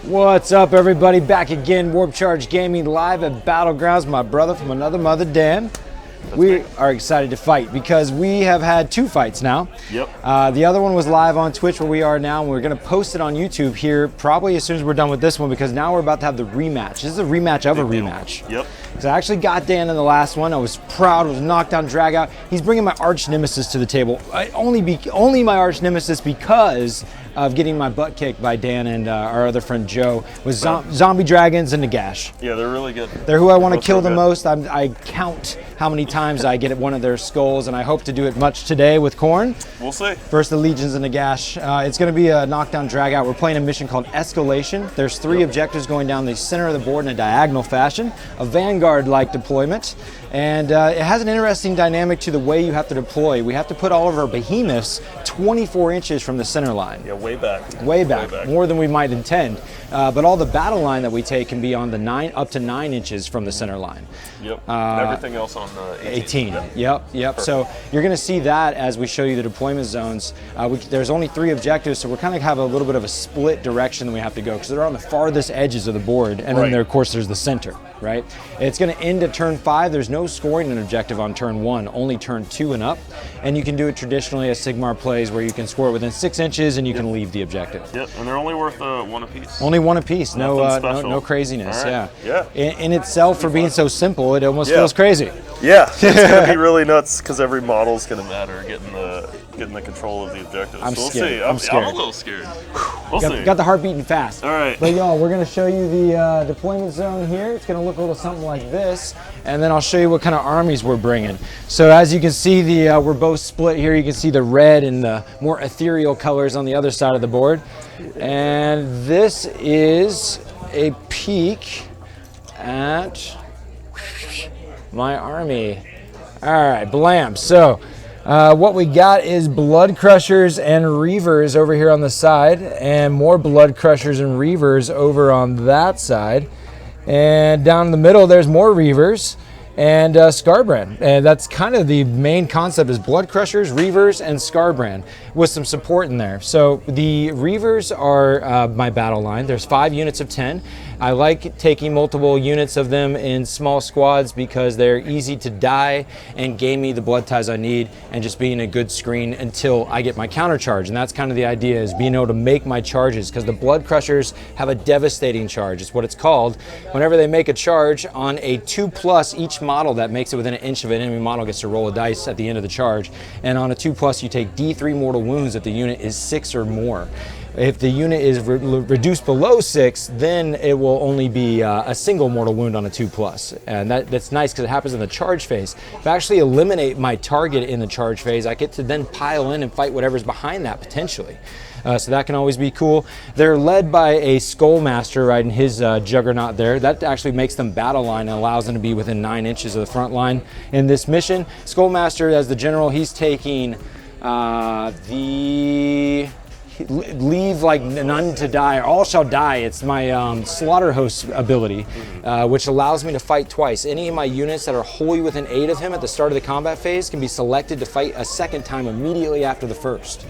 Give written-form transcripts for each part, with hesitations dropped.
What's up, everybody? Back again, Warp Charge Gaming live at Battlegrounds. My brother from another mother, Dan. We are excited to fight because we have had 2 fights now. Yep. The other one was live on Twitch where we are now, and we're going to post it on YouTube here probably as soon as we're done with this one, because now we're about to have the rematch. This is a rematch of a rematch. Yep. Because I actually got Dan in the last one. I was proud. It was knockdown, drag out. He's bringing my arch nemesis to the table. Only my arch nemesis because of getting my butt kicked by Dan and our other friend Joe with zombie dragons and Nagash. Yeah, they're really good. They're who I want to kill the most. I count how many times I get at one of their skulls, and I hope to do it much today with Khorne. We'll see. Versus the Legions and Nagash. It's going to be a knockdown drag out. We're playing a mission called Escalation. There's 3 objectives going down the center of the board in a diagonal fashion, a Vanguard-like deployment. And it has an interesting dynamic to the way you have to deploy. We have to put all of our behemoths 24 inches from the center line. Yeah, way back. Way back, more than we might intend. But all the battle line that we take can be on the up to 9 inches from the center line. Yep. Everything else on the 18. Yep. Perfect. So you're going to see that as we show you the deployment zones. There's only 3 objectives, so we're kind of have a little bit of a split direction that we have to go because they're on the farthest edges of the board, and then there, of course, there's the center. Right? It's going to end at turn 5. There's no scoring an objective on turn 1, only turn 2 and up. And you can do it traditionally as Sigmar plays, where you can score it within 6 inches and you can leave the objective. Yep, and they're only worth 1 apiece. Only 1 apiece. No craziness. Right. Yeah. In itself, for being so simple, it almost feels crazy. Yeah, it's going to be really nuts because every model's going to matter getting the control of the objective. I'm so scared. We'll see. I'm scared. a little scared. We'll see. Got the heart beating fast. All right. But y'all, we're going to show you the deployment zone here. It's going to look a little something like this, and then I'll show you what kind of armies we're bringing. So as you can see, we're both split here. You can see the red and the more ethereal colors on the other side of the board. And this is a peek at my army. All right, blam. So what we got is Blood Crushers and Reavers over here on the side, and more Blood Crushers and Reavers over on that side. And down in the middle, there's more Reavers and Skarbrand. And that's kind of the main concept, is Blood Crushers, Reavers, and Skarbrand with some support in there. So the Reavers are my battle line. There's 5 units of 10. I like taking multiple units of them in small squads because they're easy to die and gain me the blood ties I need, and just being a good screen until I get my counter charge. And that's kind of the idea, is being able to make my charges, because the Blood Crushers have a devastating charge. It's what it's called. Whenever they make a charge on a 2+, each model that makes it within an inch of an enemy model gets to roll a dice at the end of the charge. And on a 2+, you take D3 mortal wounds if the unit is 6 or more. If the unit is reduced below 6, then it will only be a single mortal wound on a 2+. And that's nice because it happens in the charge phase. If I actually eliminate my target in the charge phase, I get to then pile in and fight whatever's behind that potentially. So that can always be cool. They're led by a Skullmaster riding his Juggernaut there. That actually makes them battle line and allows them to be within 9 inches of the front line in this mission. Skullmaster, as the general, he's taking leave like none to die, all shall die. It's my slaughter host ability, which allows me to fight twice. Any of my units that are wholly within 8 of him at the start of the combat phase can be selected to fight a second time immediately after the first.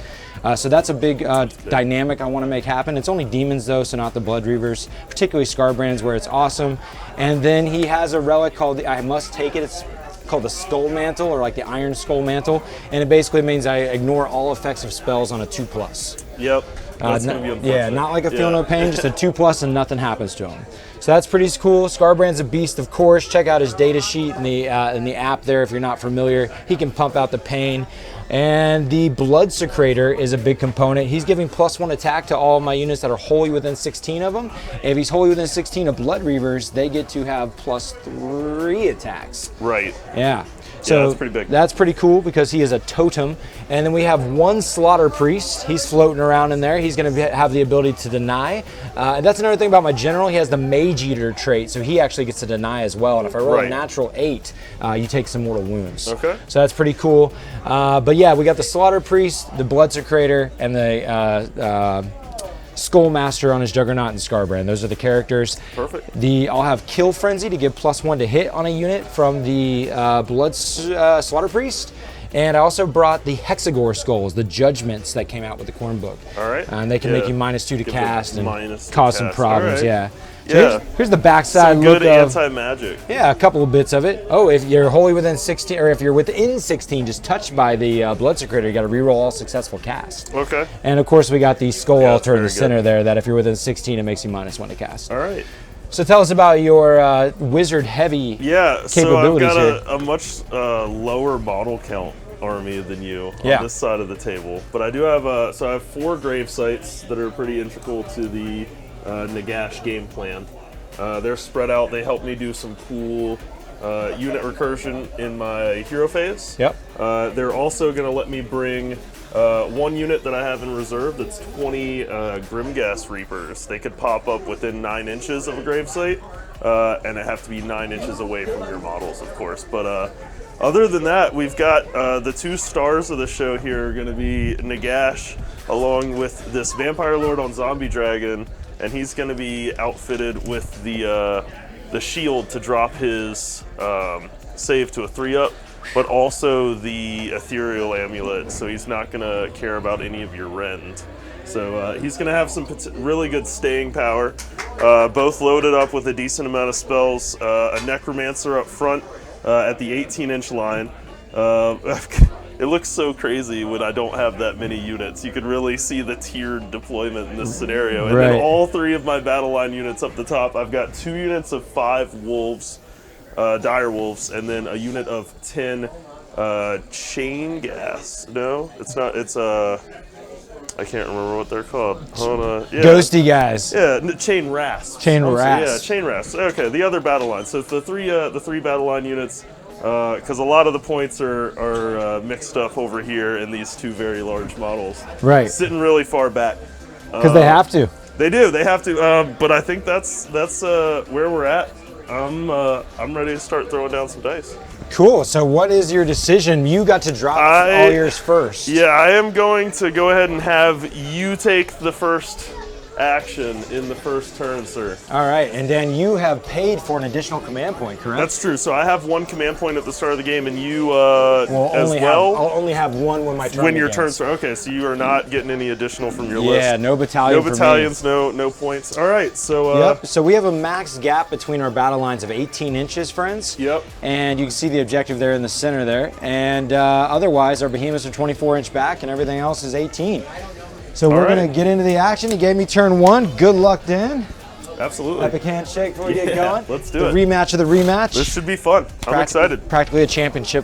So that's a big dynamic I want to make happen. It's only demons though, so not the Blood Reavers, particularly Skarbrands, where it's awesome. And then he has a relic called I Must Take It. It's called the Skull Mantle, or like the Iron Skull Mantle, and it basically means I ignore all effects of spells on a 2+. Yep. That's gonna be unfortunate. Yeah, not like a Feel No Pain, just a 2+ and nothing happens to him. So that's pretty cool. Skarbrand's a beast, of course. Check out his data sheet in the app there if you're not familiar. He can pump out the pain. And the Blood Secretor is a big component. He's giving +1 attack to all of my units that are wholly within 16 of them. If he's wholly within 16 of Blood Reavers, they get to have +3 attacks. Right. Yeah. So that's pretty big. That's pretty cool because he is a totem. And then we have 1 Slaughter Priest. He's floating around in there. He's going to have the ability to deny. And that's another thing about my general. He has the Mage Eater trait, so he actually gets to deny as well. And if I roll a natural 8, you take some mortal wounds. Okay. So that's pretty cool. But yeah, we got the Slaughter Priest, the Blood Secretor, and the Skullmaster on his Juggernaut and Skarbrand. Those are the characters. Perfect. I'll have Kill Frenzy to give +1 to hit on a unit from the Slaughter Priest. And I also brought the Hexagore skulls, the judgments that came out with the Khorne book. All right. And they can make you -2 to Give cast and -2 cause some cast. problems. All right. Yeah. So Yeah. here's the backside Some look good of anti-magic. yeah, a couple of bits of it. Oh, if you're wholly within 16, or if you're within 16, just touched by the Bloodsecrator, you got to reroll all successful casts. Okay. And of course, we got the skull Yeah, altar in the very center good. there. That if you're within 16, it makes you -1 to cast. All right. So tell us about your wizard heavy. Yeah, so I've capabilities got here. a much lower model count army than you Yeah. on this side of the table, but I do have so I have 4 grave sites that are pretty integral to the Nagash game plan. They're spread out. They help me do some cool unit recursion in my hero phase. Yep. They're also going to let me bring 1 unit that I have in reserve that's 20 Grimghast Reapers. They could pop up within 9 inches of a gravesite, and they have to be 9 inches away from your models, of course. But other than that, we've got the 2 stars of the show here are going to be Nagash, along with this Vampire Lord on Zombie Dragon, and he's going to be outfitted with the shield to drop his save to a 3-up. But also the ethereal amulet, so he's not going to care about any of your rend. So he's going to have some really good staying power, both loaded up with a decent amount of spells. A Necromancer up front at the 18-inch line. It looks so crazy when I don't have that many units. You can really see the tiered deployment in this scenario. And then all 3 of my battle line units up the top. I've got 2 units of 5 wolves. Dire Wolves, and then a unit of 10 chain gas. No, it's not. It's I can't remember what they're called. Hold on. Yeah. Ghosty guys. Yeah, chain rasps. Chain rasps. Yeah, chain rasps. Okay, the other battle line. So the three battle line units, because a lot of the points are mixed up over here in these 2 very large models. Right. Sitting really far back. Because they have to. They do. They have to. But I think that's where we're at. I'm ready to start throwing down some dice. Cool. So what is your decision? You got to drop all yours first. Yeah, I am going to go ahead and have you take the first action in the first turn, sir. All right, and Dan, you have paid for an additional command point, correct? That's true. So I have 1 command point at the start of the game, and you as well. I'll only have 1 when my turn When your begins. turn, okay. So you are not getting any additional from your list. Yeah, no battalion. No battalions, no points. All right, so yep. So we have a max gap between our battle lines of 18 inches, friends. Yep. And you can see the objective there in the center there. And otherwise, our behemoths are 24-inch back, and everything else is 18. So we're going to get into the action. He gave me turn 1. Good luck, Dan. Absolutely. Epic handshake before we get going. Let's do it. The rematch of the rematch. This should be fun. I'm excited. Practically a championship.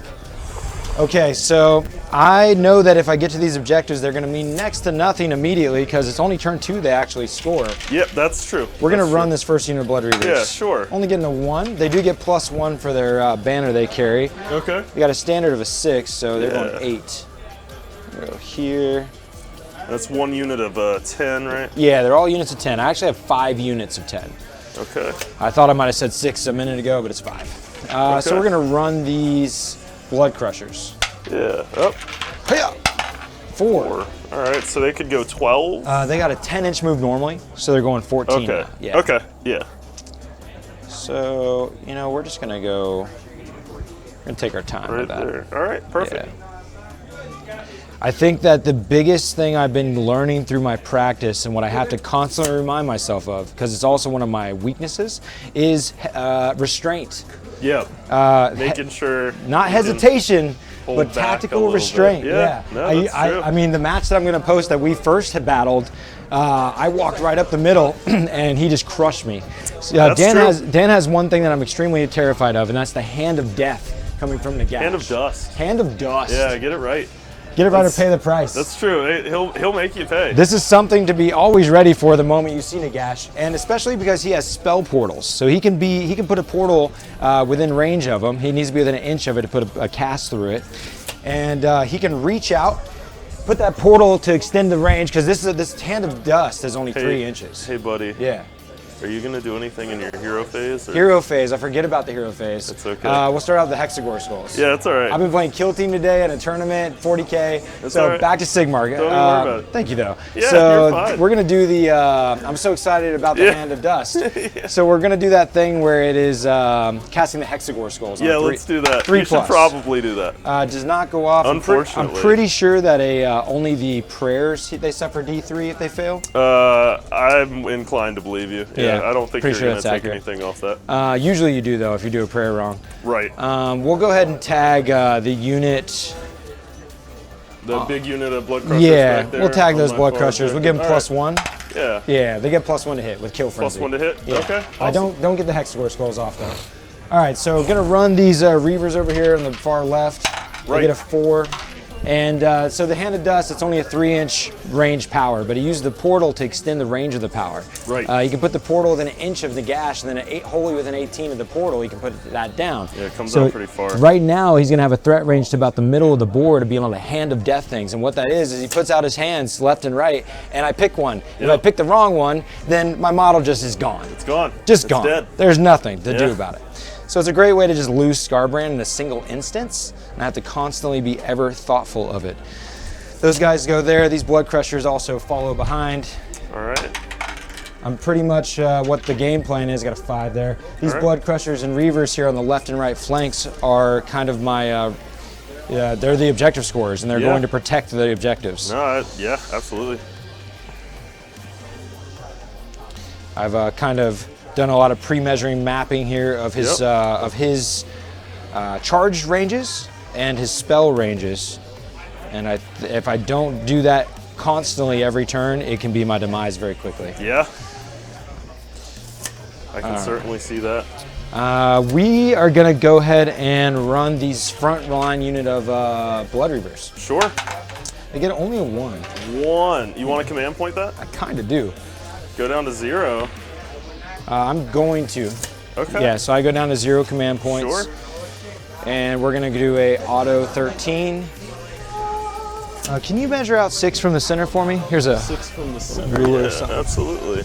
Okay, so I know that if I get to these objectives, they're going to mean next to nothing immediately because it's only turn 2 they actually score. Yep, that's true. We're going to run this first unit of Blood Reavers. Yeah, sure. Only getting a 1. They do get +1 for their banner they carry. Okay. We got a standard of a 6, so they're going 8. Go here. That's 1 unit of 10, right? Yeah, they're all units of 10. I actually have 5 units of 10. Okay. I thought I might have said 6 a minute ago, but it's 5. So we're going to run these Blood Crushers. Yeah. Up. Hiya! 4. All right, so they could go 12. They got a 10-inch move normally, so they're going 14. Okay. Now. Yeah. Okay. Yeah. So, we're just going to go, we're going to take our time Right with that. there. All right, perfect. Yeah. I think that the biggest thing I've been learning through my practice and what I have to constantly remind myself of, because it's also one of my weaknesses, is restraint. Yeah. Making sure. Not hesitation, but back tactical a restraint. bit. Yeah. No, that's true. I mean, the match that I'm going to post that we first had battled, I walked right up the middle and he just crushed me. Dan has one thing that I'm extremely terrified of, and that's the hand of death coming from Nagash. Hand of dust. Hand of dust. Yeah, get it right. Get it right or pay the price. That's true. He'll make you pay. This is something to be always ready for the moment you see Nagash, and especially because he has spell portals. So he can put a portal within range of him. He needs to be within an inch of it to put a cast through it, and he can reach out, put that portal to extend the range because this hand of dust is only 3 inches. Hey, buddy. Yeah. Are you going to do anything in your hero phase? Or? Hero phase. I forget about the hero phase. It's okay. We'll start out with the Hexagore Skulls. Yeah, it's all right. I've been playing Kill Team today at a tournament, 40K. That's so all right. back to Sigmar. Don't worry about it. Thank you, though. Yeah, so you're fine. we're going to do the, I'm so excited about the Hand of Dust. Yeah. So we're going to do that thing where it is casting the Hexagore Skulls. Yeah, on let's do that. 3+. You should probably do that. Does not go off. Unfortunately. I'm pretty sure that only the prayers, they suffer D3 if they fail. I'm inclined to believe you. Yeah, I don't think you're going to take anything off that. Usually you do, though, if you do a prayer wrong. Right. We'll go ahead and tag the unit. The big unit of Blood Crushers Yeah, right there we'll tag those on my Blood far Crushers. We'll give them objective. +1. Yeah. Yeah, they get +1 to hit with Kill Frenzy. +1 to hit? Yeah. Okay. I Awesome. don't get the Hexagore Skulls off, though. All right, so gonna run these Reavers over here on the far left. They Right. get a 4. And so the Hand of Dust, it's only a 3-inch range power, but he used the portal to extend the range of the power. Right. You can put the portal within an inch of Nagash, and then wholly within 18 of the portal, you can put that down. Yeah, it comes out pretty far. Right now, he's gonna have a threat range to about the middle of the board to be able to Hand of Death things. And what that is he puts out his hands left and right, and I pick one. If I pick the wrong one, then my model just is gone. It's gone. Just it's gone. Dead. There's nothing to do about it. So it's a great way to just lose Skarbrand in a single instance, and I have to constantly be ever thoughtful of it. Those guys go there. These Blood Crushers also follow behind. All right. I'm pretty much what the game plan is. Got a 5 there. These Blood Crushers and Reavers here on the left and right flanks are kind of my, they're the objective scorers, and they're going to protect the objectives. No, yeah, absolutely. I've kind of done a lot of pre-measuring mapping here of his charge ranges and his spell ranges. And if I don't do that constantly every turn, it can be my demise very quickly. Yeah. I can certainly see that. We are going to go ahead and run these front line unit of Blood Reavers. Sure. They get only a 1. 1. You want to command point that? I kind of do. Go down to 0. I'm going to. Okay. Yeah, so I go down to 0 command points. Sure. And we're going to do a auto 13. Can you measure out 6 from the center for me? Here's a 6 from the center. ruler Yeah, or something. absolutely.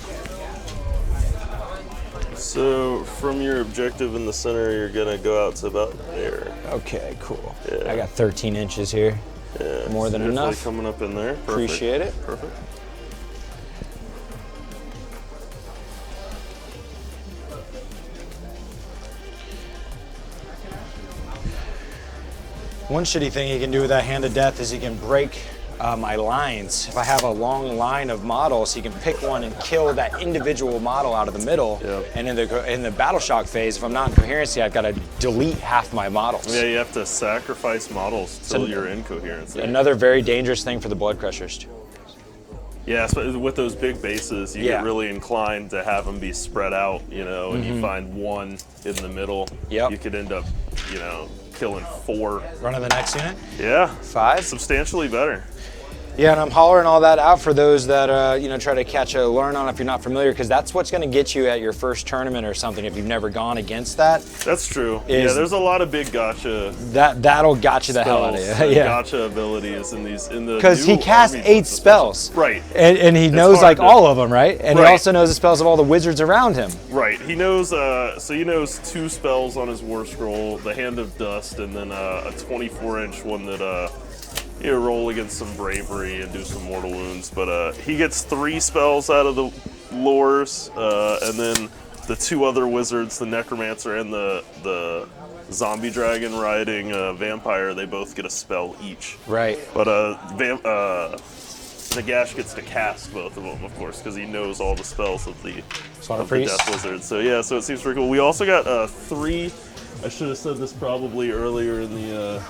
So from your objective in the center, you're gonna go out to about there. Okay, cool. Yeah. I got 13 inches here. Yeah, More than definitely enough. coming up in there. Perfect. Appreciate it. Perfect. One shitty thing you can do with that Hand of Death is you can break my lines. If I have a long line of models, you can pick one and kill that individual model out of the middle. Yep. And in the battle shock phase, if I'm not in coherency, I've got to delete half my models. Yeah, you have to sacrifice models till you're in coherency. Another very dangerous thing for the Blood Crushers too. Yeah, so with those big bases, you Yeah. get really inclined to have them be spread out, and you find one in the middle. Yep. You could end up, killing 4. Running the next unit. Yeah. 5. Substantially better. Yeah, and I'm hollering all that out for those that try to learn on if you're not familiar, because that's what's going to get you at your first tournament or something if you've never gone against that. That's true. Is- Yeah, there's a lot of big gotcha That'll gotcha the hell out of spells you. and Yeah, gotcha abilities in the because he new casts army 8 books, spells. Right. And he knows hard like to- all of them, right? And he Right. also knows the spells of all the wizards around him. Right. He knows. So he knows 2 spells on his War Scroll: the Hand of Dust, and then a 24-inch one that you roll against some bravery and do some mortal wounds. But he gets 3 spells out of the lores, and then the 2 other wizards, the Necromancer and the Zombie Dragon riding Vampire, they both get a spell each. Right. But Nagash gets to cast both of them, of course, because he knows all the spells of the Priest. Death Wizard. So yeah, so it seems pretty cool. We also got 3. I should have said this probably earlier in the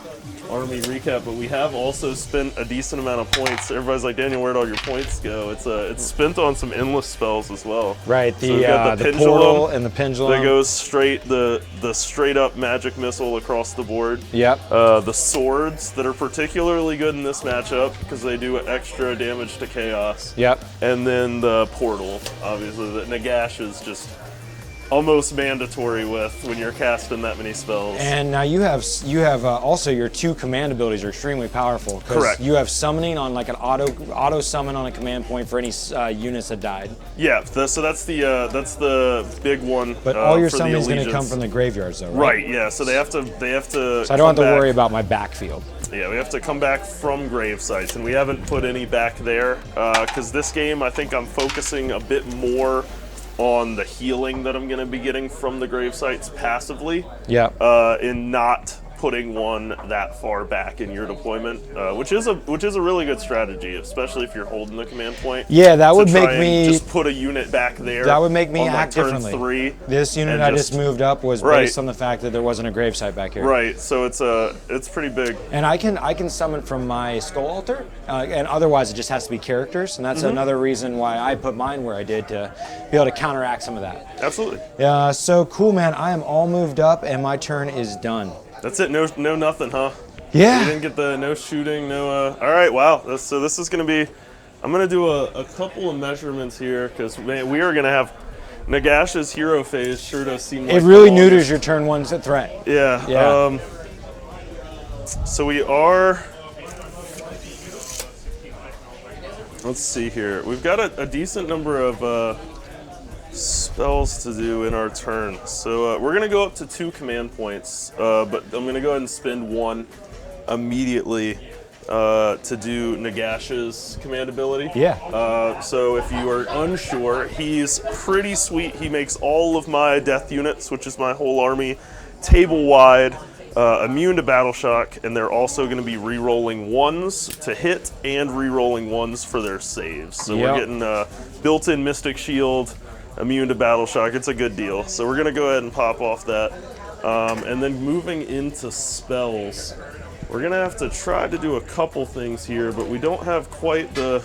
army recap, but we have also spent a decent amount of points. Everybody's like, Daniel, where'd all your points go? It's spent on some endless spells as well. Right. So we've got The portal and the pendulum. that goes straight the straight up magic missile across the board. Yep. The swords that are particularly good in this matchup because they do extra damage to chaos. Yep. And then the portal, obviously. The Nagash is just almost mandatory with when you're casting that many spells. And now you have also your 2 command abilities are extremely powerful. Correct. You have summoning on like an auto summon on a command point for any units that died. Yeah, so that's the big one. But all your for summoning is the going to come allegiance. from the graveyards, though, right? Right. Yeah. So they have to. So I don't have to worry about my backfield. Yeah, we have to come back from grave sites, and we haven't put any back there because this game, I think I'm focusing a bit more on the healing that I'm going to be getting from the grave sites passively. Yeah. In not putting one that far back in your deployment, which is a really good strategy, especially if you're holding the command point. Yeah, that would make me just put a unit back there. That would make me on act turn differently. 3. This unit I just moved up was Right. based on the fact that there wasn't a gravesite back here. Right. So it's pretty big. And I can summon from my skull altar, and otherwise it just has to be characters, and that's another reason why I put mine where I did to be able to counteract some of that. Absolutely. Yeah. So cool, man. I am all moved up, and my turn is done. That's it. No nothing, huh? Yeah. You didn't get the no shooting, no. All right, wow. So this is going to be. I'm going to do a couple of measurements here because we are going to have Nagash's hero phase. Sure does seem like It really the longest. neuters your turn 1 threat. Yeah. Yeah. So we are. Let's see here. We've got a decent number of spells to do in our turn. So we're going to go up to 2 command points, but I'm going to go ahead and spend 1 immediately to do Nagash's command ability. Yeah. So if you are unsure, he's pretty sweet. He makes all of my death units, which is my whole army, table-wide, immune to battle shock, and they're also going to be re-rolling 1s to hit and re-rolling 1s for their saves. So we're getting built-in Mystic Shield, immune to battle shock. It's a good deal. So we're going to go ahead and pop off that. And then moving into spells, we're going to have to try to do a couple things here, but we don't have quite the...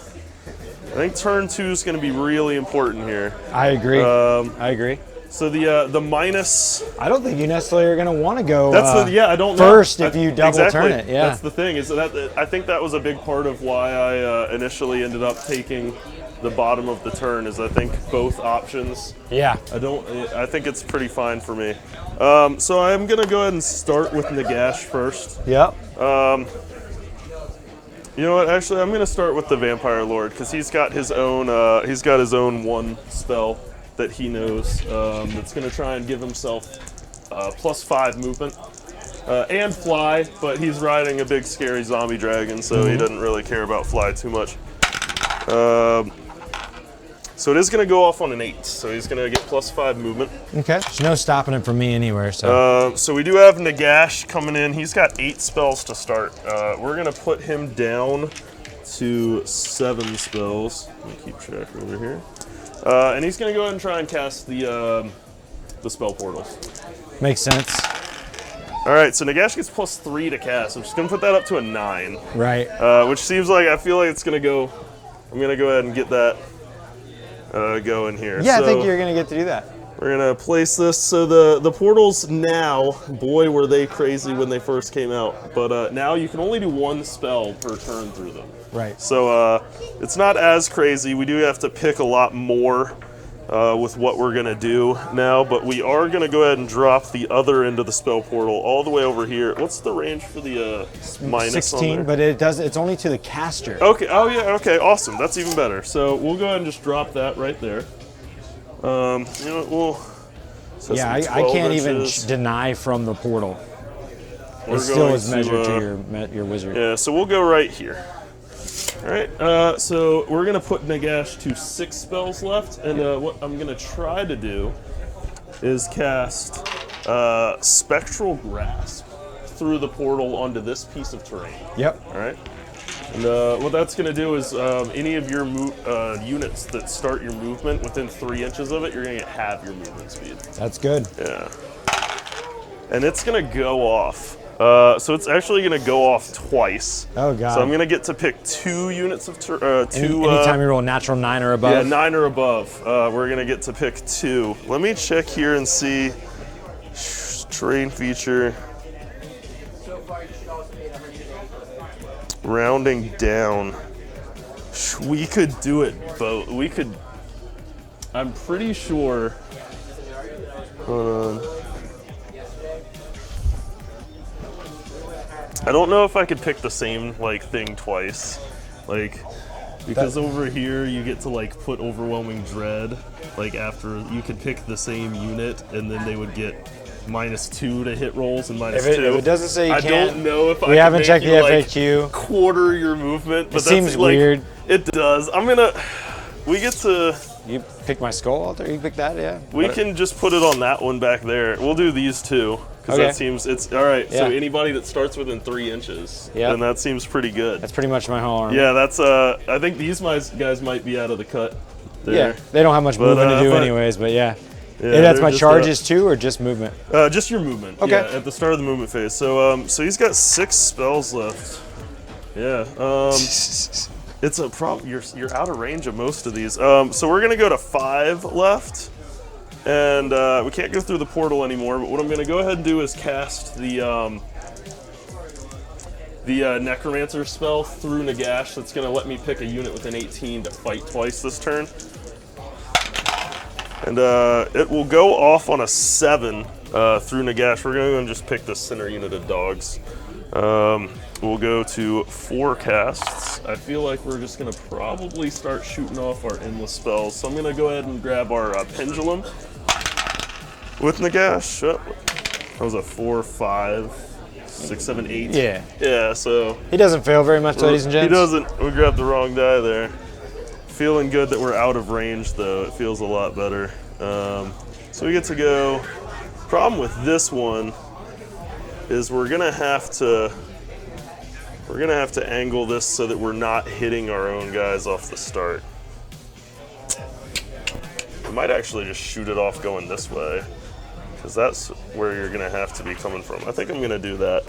I think turn 2 is going to be really important here. I agree. I agree. So the minus... I don't think you necessarily are going to want to go I don't know. first if you double turn it. Yeah. That's the thing. Is that I think that was a big part of why I initially ended up taking the bottom of the turn. Is I think both options. Yeah. I think it's pretty fine for me. So I'm gonna go ahead and start with Nagash first. Yep. You know what? Actually, I'm going to start with the Vampire Lord because he's got his own 1 spell that he knows that's going to try and give himself +5 movement and fly, but he's riding a big scary zombie dragon, so he doesn't really care about fly too much. So it is going to go off on an 8, so he's going to get +5 movement. Okay. There's no stopping it from me anywhere. So. So we do have Nagash coming in. He's got 8 spells to start. We're going to put him down to 7 spells. Let me keep track over here. And he's going to go ahead and try and cast the spell portals. Makes sense. All right, so Nagash gets +3 to cast. I'm just going to put that up to a 9. Right. Which seems like, I feel like it's going to go, I'm going to go ahead and get that going here. Yeah, so, I think you're going to get to do that. We're going to place this. So the portals now, boy, were they crazy when they first came out. But now you can only do 1 spell per turn through them. Right. So it's not as crazy. We do have to pick a lot more with what we're going to do now. But we are going to go ahead and drop the other end of the spell portal all the way over here. What's the range for the minus 16, on there? but it's only to the caster. Okay. Oh, yeah. Okay. Awesome. That's even better. So we'll go ahead and just drop that right there. You know what, yeah, I can't even deny from the portal. It still is measured to your wizard. Yeah, so we'll go right here. All right, so we're going to put Nagash to 6 spells left, and what I'm going to try to do is cast Spectral Grasp through the portal onto this piece of terrain. Yep. All right. And what that's going to do is any of your units that start your movement within 3 inches of it, you're going to get half your movement speed. That's good. Yeah. And it's going to go off. So it's actually going to go off twice. Oh, God. So I'm going to get to pick 2 units of Anytime you roll a natural 9 or above? Yeah, 9 or above. We're going to get to pick 2. Let me check here and see. Terrain feature. Rounding down. We could do it both. We could. I'm pretty sure Hold on. I don't know if I could pick the same like thing twice, like because over here you get to like put overwhelming dread. Like after you could pick the same unit, and then they would get -2 to hit rolls and -2. If it doesn't say you I can't, don't know if we I haven't can checked make the you, FAQ. like, quarter your movement. But It seems like, weird. It does. We get to. You pick my skull altar. You pick that, yeah. We can just put it on that one back there. We'll do these two because Okay. that seems it's all right. So Yeah. anybody that starts within 3 inches, Yep. then that seems pretty good. That's pretty much my whole arm. Yeah, that's I think these guys might be out of the cut. There. Yeah, they don't have much movement to do anyways, but yeah. Yeah, And that's they're my just, charges too, or just movement? Just your movement. Okay. Yeah, at the start of the movement phase. So so he's got 6 spells left. Yeah. It's a problem. You're out of range of most of these. So we're gonna go to 5 left, and we can't go through the portal anymore. But what I'm gonna go ahead and do is cast the Necromancer spell through Nagash. That's gonna let me pick a unit within 18 to fight twice this turn, and it will go off on a 7 through Nagash. We're gonna go and just pick the center unit of dogs. We'll go to 4 casts. I feel like we're just gonna probably start shooting off our endless spells. So I'm gonna go ahead and grab our pendulum with Nagash. Oh, that was a 4, 5, 6, 7, 8. Yeah. Yeah, so. He doesn't fail very much, ladies and gents. He doesn't. We grabbed the wrong die there. Feeling good that we're out of range though. It feels a lot better. So we get to go. Problem with this one is we're gonna have to angle this so that we're not hitting our own guys off the start. We might actually just shoot it off going this way, because that's where you're gonna have to be coming from. I think I'm gonna do that.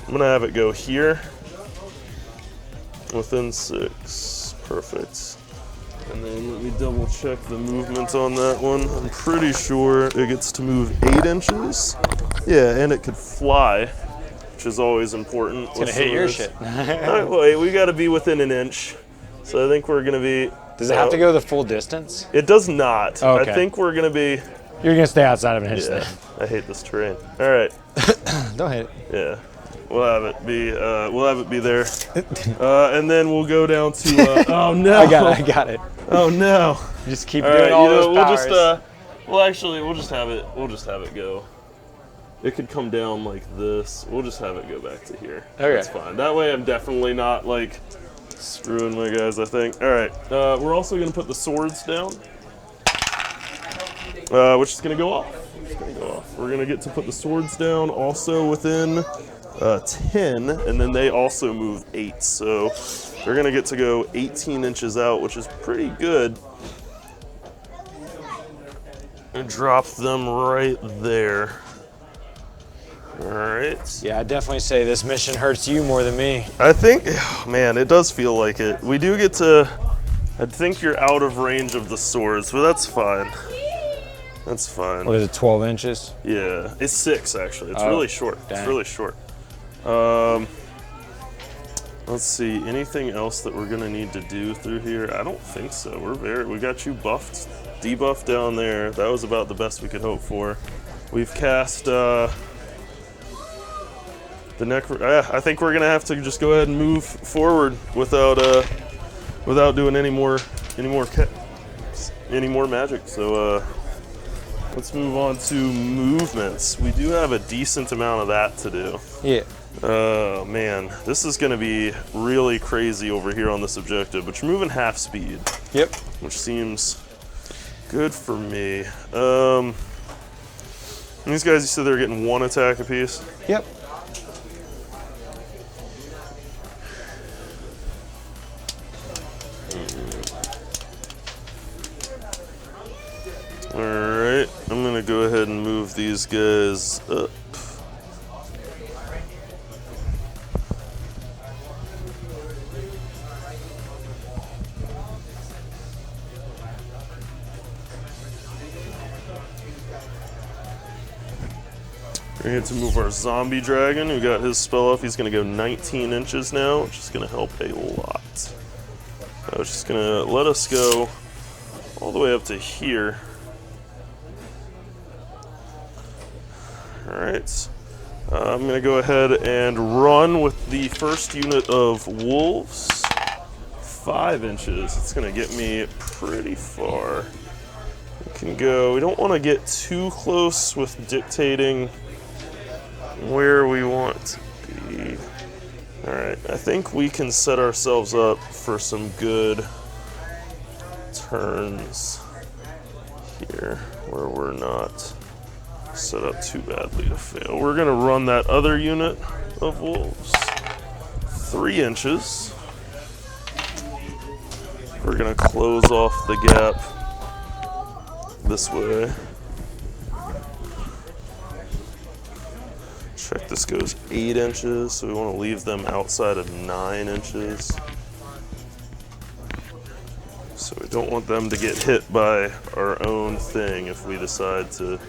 I'm gonna have it go here, within 6, perfect. And then let me double check the movement on that one. I'm pretty sure it gets to move 8 inches. Yeah, and it could fly, which is always important. It's gonna hit your shit. All right, wait, we gotta be within an inch. So I think we're gonna be. Does it have to go the full distance? It does not. Oh, okay. I think we're gonna be. You're gonna stay outside of an inch Yeah, then. I hate this terrain. All right. Don't hit it. Yeah, we'll have it be. We'll have it be there, and then we'll go down to. Oh no! I got it. Oh no! Just keep All doing right, all those we'll powers. just. We'll just have it. We'll just have it go. It could come down like this. We'll just have it go back to here. Okay. That's fine. That way, I'm definitely not like screwing my guys. I think. All right. We're also gonna put the swords down, which is gonna go off. We're gonna get to put the swords down also within 10, and then they also move 8. So they're gonna get to go 18 inches out, which is pretty good. And drop them right there. All right. Yeah, I definitely say this mission hurts you more than me. I think, oh, man, it does feel like it. We do get to, I think you're out of range of the swords, but that's fine. That's fine. What is it, 12 inches? Yeah, it's 6 actually. It's Oh, really short. dang. It's really short. Let's see, anything else that we're gonna need to do through here? I don't think so. We got you buffed, debuffed down there. That was about the best we could hope for. We've cast the I think we're gonna have to just go ahead and move forward without doing any more magic. So let's move on to movements. We do have a decent amount of that to do. Yeah. Oh man, this is gonna be really crazy over here on this objective, but you're moving half speed. Yep. Which seems good for me. These guys, you said they're getting 1 attack apiece? Yep. Alright, I'm gonna go ahead and move these guys up. We're going to move our zombie dragon, who got his spell off. He's going to go 19 inches now, which is going to help a lot. Which is going to let us go all the way up to here. All right. I'm going to go ahead and run with the first unit of wolves. 5 inches. It's going to get me pretty far. We can go. We don't want to get too close with dictating where we want to be. All right. I think we can set ourselves up for some good turns here where we're not set up too badly to fail. We're going to run that other unit of wolves 3 inches. We're going to close off the gap this way. Check, this goes 8 inches, so we want to leave them outside of 9 inches. So we don't want them to get hit by our own thing if we decide to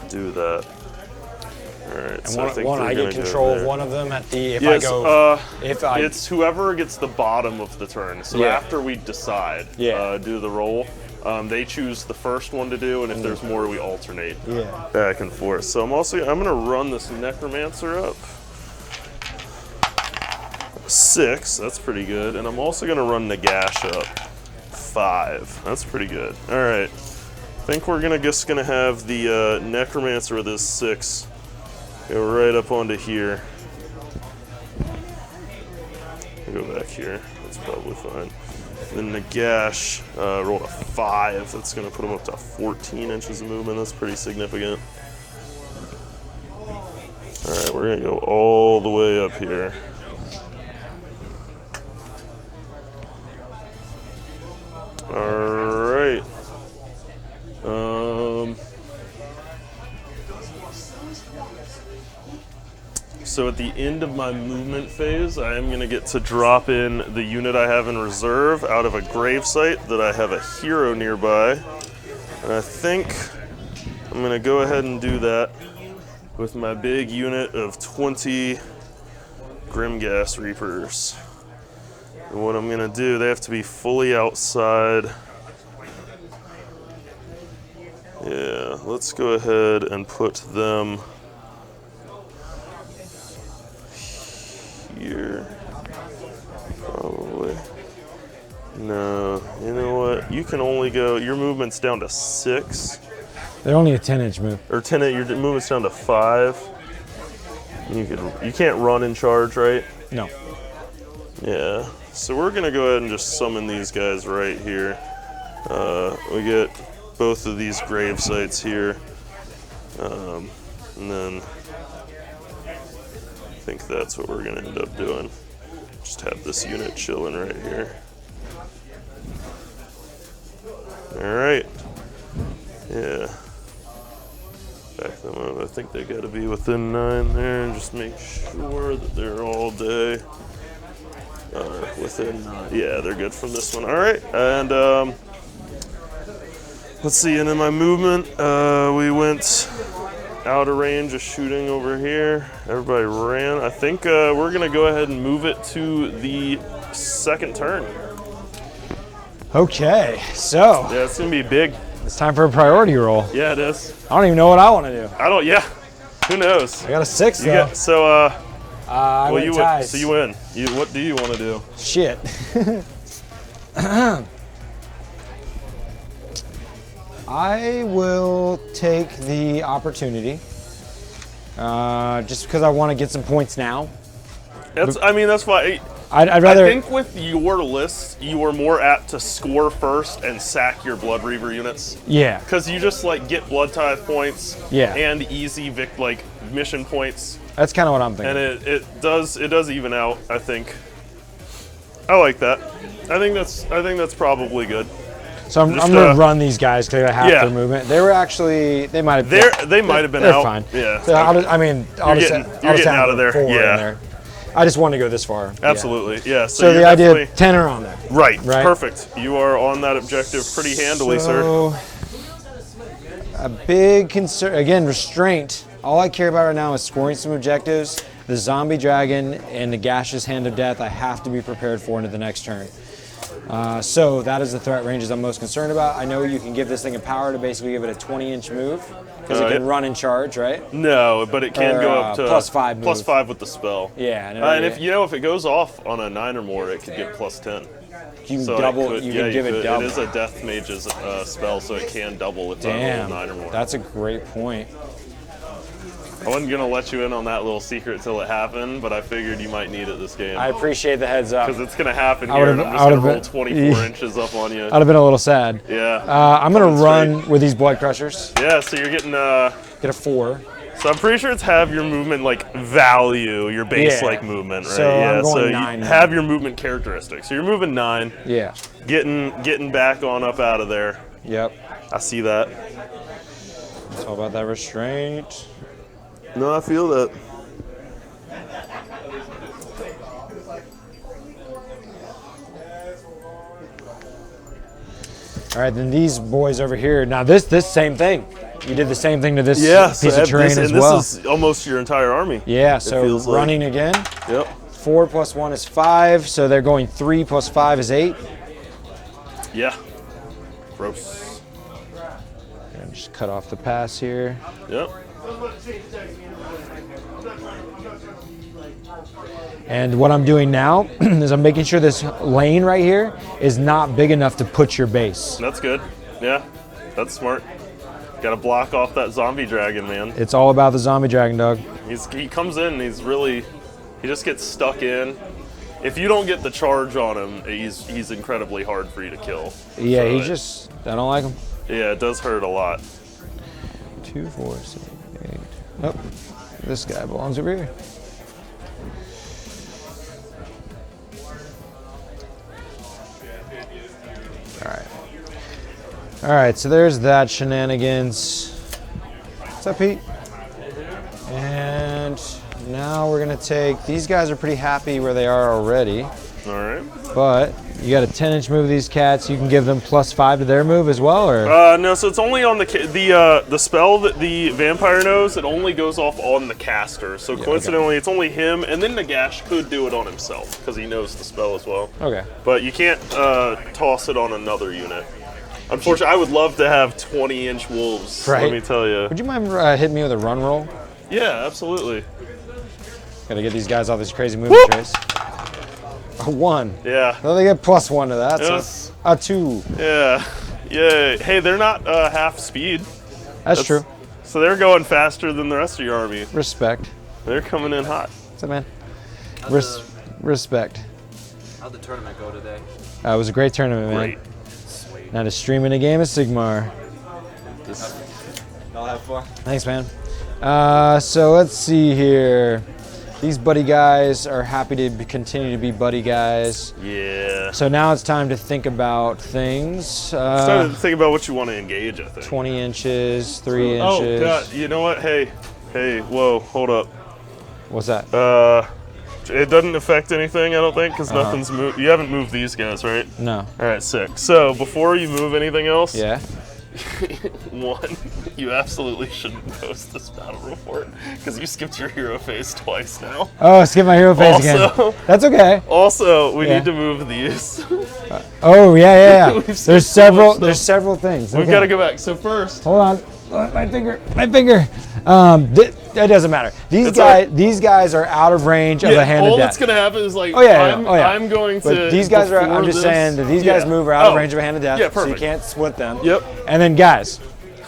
do that. All right. And so I get control of one of them at the it's whoever gets the bottom of the turn. So after we decide, do the roll, they choose the first one to do, and if there's more, we alternate back and forth. So I'm gonna run this necromancer up 6. That's pretty good, and I'm also gonna run Nagash up 5. That's pretty good. All right. I think we're just gonna have the necromancer with his 6 go right up onto here. Go back here. That's probably fine. Then Nagash rolled a 5. That's gonna put him up to 14 inches of movement. That's pretty significant. All right, we're gonna go all the way up here. All right. So at the end of my movement phase, I am going to get to drop in the unit I have in reserve out of a gravesite that I have a hero nearby. And I think I'm going to go ahead and do that with my big unit of 20 Grimgas Reapers. And what I'm going to do, they have to be fully outside. Yeah, let's go ahead and put them here. Probably. No, you know what? You can only go, your movement's down to 6. They're only a 10-inch move. Or 10, your movement's down to 5. You can't run and charge, right? No. Yeah. So we're gonna go ahead and just summon these guys right here. We get both of these grave sites here. And then I think that's what we're gonna end up doing. Just have this unit chilling right here. All right. Yeah. Back them up. I think they gotta be within 9 there, and just make sure that they're all day. Within, yeah, they're good from this one. All right, and let's see. And in my movement, we went out of range of shooting over here. Everybody ran. I think we're gonna go ahead and move it to the second turn. Okay, so Yeah, it's gonna be big. it's time for a priority roll. Yeah, it is. I don't even know what I want to do. I don't. Yeah. Who knows? I got a 6 You though. got, so I went you win. ties. So you win. What do you want to do? Shit. I will take the opportunity, just because I want to get some points now. I mean, that's why. I'd rather. I think with your list, you are more apt to score first and sack your Blood Reaver units. Yeah. Because you just get Blood Tithe points. Yeah. And easy mission points. That's kind of what I'm thinking. And it does even out. I think. I like that. I think that's probably good. So I'm gonna run these guys because they have their movement. They were actually they might have been they're out. Fine. Yeah. So I'll just getting out of there. Yeah. There. I just wanted to go this far. Absolutely. Yeah. So the idea 10 are on there. Right. Perfect. You are on that objective pretty handily, sir. A big concern again, restraint. All I care about right now is scoring some objectives. The zombie dragon and Nagash's hand of death I have to be prepared for into the next turn. So that is the threat ranges I'm most concerned about. I know you can give this thing a power to basically give it a 20-inch move because it can run and charge, right? No, but it can go up to +5 move. +5 with the spell. Yeah. And if if it goes off on a 9 or more, it could get +10. You can double. You can give it double. It is a Death Mage's spell, so it can double with a 9 or more. That's a great point. I wasn't gonna let you in on that little secret till it happened, but I figured you might need it this game. I appreciate the heads up. Because it's gonna happen here, and I'm just gonna roll 24 inches up on you. I'd have been a little sad. Yeah. I'm gonna run with these blood crushers. Yeah. So you're getting get a 4. So I'm pretty sure it's have your movement like value, your base like movement, right? So yeah. I'm going so 9 you have your movement characteristics. So you're moving 9. Yeah. Getting back on up out of there. Yep. I see that. It's all about that restraint. No, I feel that. All right, then these boys over here. Now this same thing. You did the same thing to this piece of terrain as well. This is almost your entire army. Yeah, so running again. Yep. 4 + 1 is 5, so they're going 3 + 5 is 8. Yeah. Gross. And just cut off the pass here. Yep. And what I'm doing now is I'm making sure this lane right here is not big enough to put your base. That's good. Yeah, that's smart. Got to block off that zombie dragon, man. It's all about the zombie dragon, dog. He comes in, he just gets stuck in. If you don't get the charge on him, he's incredibly hard for you to kill. Yeah, so I don't like him. Yeah, it does hurt a lot. 2, 4, 6, 8. Oh, this guy belongs over here. All right, so there's that shenanigans. What's up, Pete? And now we're gonna take, these guys are pretty happy where they are already. All right. But you got a 10-inch move of these cats. You can give them +5 to their move as well, or? No, so it's only on the spell that the vampire knows. It only goes off on the caster. So coincidentally, it's only him, and then Nagash could do it on himself because he knows the spell as well. Okay. But you can't toss it on another unit. Unfortunately, I would love to have 20-inch wolves. Right. Let me tell you. Would you mind hitting me with a run roll? Yeah, absolutely. Gotta get these guys off this crazy movie trace. A 1. Yeah. Well, they get +1 to that. Yes. So a 2. Yeah. Yeah. Hey, they're not half speed. That's true. So they're going faster than the rest of your army. Respect. They're coming in hot. What's up, man? Respect. How'd the tournament go today? It was a great tournament, man. Great. Sweet. Now to stream in a game of Sigmar. I'll have fun. Thanks, man. So let's see here. These buddy guys are happy to continue to be buddy guys. Yeah. So now it's time to think about things. Started to think about what you want to engage, I think. 20 inches, 3 inches. Oh, God. You know what? Hey, whoa, hold up. What's that? It doesn't affect anything, I don't think, because nothing's moved. You haven't moved these guys, right? No. All right, sick. So before you move anything else, Yeah. 1, you absolutely shouldn't post this battle report because you skipped your hero phase twice now. Oh, skip my hero phase again. That's okay. Also, we need to move these. Oh yeah. We've There's several. There's several things. We've got to go back. So first, hold on. My finger. That doesn't matter. These guys are out of range of a hand of all death. that's gonna happen is like, I'm going to. But these guys are. I'm just saying that these guys move out of range of a hand of death. Yeah, perfect. So you can't split them. Yep. And then guys,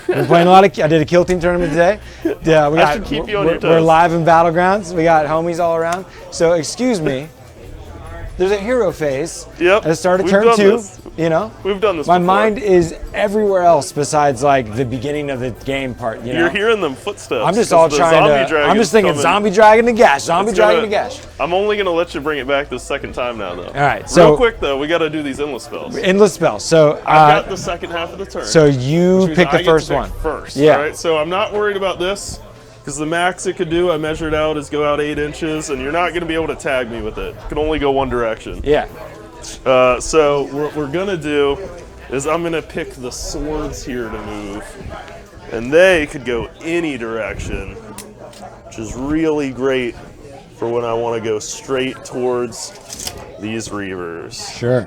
we're playing a lot of. I did a kill team tournament today. Yeah, I should keep you on your toes. We're live in battlegrounds. We got homies all around. So excuse me. There's a hero phase. Yep. At the start of turn 2. You know. We've done this. My before. mind is everywhere else besides like the beginning of the game part. You know? You're hearing them footsteps. I'm just all trying to. I'm just thinking zombie dragon Nagash. Zombie dragon Nagash. I'm only gonna let you bring it back the second time now, though. All right. So real quick though, we got to do these endless spells. Endless spells. So I've got the second half of the turn. So you pick the first one first. Yeah. All right. So I'm not worried about this because the max it could do, I measured out, is go out 8 inches, and you're not gonna be able to tag me with it. It can only go one direction. Yeah. So what we're gonna do is I'm gonna pick the swords here to move, and they could go any direction, which is really great for when I want to go straight towards these Reavers. Sure.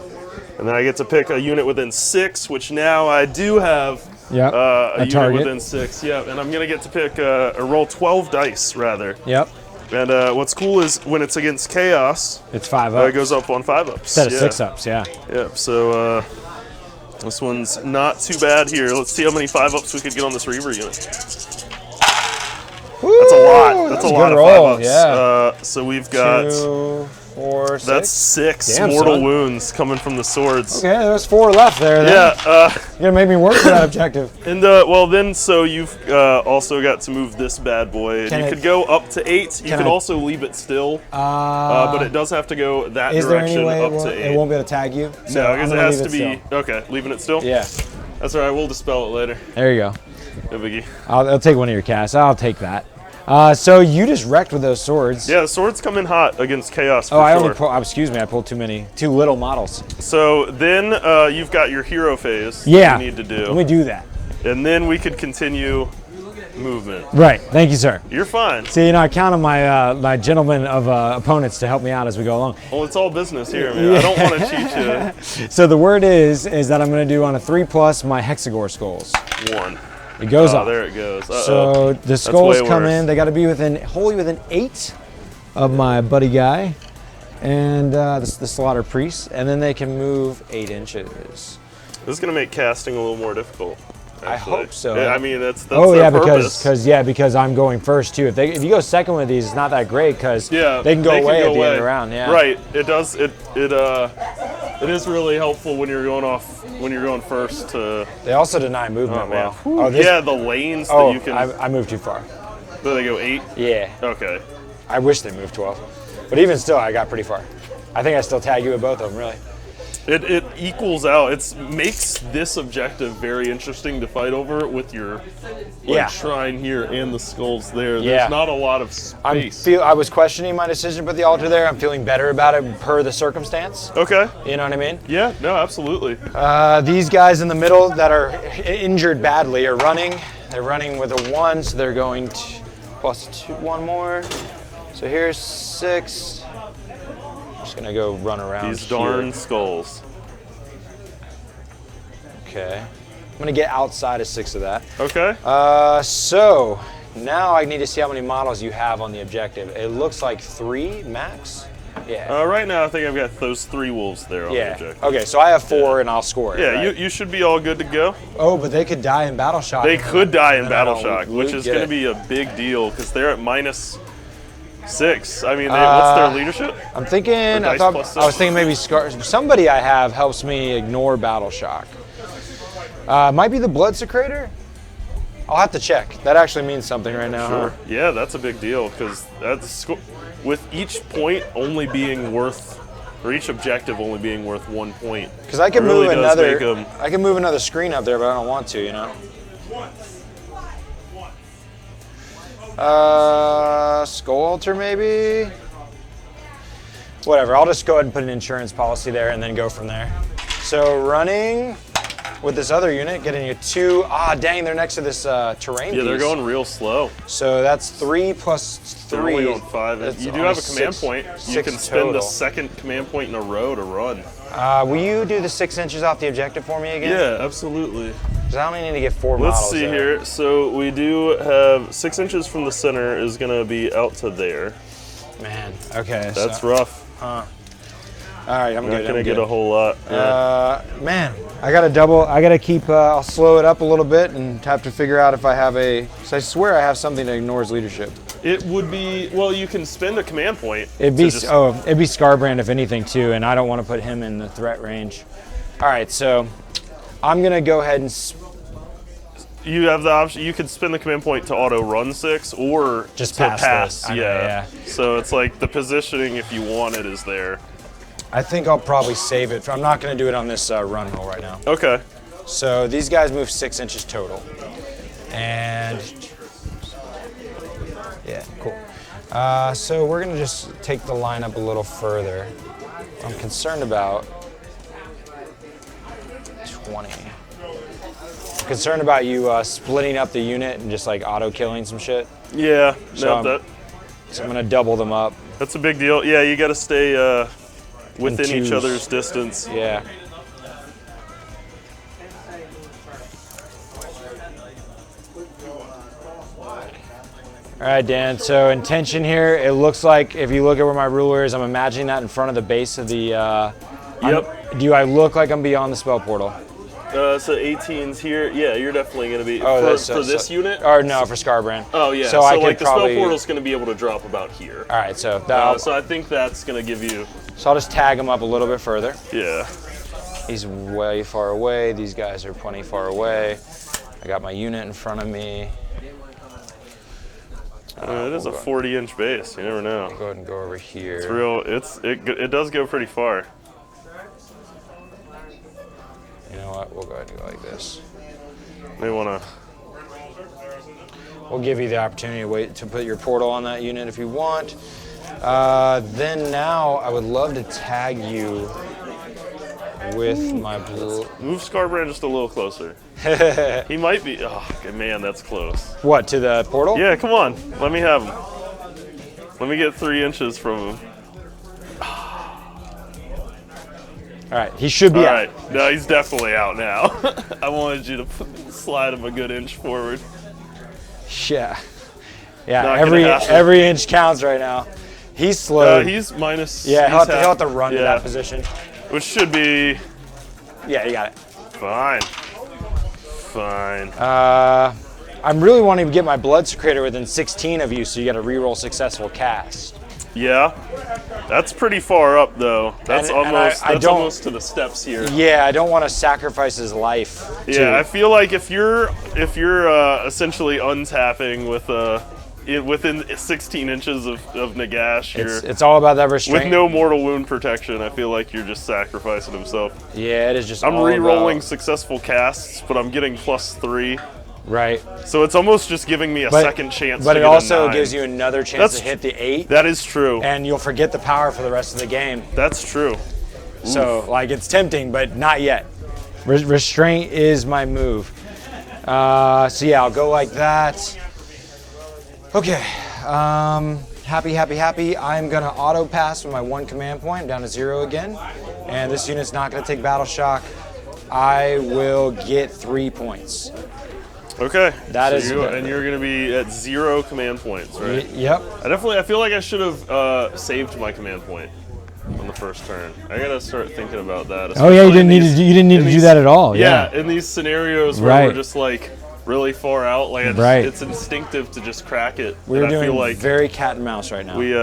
And then I get to pick a unit within 6, which now I do have Yep. a unit target. within 6. Yeah, and I'm going to get to pick or roll 12 dice, rather. Yep. And what's cool is when it's against Chaos, It's 5 ups. it goes up on 5 ups. Instead of 6 ups, yeah. Yep, so this one's not too bad here. Let's see how many 5 ups we could get on this Reaver unit. Woo! That's a lot. That's a lot good of 5 roll, ups. yeah. So we've got 2, 4, 6. that's 6 Damn, mortal son. wounds coming from the swords. Okay, there's 4 left there. Then. Yeah, You're gonna make me work for that objective. and well then, so you've also got to move this bad boy. And Can you it- could go up to 8. You can could I- also leave it still, but it does have to go that Is there any direction way up to 8. it won't be able to tag you? So No, I'm because it gonna has leave to be still. okay. Leaving it still. Yeah, That's all right. We'll dispel it later. there you go. No biggie. I'll take one of your casts. I'll take that. So you just wrecked with those swords. Yeah, the swords come in hot against Chaos for Oh, I sure. only pulled. Excuse me, I pulled too little models. So then you've got your hero phase Yeah. that you need to do. Let me do that. And then we could continue movement. Right. Thank you, sir. You're fine. See, I count on my my gentlemen of opponents to help me out as we go along. Well, it's all business here, man. I don't want to cheat you. So the word is that I'm going to do on a 3+ my Hexagore skulls. 1. It goes Oh, off. there it goes. Uh-oh. So the skulls way come worse. in. They got to be wholly within 8 of my buddy guy, and the slaughter priest, and then they can move 8 inches. This is going to make casting a little more difficult. I actually. hope so. Yeah, I mean, that's Oh their yeah, purpose. because I'm going first too. If you go second with these, it's not that great because Yeah, they can go away at the end away. of the round. Yeah. Right. It does. It is really helpful when you're going first to. They also deny movement. Oh man. Well. Oh, this, yeah, the lanes oh, that you can. I moved too far. Do they go 8? Yeah. Okay. I wish they moved 12, but even still, I got pretty far. I think I still tag you with both of them, really. It equals out. It makes this objective very interesting to fight over with your shrine here and the skulls there. Yeah. There's not a lot of space. I was questioning my decision to put the altar there. I'm feeling better about it per the circumstance. Okay. You know what I mean? Yeah. No. Absolutely. These guys in the middle that are injured badly are running. They're running with a 1, so they're going to +2, 1 more. So here's 6. Just gonna go run around. These here. darn skulls. Okay. I'm gonna get outside of 6 of that. Okay. So now I need to see how many models you have on the objective. It looks like 3 max. Yeah. Right now, I think I've got those 3 wolves there on the Yeah. objective. Okay, so I have 4 and I'll score it. Yeah, right? you should be all good to go. Oh, but they could die in battle shock. They could die in And then I battle don't shock, which is get going to it. be a big deal because they're at -6. I mean, what's their leadership? I'm thinking. dice plus I was 6? thinking maybe somebody I have helps me ignore battle shock. Might be the blood secretor. I'll have to check. That actually means something right now. Sure. Huh? Yeah, that's a big deal because that's with each point only being worth, or each objective only being worth 1 point. Because I can It really move does another. make 'em- I can move another screen up there, but I don't want to. You know. Skull altar maybe. Whatever. I'll just go ahead and put an insurance policy there and then go from there. So running with this other unit, getting you 2. Ah, dang! They're next to this terrain. Yeah, they're piece. going real slow. So that's 3 plus 3. They're only going 5. That's You do only have a command 6 point. You 6 can spend the total. second command point in a row to run. Will you do the 6 inches off the objective for me again? Yeah, absolutely. Because I only need to get 4 Let's models see there. here. So we do have 6 inches from the center is going to be out to there. Man, okay. That's so, rough. all right, I'm Not good. going to I'm get good. a whole lot. Yeah. Man, I gotta keep, I'll slow it up a little bit and have to figure out if I have because I swear I have something that ignores leadership. It would be, well, you can spend a command point. It'd to be, just- it'd be Skarbrand if anything too, and I don't want to put him in the threat range. All right, so I'm gonna go ahead and You have the option. You could spend the command point to auto run 6 or Just to pass pass. this. I know, Yeah. yeah. So it's like the positioning, if you want it, is there. I think I'll probably save it. I'm not gonna do it on this run roll right now. Okay. So these guys move 6 inches total. And yeah, cool. So we're gonna just take the line up a little further. I'm concerned about 20. I'm concerned about you splitting up the unit and just like auto killing some shit. Yeah. So No, so I'm gonna double them up. that's a big deal. Yeah, you got to stay within each twos. other's distance. Yeah. All right, Dan, so intention here, it looks like if you look at where my ruler is, I'm imagining that in front of the base of the... Yep. Do I look like I'm beyond the spell portal? So 18's here. Yeah, you're definitely going to be... Oh, for this unit? Or no, for Skarbrand. Oh, yeah. So I could like, the probably... spell portal's going to be able to drop about here. All right, so... That, So I think that's going to give you... So I'll just tag him up a little bit further. Yeah. He's way far away. These guys are plenty far away. I got my unit in front of me. It is a 40-inch base. You never know. Go ahead and go over here. It's real. It does go pretty far. You know what? We'll go ahead and go like this. May want to... We'll give you the opportunity to wait to put your portal on that unit if you want. Then now I would love to tag you with my blue. Move Skarbrand just a little closer. He might be... Oh, man, that's close. What, to the portal? Yeah, come on. Let me have him. Let me get 3 inches from him. All right, he should be All out. right. No, he's definitely out now. I wanted you to slide him a good inch forward. Yeah. Yeah, Not gonna happen. every inch counts right now. He's slowed. He's minus... Yeah, he's he'll have to run to that position. Which should be... Yeah, you got it. Fine. Fine. I'm really wanting to get my blood secretor within 16 of you, so you got to reroll successful cast. Yeah. That's pretty far up, though. That's And almost I that's don't- almost to the steps here. Yeah, I don't want to sacrifice his life. Yeah, I feel like if you're essentially untapping with within 16 inches of Nagash, It's all about that restraint. with no mortal wound protection, I feel like you're just sacrificing himself. Yeah, it is just I'm all re-rolling about- successful casts, but I'm getting +3. Right. So it's almost just giving me a second chance But to it get a also 9. gives you another chance That's- to hit the 8, That is true. and you'll forget the power for the rest of the game. That's true. So, like, it's tempting, but not yet. Restraint is my move. So yeah, I'll go like that. Okay. Happy. I'm gonna auto pass with my 1 command point. I'm down to 0 again. And this unit's not gonna take battle shock. I will get 3 points. Okay. That is and you're going to be at 0 command points, right? Yep. I feel like I should have saved my command point on the first turn. I gotta start thinking about that. Oh yeah, you especially in didn't need these- to. You didn't need in to do these- that at all. Yeah, in these scenarios where Right. we're just like really far out, like Right. it's instinctive to just crack it. We're and I doing feel like very cat and mouse right now. we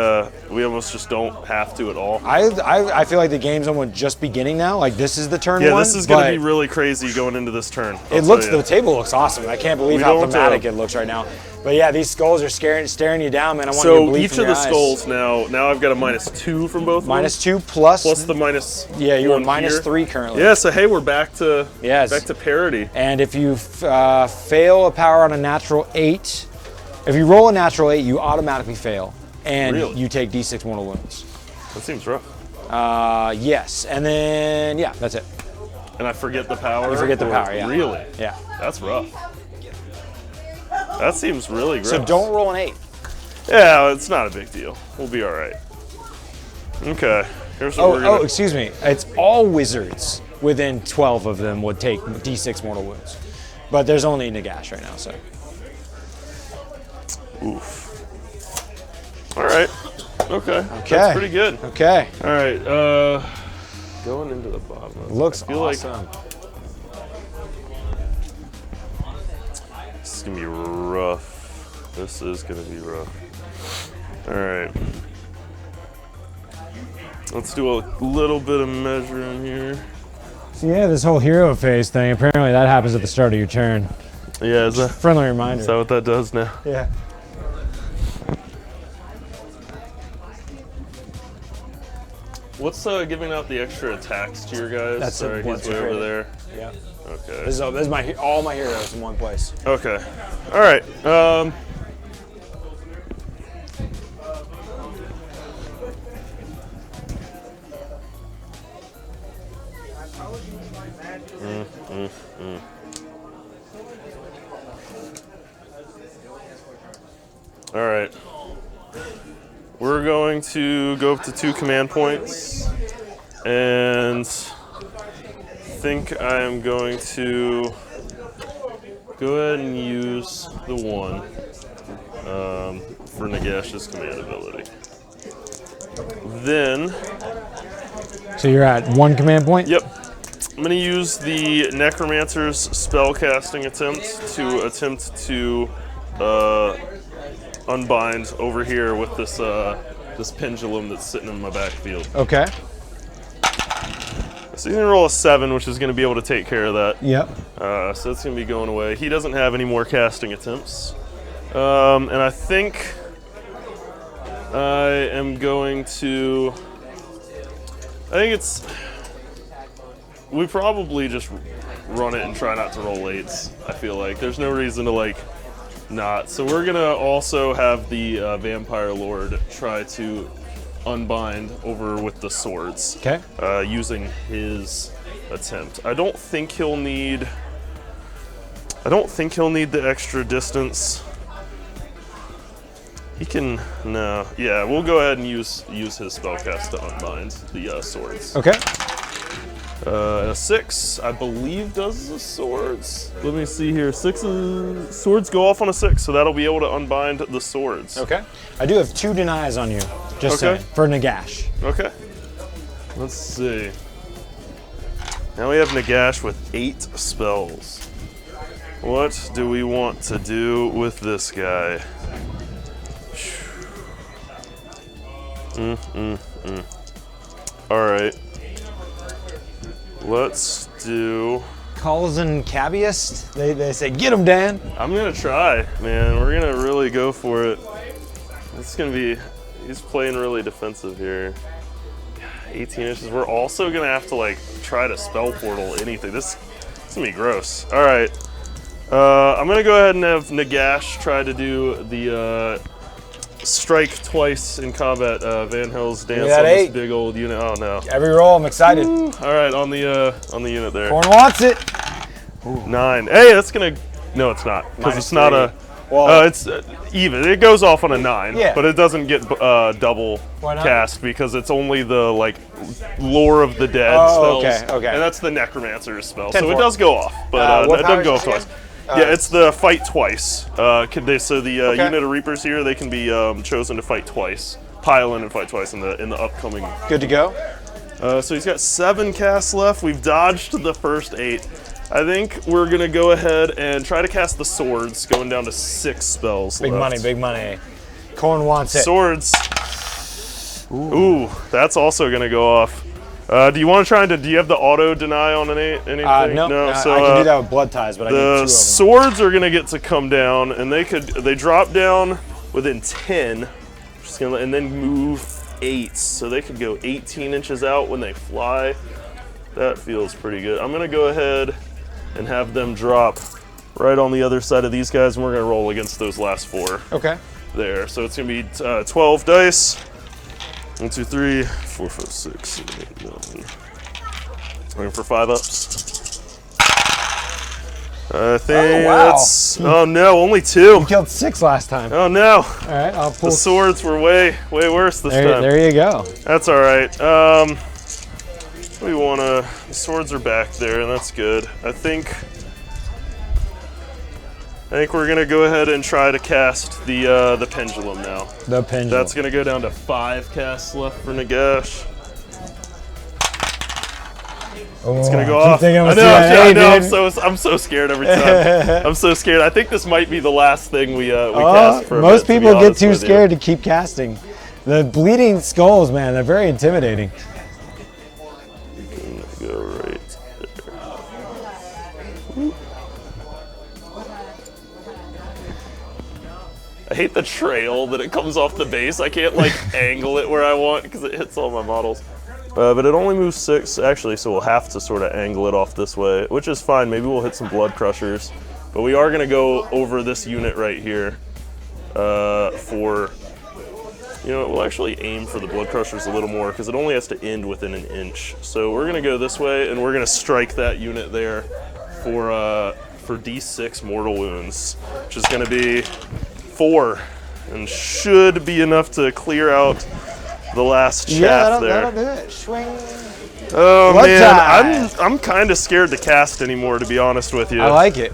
almost just don't have to at all. I feel like the game's almost just beginning now. Like this is the turn Yeah, one. this is gonna but be really crazy going into this turn. the table looks awesome. I can't believe We how don't, thematic it looks right now. But yeah, these skulls are staring you down, man. I want you to So bleed each from of the your eyes. skulls now I've got a -2 from both of them. -2 plus. Plus the minus. Yeah, you were one here. -3 currently. Yeah, so hey, we're back to Yes. back to parity. And if you fail a power on a natural 8, if you roll a natural 8, you automatically fail, and Really? you take D6 mortal wounds. That seems rough. Yes, and then yeah, that's it. And I forget the power. You forget the or- power, yeah. Really? Yeah. That's rough. That seems really gross. So don't roll an 8. Yeah, it's not a big deal. We'll be all right. Okay. Here's what we're gonna. Excuse me. It's all wizards within 12 of them would take D6 mortal wounds, but there's only Nagash right now, so. Oof. All right. Okay. Okay. That's pretty good. Okay. All right. Going into the bottom. Looks I feel like awesome. this is gonna be rough. This is gonna be rough. All right. Let's do a little bit of measuring here. So yeah, this whole hero phase thing, apparently that happens at the start of your turn. Yeah, is that Friendly reminder. what that does now? Yeah. What's giving out the extra attacks to your guys? That's a Sorry, blood he's way over secretor. there. Yeah. Okay. This is all my heroes in one place. Okay. All right. All right. We're going to go up to 2 command points. And I think I am going to go ahead and use the 1 for Nagash's command ability. Then, So you're at 1 command point? yep, I'm going to use the Necromancer's spellcasting attempt to unbind over here with this this pendulum that's sitting in my backfield. Okay. So he's going to roll a 7, which is going to be able to take care of that. Yep. So that's going to be going away. He doesn't have any more casting attempts. And I think I am going to... we probably just run it and try not to roll 8s, I feel like. There's no reason to, not. So we're going to also have the Vampire Lord try to unbind over with the swords. Okay. Using his attempt. I don't think he'll need the extra distance. He can, no. Yeah, we'll go ahead and use his spellcast to unbind the swords. Okay. A 6, I believe, does the swords. Let me see here. Swords go off on a 6, so that'll be able to unbind the swords. Okay. I do have 2 denies on you, just Okay. saying, for Nagash. Okay. Let's see. Now we have Nagash with 8 spells. What do we want to do with this guy? Alright. Let's do... Calzin Cabiest? They say, get him, Dan. I'm gonna try, man. We're gonna really go for it. It's gonna be... He's playing really defensive here. 18 inches. We're also gonna have to, try to spell portal anything. This is gonna be gross. Alright. I'm gonna go ahead and have Nagash try to do the strike twice in combat Van Hell's dance on this 8. big old unit. Oh no. Every roll, I'm excited. All right, on the unit there. Khorne wants it. 9. Hey, that's gonna. No, it's not, because it's not a. Well, it's even. It goes off on a 9, Yeah. but it doesn't get double Why not? cast because it's only the lore of the dead Oh, spells. okay. And that's the Necromancer's spell, 10 so it for. does go off, but what it doesn't powers go off again? twice. Yeah, it's the fight twice. So the Okay. unit of Reapers here, they can be chosen to fight twice, pile in and fight twice in the upcoming. Good to go. So he's got 7 casts left. We've dodged the first 8. I think we're gonna go ahead and try to cast the swords, going down to 6 spells Big left. money, big money. Khorne wants it. Swords. Ooh, that's also gonna go off. Do you want to try and do you have the auto deny on anything? No, So I can do that with blood ties, but I need 2 the of them. swords are gonna get to come down, and they drop down within 10, and then move 8, so they could go 18 inches out when they fly. That feels pretty good. I'm gonna go ahead and have them drop right on the other side of these guys, and we're gonna roll against those last 4 Okay. there. So it's gonna be 12 dice. 1, 2, 3, 4, 5, 6, 7, 8, 9. Looking for 5 ups. I think that's. Oh no, only 2. You killed 6 last time. Oh no. All right, I'll pull. The swords were way worse this time. There you go. That's all right. We wanna. The swords are back there, and that's good. I think we're gonna go ahead and try to cast the pendulum now. The pendulum. That's gonna go down to 5 casts left for Nagash. It's gonna go off. I know. I'm so scared every time. I'm so scared. I think this might be the last thing we cast for. Most people get too scared to keep casting. The bleeding skulls, man, they're very intimidating. Go right there. I hate the trail that it comes off the base. I can't angle it where I want because it hits all my models. But it only moves 6 actually, so we'll have to sort of angle it off this way, which is fine. Maybe we'll hit some blood crushers, but we are gonna go over this unit right here for. We'll actually aim for the blood crushers a little more because it only has to end within an inch. So we're gonna go this way, and we're gonna strike that unit there for D6 mortal wounds, which is gonna be 4, and should be enough to clear out the last shaft there. That'll do it. Swing. Oh Blood man, tide. I'm kind of scared to cast anymore, to be honest with you. I like it.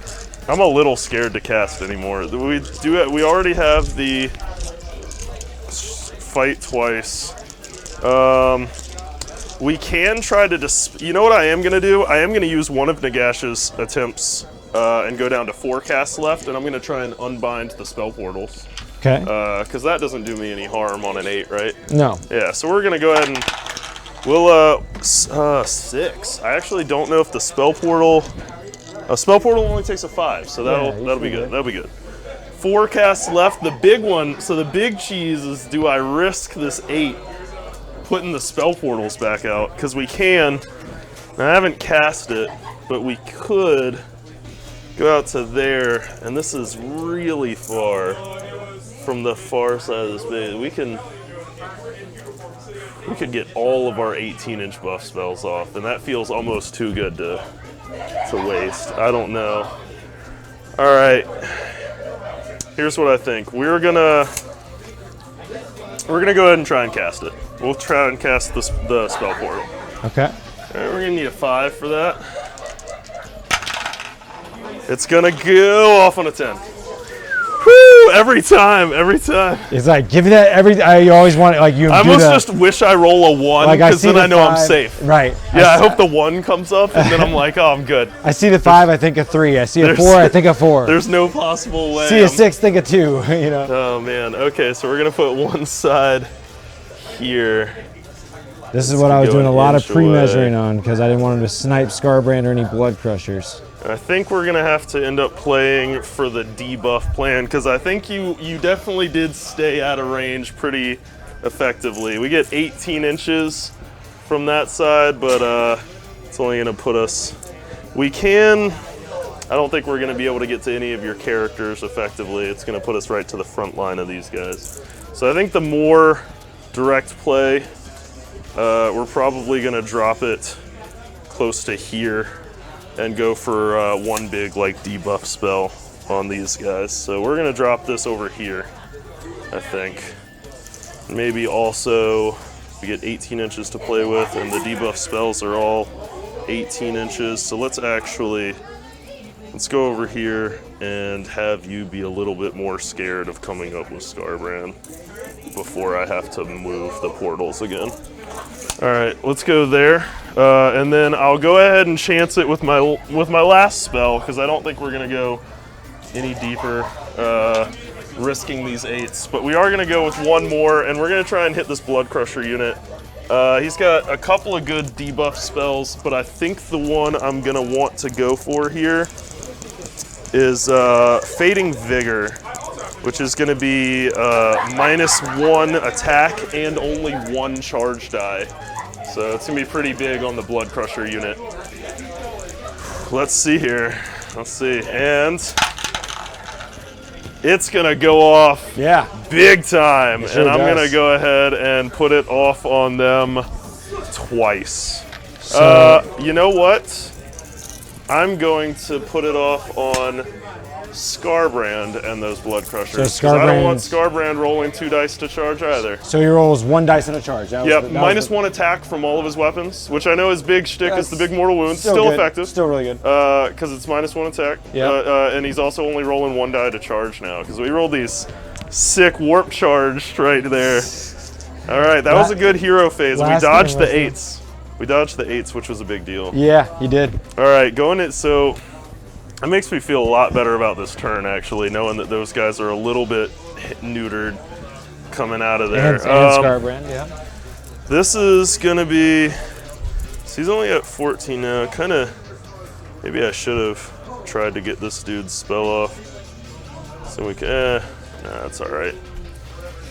I'm a little scared to cast anymore. We already have the fight twice. We can try to you know what I am gonna do? I am gonna use one of Nagash's attempts and go down to 4 casts left, and I'm gonna try and unbind the spell portals. Okay. Because that doesn't do me any harm on an 8, right? No. Yeah, so we're gonna go ahead and we'll 6. I actually don't know if the spell portal. A spell portal only takes a 5, so that'll be good. That'll be good. 4 casts left. The big one. So the big cheese is: do I risk this 8 putting the spell portals back out? Because we can. I haven't cast it, but we could go out to there, and this is really far from the far side of this base. We could get all of our 18-inch buff spells off, and that feels almost too good to waste. I don't know. All right. Here's what I think. We're gonna go ahead and try and cast it. We'll try and cast the spell portal. Okay. All right, we're gonna need a 5 for that. It's gonna go off on a 10. Woo! Every time. It's like, give me that you always want it, like you I do almost the, just wish I roll a 1, like because then the I know 5, I'm safe. Right. Yeah, I hope the 1 comes up, and then I'm like, oh, I'm good. I see the 5, I think a 3. I see a 4, I think a 4. There's no possible way. See a 6, think a 2, you know. Oh, man. Okay, so we're going to put one side here. This is what I was go doing a an lot of inch pre-measuring away. on, because I didn't want him to snipe Skarbrand or any blood crushers. I think we're going to have to end up playing for the debuff plan, because I think you definitely did stay out of range pretty effectively. We get 18 inches from that side, but it's only going to put us... We can... I don't think we're going to be able to get to any of your characters effectively. It's going to put us right to the front line of these guys. So I think the more direct play, we're probably going to drop it close to here and go for one big like debuff spell on these guys. So we're gonna drop this over here, I think. Maybe also we get 18 inches to play with, and the debuff spells are all 18 inches. So let's go over here and have you be a little bit more scared of coming up with Skarbrand before I have to move the portals again. All right, let's go there, and then I'll go ahead and chance it with my last spell, because I don't think we're gonna go any deeper, risking these 8s. But we are gonna go with one more, and we're gonna try and hit this Blood Crusher unit. He's got a couple of good debuff spells, but I think the one I'm gonna want to go for here is Fading Vigor, which is gonna be -1 attack and only 1 charge die. So it's gonna be pretty big on the Blood Crusher unit. Let's see here. Let's see. And it's gonna go off big time. It sure and I'm does. gonna go ahead and put it off on them twice. So, you know what? I'm going to put it off on Skarbrand and those Blood Crushers. So 'Cause I don't want Skarbrand's- Skarbrand rolling 2 dice to charge either. so he rolls 1 dice and a charge. That was Yep, the- that was the- -1 attack from all of his weapons, which I know his big shtick is the big mortal wounds. Still good. effective. Still really good. Because it's -1 attack. Yep. And he's also only rolling 1 die to charge now, because we rolled these sick warp charge right there. All right, that was a good hero phase. We last dodged game the was 8s. We dodged the 8s, which was a big deal. Yeah, he did. All right, going it. So it makes me feel a lot better about this turn, actually, knowing that those guys are a little bit neutered coming out of there. And Skarbrand, yeah. This is gonna be. So he's only at 14 now. Kind of. Maybe I should have tried to get this dude's spell off. So we can. Nah, that's all right.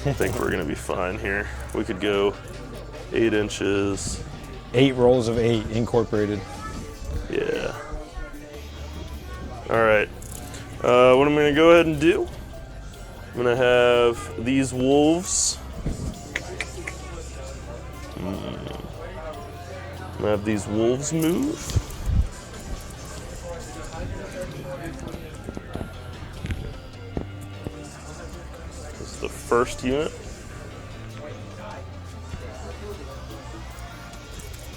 I think we're gonna be fine here. We could go 8 inches. 8 rolls of 8 incorporated. Yeah. All right. What I'm gonna go ahead and do, I'm gonna have these wolves. I'm gonna have these wolves move. This is the first unit.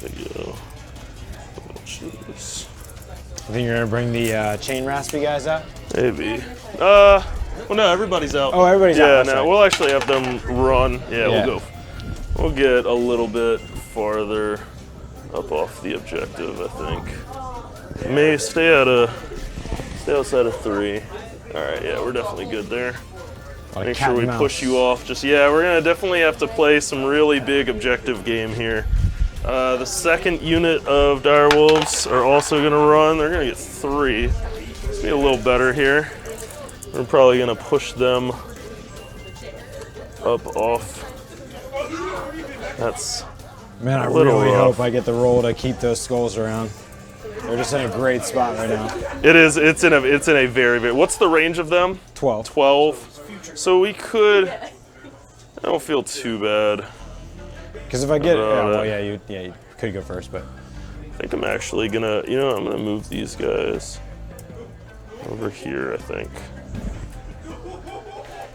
There you go. Jeez. I think you're gonna bring the chain raspy guys out? Maybe. Well, no, everybody's out. Oh, everybody's out. Yeah, That's no, right. we'll actually have them run. Yeah, Yeah. We'll get a little bit farther up off the objective, I think. May stay outside of 3. All right, yeah, we're definitely good there. Make sure we push you off. We're gonna definitely have to play some really big objective game here. The second unit of direwolves are also gonna run. They're gonna get 3. Let's be a little better here. We're probably gonna push them up off. That's Man, I little really rough. hope I get the roll to keep those skulls around. They're just in a great spot right now. it is. It's in a very. What's the range of them? 12. 12. So we could. I don't feel too bad. Because if I get, About you could go first, but I think I'm actually gonna. I'm gonna move these guys over here. I think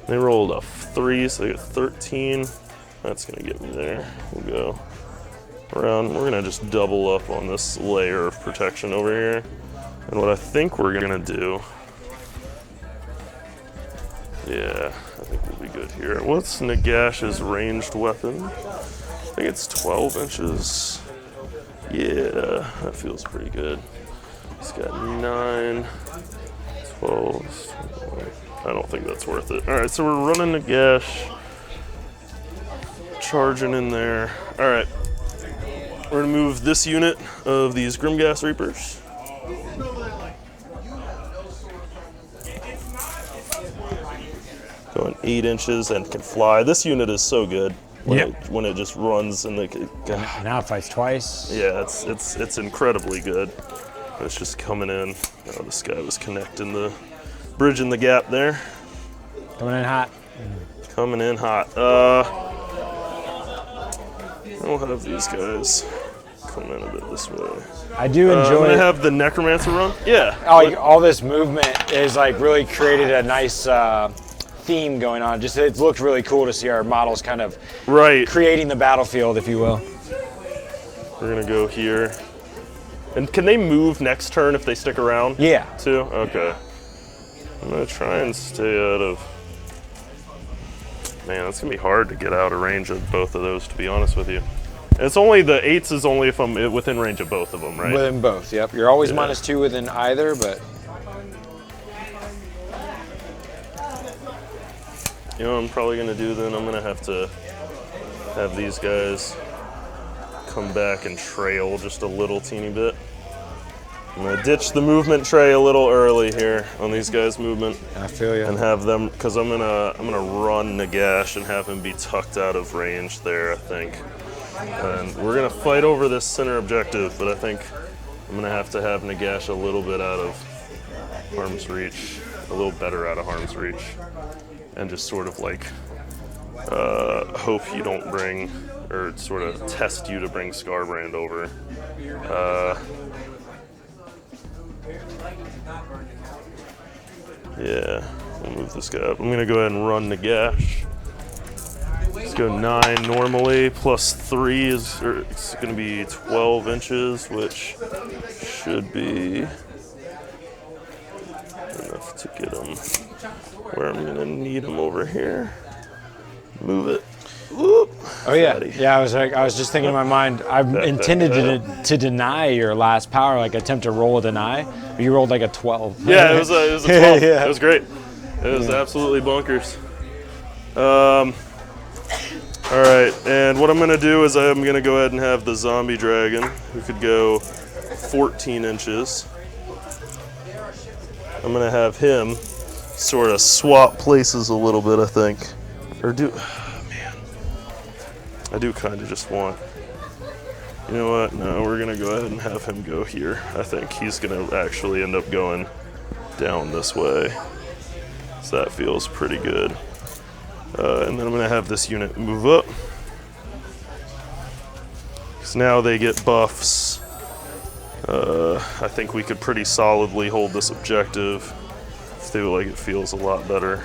they rolled a 3, so they get 13. That's gonna get me there. We'll go around. We're gonna just double up on this layer of protection over here. And what I think we're gonna do, yeah, I think we'll be good here. What's Nagash's ranged weapon? I think it's 12 inches. Yeah, that feels pretty good. He's got 9, 12. I don't think that's worth it. All right, so we're running Nagash. Charging in there. All right. We're gonna move this unit of these Grimgas Reapers. Going 8 inches and can fly. This unit is so good when it just runs and now it fights twice. yeah, it's incredibly good. It's just coming in. Oh, this guy was bridging the gap there. Coming in hot. Coming in hot. We'll have these guys come in a bit this way. I do I'm enjoy gonna have the Necromancer run. Yeah. all this movement is like really created a nice theme going on. Just it looked really cool to see our models kind of creating the battlefield, if you will. We're gonna go here. And can they move next turn if they stick around? Yeah. Too? Okay. I'm gonna try and stay out of. Man, it's gonna be hard to get out of range of both of those, to be honest with you. And it's only the 8s is only if I'm within range of both of them, right? Within both, yep. You're always -2 within either, but You know what I'm probably gonna do then? I'm gonna have to have these guys come back and trail just a little teeny bit. I'm gonna ditch the movement tray a little early here on these guys' movement. I feel you. And have them, because I'm gonna run Nagash and have him be tucked out of range there, I think. And we're gonna fight over this center objective, but I think I'm gonna have Nagash a little bit out of harm's reach, a little better out of harm's reach, and just sort of like hope you don't bring, or sort of test you to bring Skarbrand over. Yeah, we'll move this guy up. I'm gonna go ahead and run Nagash. Let's go 9 normally, plus 3 it's gonna be 12 inches, which should be enough to get him where I'm gonna need him over here. Move it. Whoop. Oh yeah, Fatty. yeah. I was just thinking in my mind. I intended to deny your last power, like attempt to roll a deny, but you rolled like a 12. Yeah, it was a 12. Yeah. It was great. It was absolutely bonkers. All right, and what I'm gonna do is I'm gonna go ahead and have the zombie dragon, who could go 14 inches. I'm gonna have him sort of swap places a little bit, I think, or do. I do kind of just want, you know what, no, we're gonna go ahead and have him go here. I think he's gonna actually end up going down this way. So that feels pretty good. And then I'm gonna have this unit move up. Because now they get buffs. I think we could pretty solidly hold this objective. I feel like it feels a lot better.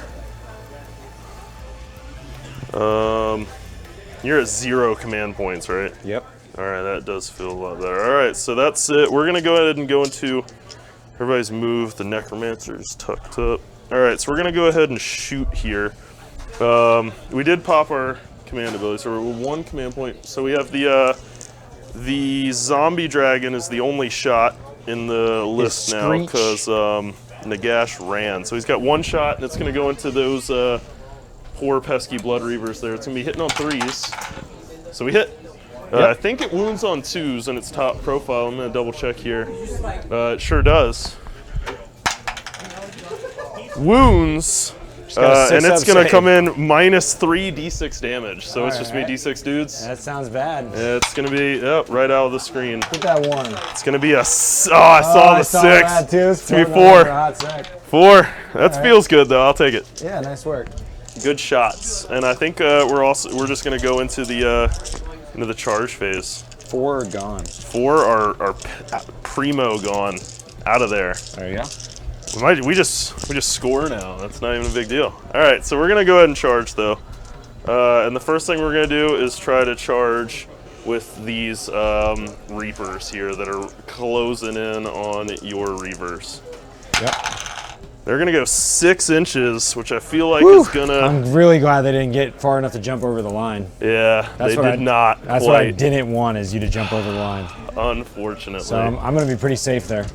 You're at 0 command points, right? Yep. All right, that does feel a lot better. All right, so that's it. We're gonna go ahead and go into, everybody's moved, the necromancer's tucked up. All right, so we're gonna go ahead and shoot here. We did pop our command ability, so we're 1 command point. So we have the zombie dragon is the only shot in the list now because Nagash ran. So he's got 1 shot, and it's gonna go into those poor pesky blood reavers there. It's gonna be hitting on 3s. So we hit. I think it wounds on 2s in its top profile. I'm gonna double check here. It sure does. Wounds. And it's gonna come in -3 d6 damage. So it's just gonna be d6 dudes. That sounds bad. It's gonna be right out of the screen. Put that 1. It's gonna be a. I saw the 6. That too. It's gonna be 4. 4. That feels good though. I'll take it. Yeah, nice work. Good shots. And I think we're just gonna go into the charge phase. 4 are gone. 4 are primo gone, out of there. There you go. We just score now. That's not even a big deal. All right, so we're gonna go ahead and charge though, and the first thing we're gonna do is try to charge with these reapers here that are closing in on your reavers. Yep. They're gonna go 6 inches, which I feel like is gonna. I'm really glad they didn't get far enough to jump over the line. Yeah, they did not. That's what I didn't want, is you to jump over the line. Unfortunately. So I'm gonna be pretty safe there.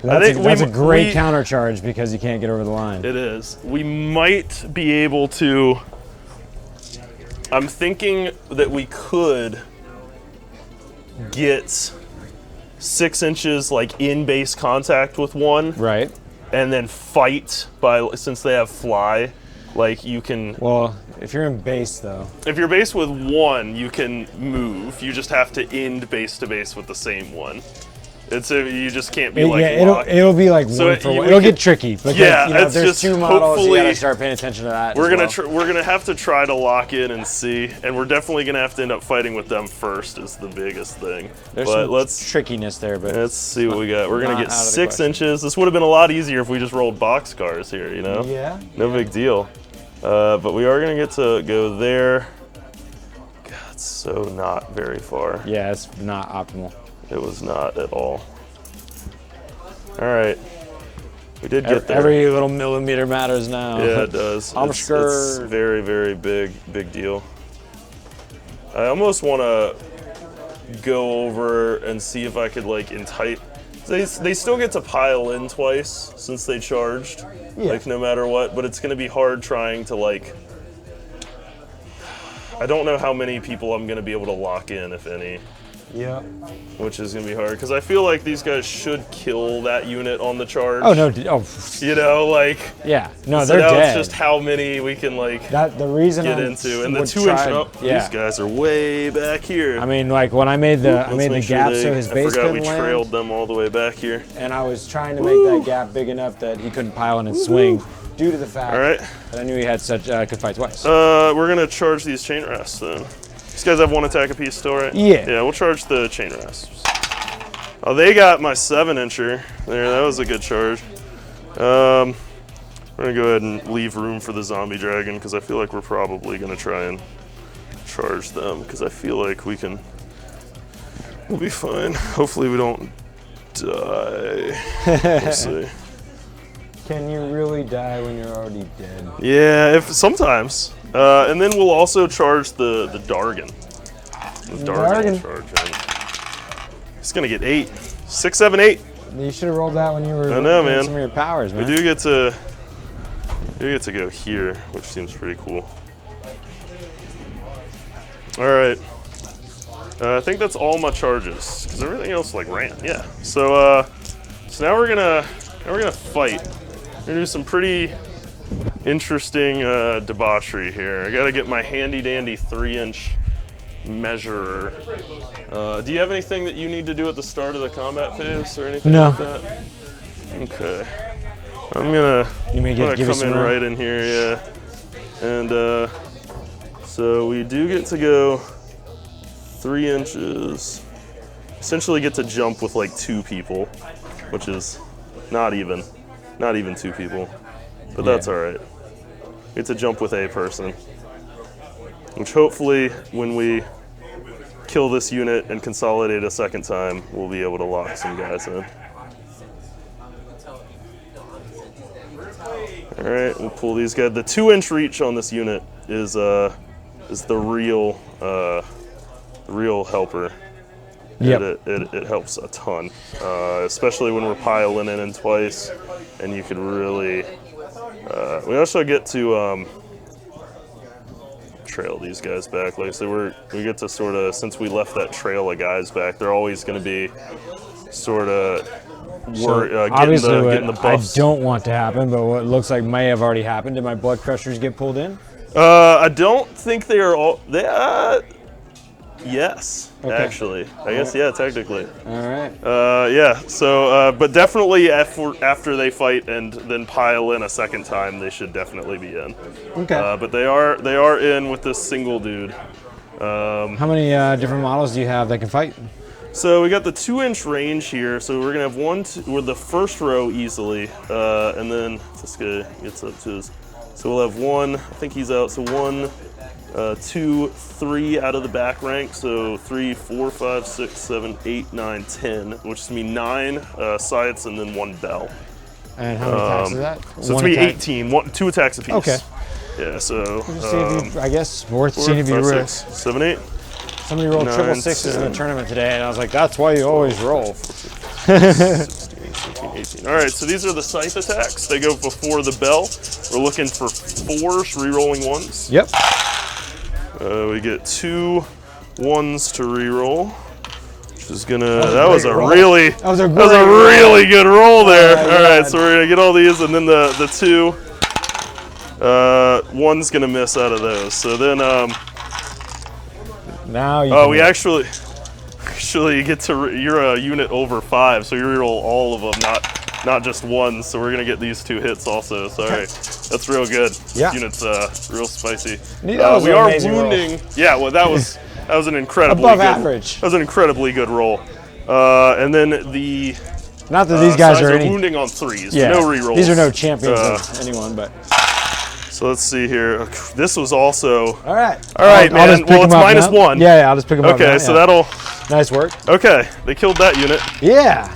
That's a great counter charge because you can't get over the line. It is. We might be able to. I'm thinking that we could get 6 inches like in base contact with one. Right. And then fight since they have fly, like you can. Well, if you're in base though. If you're base with one, you can move. You just have to end base to base with the same one. You just can't be it'll be like one for one. It'll get tricky because it's there's just 2 models. You gotta hopefully start paying attention to that. We're gonna have to try to lock in and see, and we're definitely gonna have to end up fighting with them first. Is the biggest thing. There's some trickiness there, but let's see what we got. We're gonna get 6 inches. This would have been a lot easier if we just rolled boxcars here. You know? Yeah. No big deal. But we are gonna get to go there. God, it's so not very far. Yeah, it's not optimal. It was not at all. All right, we did get there. Every little millimeter matters now. Yeah, it does. It's very, very big deal. I almost want to go over and see if I could like entice. They still get to pile in twice since they charged, like no matter what. But it's going to be hard trying to like. I don't know how many people I'm going to be able to lock in, if any. Yeah. Which is going to be hard, because I feel like these guys should kill that unit on the charge. Oh, no. Oh. You know, like... Yeah. No, so they're now dead. It's just how many we can, like, the reason get into. And the 2-inch... These guys are way back here. I mean, like, when I made the gap so his base couldn't land. I forgot we trailed them all the way back here. And I was trying to make that gap big enough that he couldn't pile in and swing, due to the fact that I knew he had could fight twice. We're going to charge these chain rasps, then. These guys have 1 attack apiece still, right? Yeah. Yeah, we'll charge the chain rasps. Oh, they got my 7-incher. There, that was a good charge. We're gonna go ahead and leave room for the zombie dragon because I feel like we're probably gonna try and charge them because I feel like we'll be fine. Hopefully we don't die. We'll see. Can you really die when you're already dead? Yeah, sometimes. And then we'll also charge the Dargan. The Dargan will charge in. He's gonna get 8. 6, 7, 8. You should have rolled that when you were I know, man. some of your powers, man. We do get to go here, which seems pretty cool. All right. I think that's all my charges because everything else like ran. Yeah. So now we're gonna fight. We're gonna do some pretty interesting debauchery here. I gotta get my handy dandy 3-inch measurer. Do you have anything that you need to do at the start of the combat phase or anything like that? Okay. I'm gonna come in right in here, yeah. And so we do get to go 3 inches. Essentially get to jump with like 2 people, which is not even 2 people. But that's all right. Get to jump with a person. Which hopefully when we kill this unit and consolidate a second time, we'll be able to lock some guys in. All right, we'll pull these guys. The 2-inch reach on this unit is the real helper. Yep. It helps a ton, especially when we're piling in twice, and you could really. We also get to trail these guys back. Like I said, we get to sort of, since we left that trail of guys back, they're always going to be sort of getting the buffs. I don't want to happen, but what looks like may have already happened. Did my blood crushers get pulled in? I don't think they are all. Yes, okay. Actually, I guess technically. All right. Yeah. So, but definitely after they fight and then pile in a second time, they should definitely be in. Okay. But they are in with this single dude. How many different models do you have that can fight? So we got the 2-inch range here. So we're gonna have with the first row easily, and then if this guy gets up to his. So we'll have one. I think he's out. So 1, 2, 3 out of the back rank. So 3, 4, 5, 6, 7, 8, 9, 10, which is gonna be 9 sights and then 1 bell. And how many attacks is that? So it's gonna be 18. 2 attacks apiece. Okay. Yeah. So. I guess worth seeing if you were. 7, 8. Somebody rolled 9, triple sixes 10. in the tournament today, and I was like, that's why you always roll. 16, 18, 18. All right, so these are the scythe attacks. They go before the bell. We're looking for 4s, re-rolling 1s. Yep. We get 2 1s to re-roll, which is gonna. That was a really good roll there. All right, so we're gonna get all these, and then the 2. 1's gonna miss out of those. So then. Now you. We actually get to. You're a unit over 5, so you reroll all of them, not just 1. So we're gonna get these 2 hits also. So all right, that's real good. Yeah. Unit's real spicy. We are wounding. Roll. Yeah, well that was an incredibly above good, average. That was an incredibly good roll. And then the. Not that these guys are wounding on 3s. Yeah. No rerolls. These are no champions of anyone, but. So let's see here. This was also. All right, man. Well, it's -1. Yeah, I'll just pick them up. Okay, so that'll. Nice work. Okay, they killed that unit. Yeah.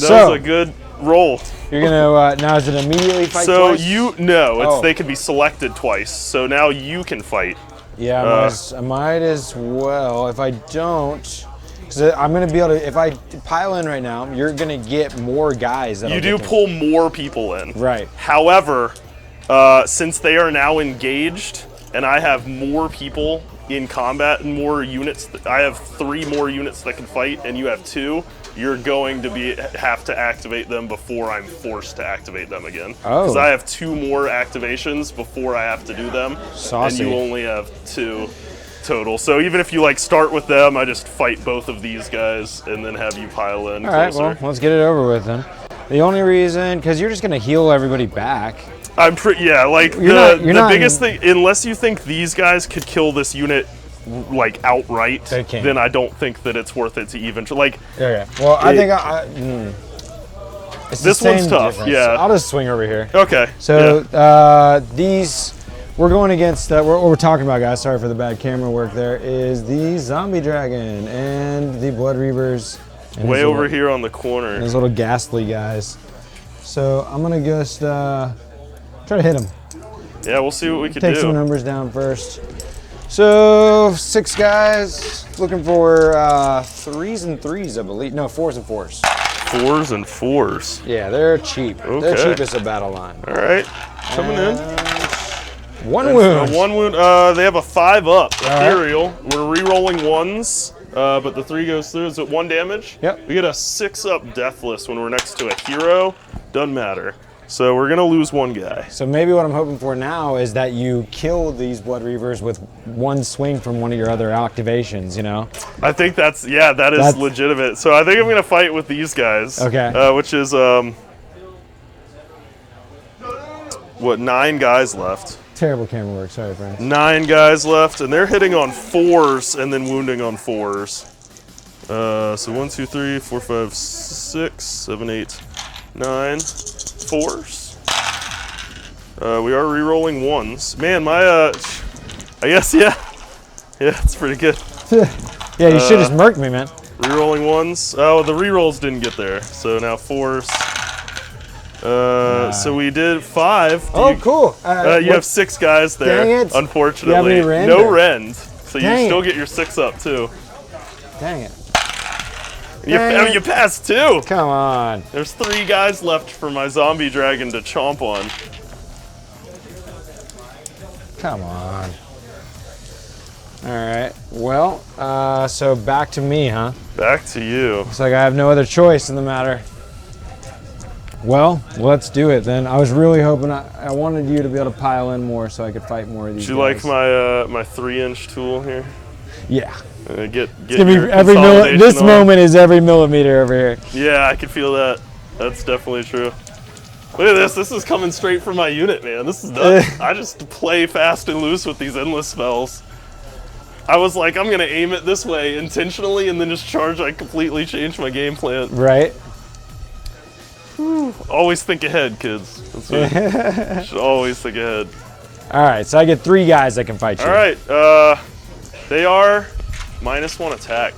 That was a good roll. You're gonna now is it immediately fight twice? They can be selected twice. So now you can fight. Yeah, I might as well. If I don't, because I'm gonna be able to. If I pile in right now, you're gonna get more guys. You do pull more people in. Right. However. Since they are now engaged, and I have more people in combat and more units, I have 3 more units that can fight, and you have 2. You're going to have to activate them before I'm forced to activate them again. Oh. Because I have 2 more activations before I have to do them, Saucy. and you only have 2 total. So even if you start with them, I just fight both of these guys and then have you pile in. All right, well, let's get it over with then. The only reason, because you're just gonna heal everybody back. I'm pretty, yeah, the biggest thing, unless you think these guys could kill this unit outright, then I don't think that it's worth it to even, Okay, well, I think this one's tough, difference. yeah. I'll just swing over here. Okay. So, these, we're going against, what we're talking about, guys, sorry for the bad camera work there, is the Zombie Dragon and the Blood Reavers. Way over here on the corner. Those little ghastly guys. So, I'm gonna just, try to hit him. Yeah, we'll see what we can do. Take some numbers down first. So 6 guys, looking for 3s and 3s, I believe. No, 4s and 4s. 4s and 4s. Yeah, they're cheap. Okay. They're cheapest of battle line. All right, coming in. 1 wound. 1 wound. They have a 5-up. Ethereal. We're re-rolling 1s, but the 3 goes through. Is it 1 damage? Yep. We get a 6-up Deathless when we're next to a hero. Doesn't matter. So we're gonna lose 1 guy. So maybe what I'm hoping for now is that you kill these Blood Reavers with 1 swing from one of your other activations, you know? I think that is legitimate. So I think I'm gonna fight with these guys. Okay. Which is, 9 guys left. Terrible camera work, sorry friends. 9 guys left, and they're hitting on 4s and then wounding on 4s. So 1, 2, 3, 4, 5, 6, 7, 8, 9. 4s. We are re-rolling 1s. Man, my I guess yeah, it's pretty good. Yeah, you should just murked me, man. Rerolling ones. Oh, the rerolls didn't get there. So now force. So we did 5. Cool. You have 6 guys there. Dang it. Unfortunately, Do you have any rend, no or? rend. So Dang you still it. get your 6 up too. Dang it. You passed 2. Come on. There's 3 guys left for my zombie dragon to chomp on. Come on. All right. Well, so back to me, huh? Back to you. Looks like I have no other choice in the matter. Well, let's do it then. I was really hoping I wanted you to be able to pile in more so I could fight more of these. Do you like my 3-inch tool here? Yeah. Get This consolidation on. moment is every millimeter over here. Yeah, I can feel that. That's definitely true. Look at this. This is coming straight from my unit, man. This is nuts. I just play fast and loose with these endless spells. I was like, I'm going to aim it this way intentionally and then just charge. I completely changed my game plan. Right. Whew. Always think ahead, kids. That's right. Should always think ahead. All right, so I get 3 guys that can fight you. All right. They are -1 attack.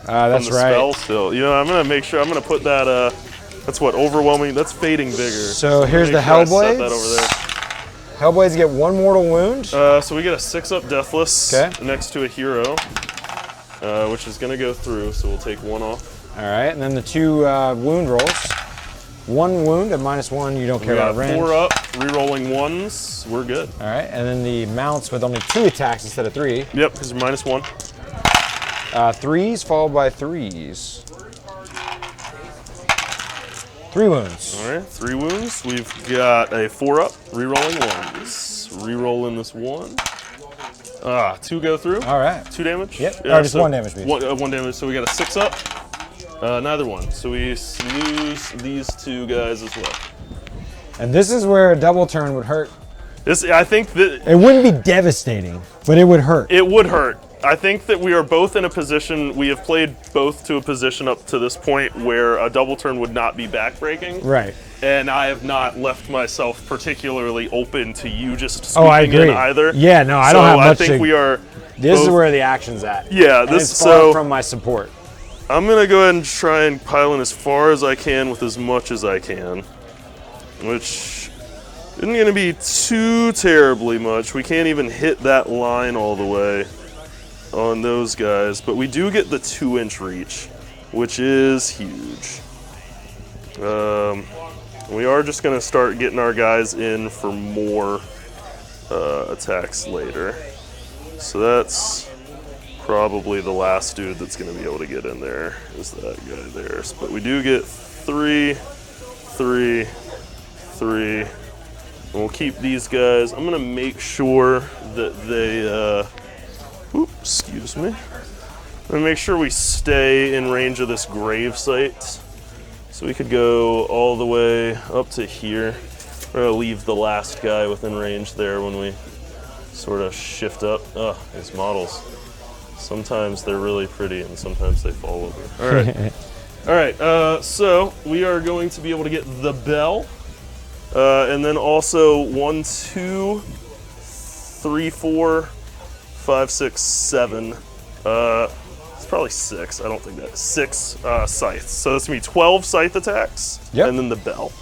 That's from the right. spell still. You know, I'm going to make sure. I'm going to put that. That's what? Overwhelming. That's Fading Vigor. So here's the Make sure I set Hellblades. that over there. Hellblades get 1 mortal wound. So we get a 6-up Deathless Okay. next to a hero, which is going to go through, so we'll take 1 off. All right, and then the 2 wound rolls. 1 wound at -1, you don't care We got about range. 4 up, re-rolling 1s, we're good. All right, and then the mounts with only 2 attacks instead of 3. Yep, because you're -1. 3s followed by 3s. 3 wounds. All right, 3 wounds. We've got a 4-up, re-rolling 1s. Re-rolling this 1. 2 go through. All right. 2 damage. Yep, or just 1 damage, please. 1 damage, so we got a 6-up. Neither one. So we lose these 2 guys as well. And this is where a double turn would hurt. I think that It wouldn't be devastating, but it would hurt. it would hurt. I think that we are both in a position, we have played both to a position up to this point where a double turn would not be backbreaking. Right. And I have not left myself particularly open to you just Oh, I sweeping agree. in either. Yeah, no, I don't have much I think to- we are. This is both- where the action's at. Yeah, And this it's far so from my support. I'm gonna go ahead and try and pile in as far as I can with as much as I can, which isn't gonna be too terribly much. We can't even hit that line all the way on those guys, but we do get the 2-inch reach, which is huge. We are just gonna start getting our guys in for more attacks later. So that's probably the last dude that's gonna be able to get in there is that guy there. But we do get 3, 3, 3. And we'll keep these guys. I'm gonna make sure that they, excuse me. I'm gonna make sure we stay in range of this grave site. So we could go all the way up to here. We're gonna leave the last guy within range there when we sort of shift up. Oh, these models. Sometimes they're really pretty and sometimes they fall over. All right. All right, so we are going to be able to get the bell. And then also 1, 2, 3, 4, 5, 6, 7. It's probably 6. I don't think that. 6 scythes. So that's gonna be 12 scythe attacks. Yep. And then the bell.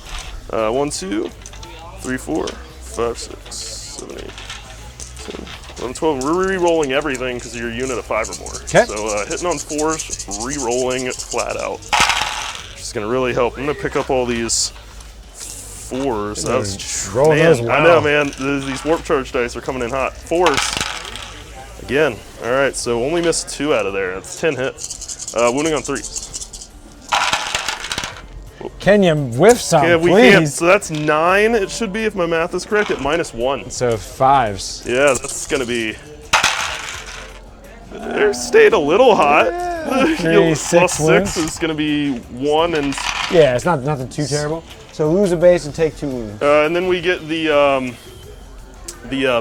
1, 2, 3, 4, 5, 6, 7, 8, 10, 11, 12. We're re-rolling everything because you're a unit of 5 or more. Okay. So hitting on 4s, re-rolling flat out. Which is gonna really help. I'm gonna pick up all these 4s. That's roll man, those I well. know, man. These warp charge dice are coming in hot. 4s. Again. All right, so only missed 2 out of there. That's 10 hits. Wounding on 3s. Can you whiff some, Yeah, we can't. please? So that's 9. It should be, if my math is correct, at -1. So 5s. Yeah, that's gonna be. It stayed a little hot. Three, Plus 6 wounds. 6 is gonna be 1 and. Yeah, it's nothing too terrible. So lose a base and take 2 wounds. And then we get the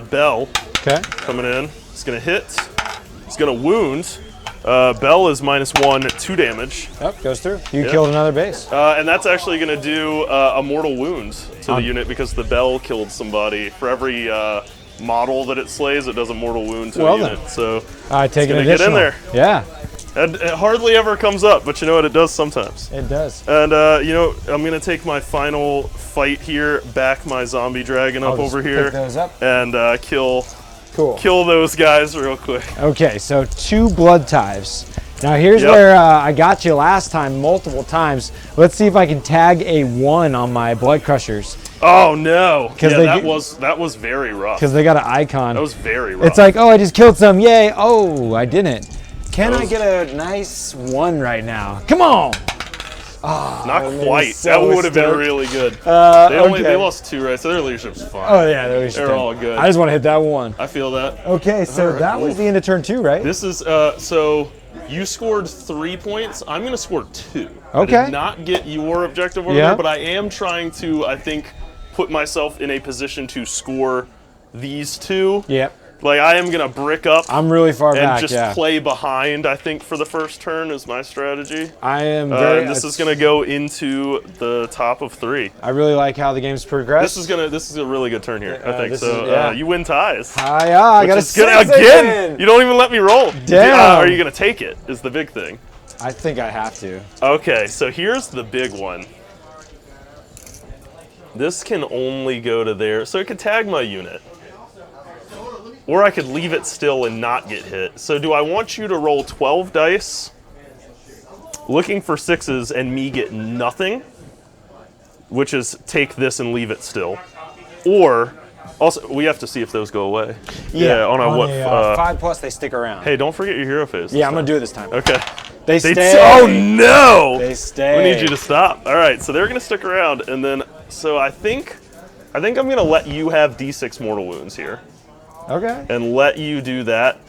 bell Okay. coming in. It's gonna hit. It's gonna wound. Bell is -1, 2 damage. Yep, goes through. You killed another base. And that's actually gonna do a mortal wound to the unit because the bell killed somebody. For every model that it slays, it does a mortal wound to Well a then. unit. So I take it's an gonna get in additional. there. Yeah. It hardly ever comes up, but you know what? It does sometimes. It does. And, you know, I'm going to take my final fight here, back my zombie dragon up I'll just over here, pick those up. and kill Cool. those guys real quick. Okay, so 2 blood ties. Now here's Yep. where I got you last time multiple times. Let's see if I can tag a 1 on my blood crushers Oh, no. Yeah, they that was very rough. because they got an icon. That was very rough. It's like, oh, I just killed some, yay. Oh, I didn't. Can I was- get a nice 1 right now? Come on. Not made me quite. so That would have been stoked. really good. Okay. They lost 2, right? So their leadership's fine. Oh yeah, They're all good. I just want to hit that 1. I feel that. Okay, so Alright, that was cool. the end of turn 2, right? This is so you scored 3 points. I'm gonna score 2. I Okay. did not get your objective over Yeah. there, but I am trying to, I think, put myself in a position to score these 2. Yep. Like I am gonna brick up I'm really far and back. just Yeah. play behind. I think for the first turn is my strategy. I am very. This is gonna go into the top of 3. I really like how the game's progressed. This is a really good turn here. I think this so. is- yeah. You win ties. I Which got a is good 6 again. You don't even let me roll. Damn. Are you gonna take it? Is the big thing. I think I have to. Okay, so here's the big one. This can only go to there, so it could tag my unit. Or I could leave it still and not get hit. So do I want you to roll 12 dice, looking for 6s, and me get nothing? Which is take this and leave it still. Or, also, we have to see if those go away. On a what? 5+ they stick around. Hey, don't forget your hero phase. Yeah, I'm gonna do it this time. Okay. They They stay. oh no! They stay. We need you to stop. All right, so they're gonna stick around, and then so I think I'm gonna let you have D6 mortal wounds here, Okay. and let you do that.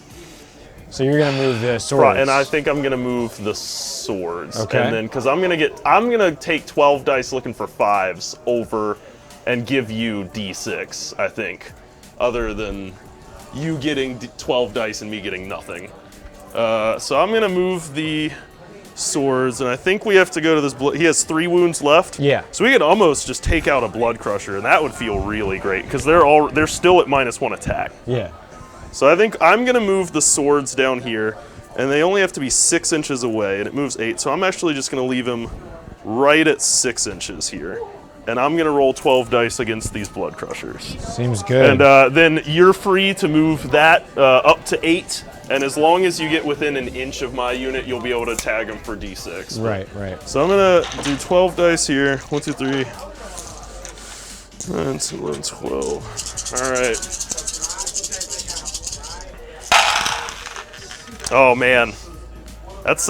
So you're gonna move the swords. And I think I'm gonna move the swords. Okay. And then because I'm gonna take 12 dice looking for 5s over, and give you D6. I think, other than you getting 12 dice and me getting nothing. So I'm gonna move the swords, and I think we have to go to this. He has 3 wounds left. Yeah. So we could almost just take out a blood crusher, and that would feel really great because they're still at -1 attack. Yeah. So I think I'm gonna move the swords down here, and they only have to be 6 inches away, and it moves 8. So I'm actually just gonna leave him right at 6 inches here, and I'm gonna roll 12 dice against these blood crushers. Seems good. And then you're free to move that up to 8. And as long as you get within an inch of my unit, you'll be able to tag them for D6. right. So I'm gonna do 12 dice here. 1, 2, 3, 9, 10, 11, 12. All right. Oh man, that's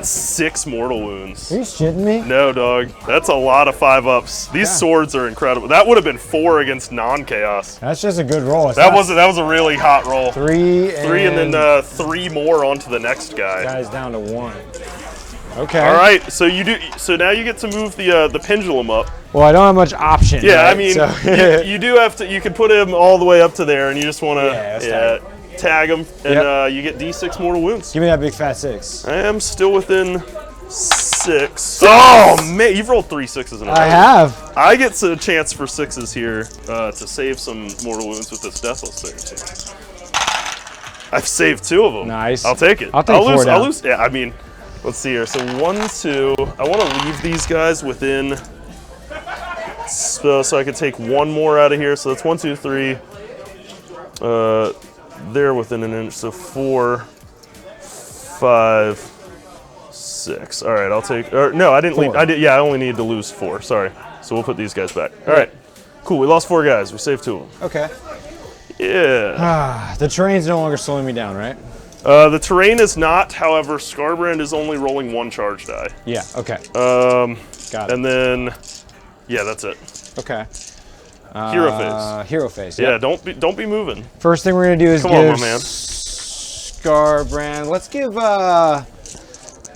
6 mortal wounds. Are you shitting me? No, dog. That's a lot of 5-ups. These swords are incredible. That would have been 4 against non-chaos. That's just a good roll. It's That not was a really hot roll. 3 and then 3 more onto the next guy. guys down to 1. Okay. All right, so you do. So now you get to move the pendulum up. Well, I don't have much option. Yeah, right? I mean, So- you do have to. You can put him all the way up to there, and you just want Yeah, to that's tag him, and Yep. you get D6 mortal wounds. Give me that big fat 6. I am still within 6. Oh man, you've rolled 3 6s in a row. I have. I get a chance for 6s here to save some mortal wounds with this deathless thing. So. I've saved 2 of them. Nice. I'll take it. I'll take 4 lose. down. I'll lose. Yeah, I mean, let's see here. So 1, 2. I want to leave these guys within. So I could take 1 more out of here. So that's 1, 2, 3. They're within an inch. So 4, 5, 6. All right, I'll take. No, I didn't 4. leave. I did. Yeah, I only needed to lose 4. Sorry. So we'll put these guys back. All right. Cool. We lost 4 guys. We saved 2 of them. Okay. Yeah. The terrain's no longer slowing me down, right? The terrain is not. However, Skarbrand is only rolling 1 charge die. Yeah. Okay. Got it. And then, yeah, that's it. Okay. Hero phase. Hero phase. Yeah, Yep. don't be moving. First thing we're gonna do is Come on, give my man. Skarbrand.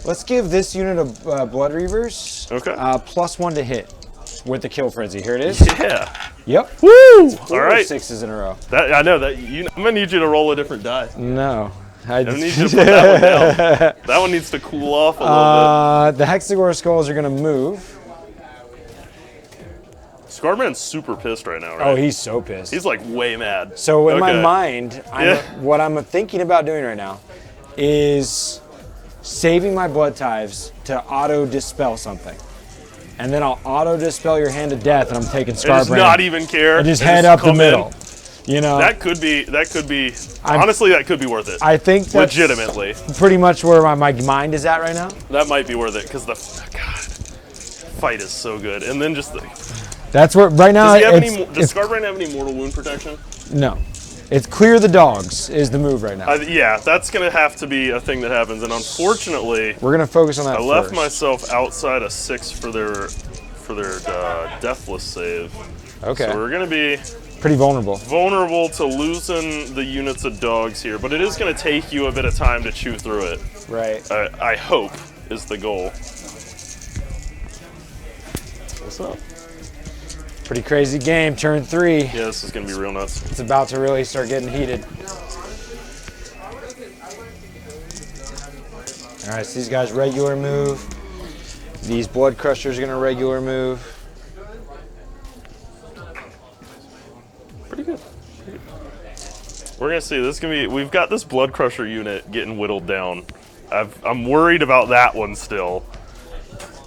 Let's give this unit of Blood Reavers. Okay. +1 to hit with the kill frenzy. Here it is. Yeah. Yep. Woo! 4 All right. 6s in a row. That I know that. I'm gonna need you to roll a different die. No. I I need you to put that one down. That one needs to cool off a little The Hexagore skulls are gonna move. bit. Skarbrand's super pissed right now, right? Oh, he's so pissed. He's like way mad. So in my Okay. mind, Yeah. what I'm thinking about doing right now is saving my blood tithes to auto dispel something. And then I'll auto dispel your hand to death, and I'm taking And just Skarbrand. not even care. And just head up the come middle. in. You know, That could be. Honestly, that could be worth it. I think that's legitimately pretty much where my mind is at right now. that might be worth it because the fight is so good. And then just That's where right now. does Skarbrand have any mortal wound protection? No, it's clear the dogs is the move right now. Yeah, that's gonna have to be a thing that happens. And unfortunately, We're gonna focus on that. I left first. myself outside a 6 for their deathless save. Okay. So we're gonna be Pretty vulnerable. vulnerable to losing the units of dogs here, but it is going to take you a bit of time to chew through it. Right. I hope is the goal. What's up? Pretty crazy game. Turn 3. Yeah, this is going to be real nuts. It's about to really start getting heated. All right, so these guys regular move. These blood crushers are gonna regular move. Pretty good. We're going to see. This is going to be. We've got this blood crusher unit getting whittled down. I'm worried about that one still,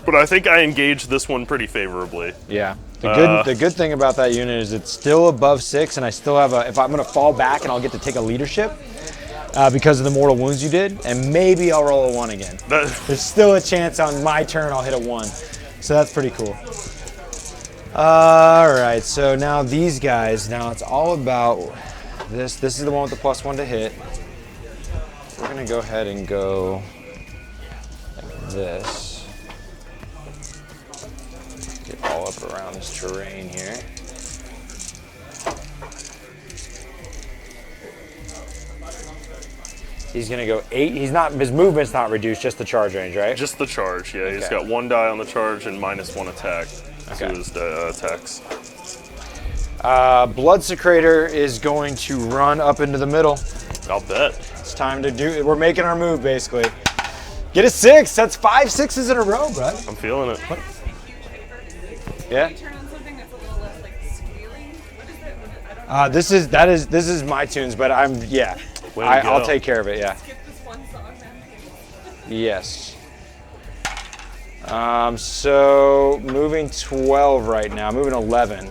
but I think I engaged this one pretty favorably. Yeah. The good thing about that unit is it's still above 6, and I still have if I'm gonna fall back and I'll get to take a leadership because of the mortal wounds you did, and maybe I'll roll a 1 again. There's still a chance on my turn I'll hit a 1, so that's pretty cool. All right, so now these guys. Now it's all about this. This is the one with the +1 to hit. We're gonna go ahead and go like this. Get all up around this terrain here. He's gonna go 8. His movement's not reduced, just the charge range, right? Just the charge. Yeah, he's Okay. got 1 die on the charge and -1 attack to Okay. his attacks. Blood Secrator is going to run up into the middle. I'll bet. It's time to do. We're making our move, basically. Get a 6. That's 5 6s in a row, bud. I'm feeling it. Yeah. Turn on something that's a little less like squealing. What is it? I don't This is my tunes, but yeah. Way to I'll go. take care of it. Yeah. skip this one song then. Yes. So moving 12 right now. Moving 11.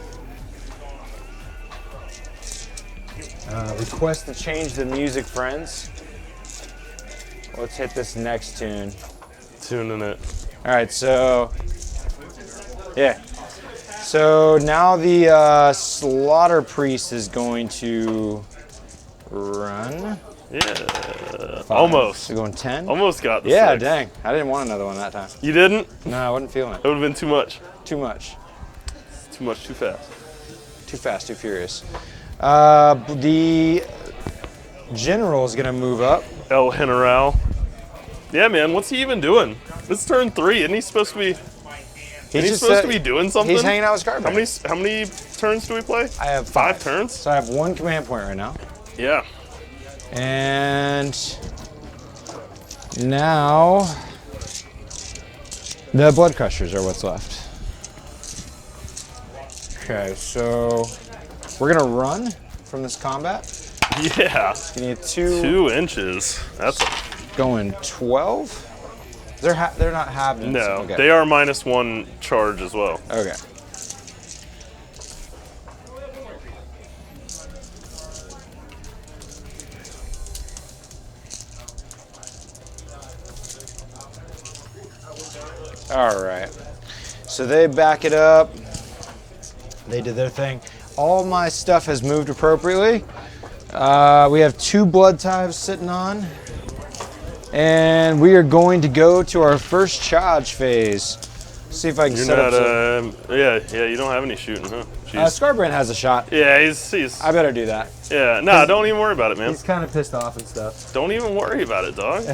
Request to change the music, friends. Let's hit this next tune. Tuning it. All right, so yeah. So now the Slaughter Priest is going to run. Yeah. 5. Almost. So going 10. Almost got the Yeah, 6. dang. I didn't want another one that time. You didn't? No, I wasn't feeling It it. would have been too much. Too much. Too much, too fast. Too fast, too furious. The General is going to move up. El General. Yeah, man, what's he even doing? It's turn 3. Isn't he supposed to be? Isn't he just, supposed to be doing something? He's hanging out with Skarbrand. How many turns do we play? I have 5 5 turns. So I have 1 command point right now. Yeah. And now the Blood Crushers are what's left. Okay, so we're gonna run from this combat. Yeah. You need 2 2 inches. That's going 12. They're not halved. no. Okay. They are -1 charge as well. Okay. All right. So they back it up. They did their thing. All my stuff has moved appropriately. We have 2 blood tithes sitting on. And we are going to go to our first charge phase. See if I can You're set not. up some. Yeah. You don't have any shooting, huh? Jeez. Skarbrand has a shot. Yeah, he's. I better do that. Yeah. Nah, don't even worry about it, man. He's kind of pissed off and stuff. Don't even worry about it, dog.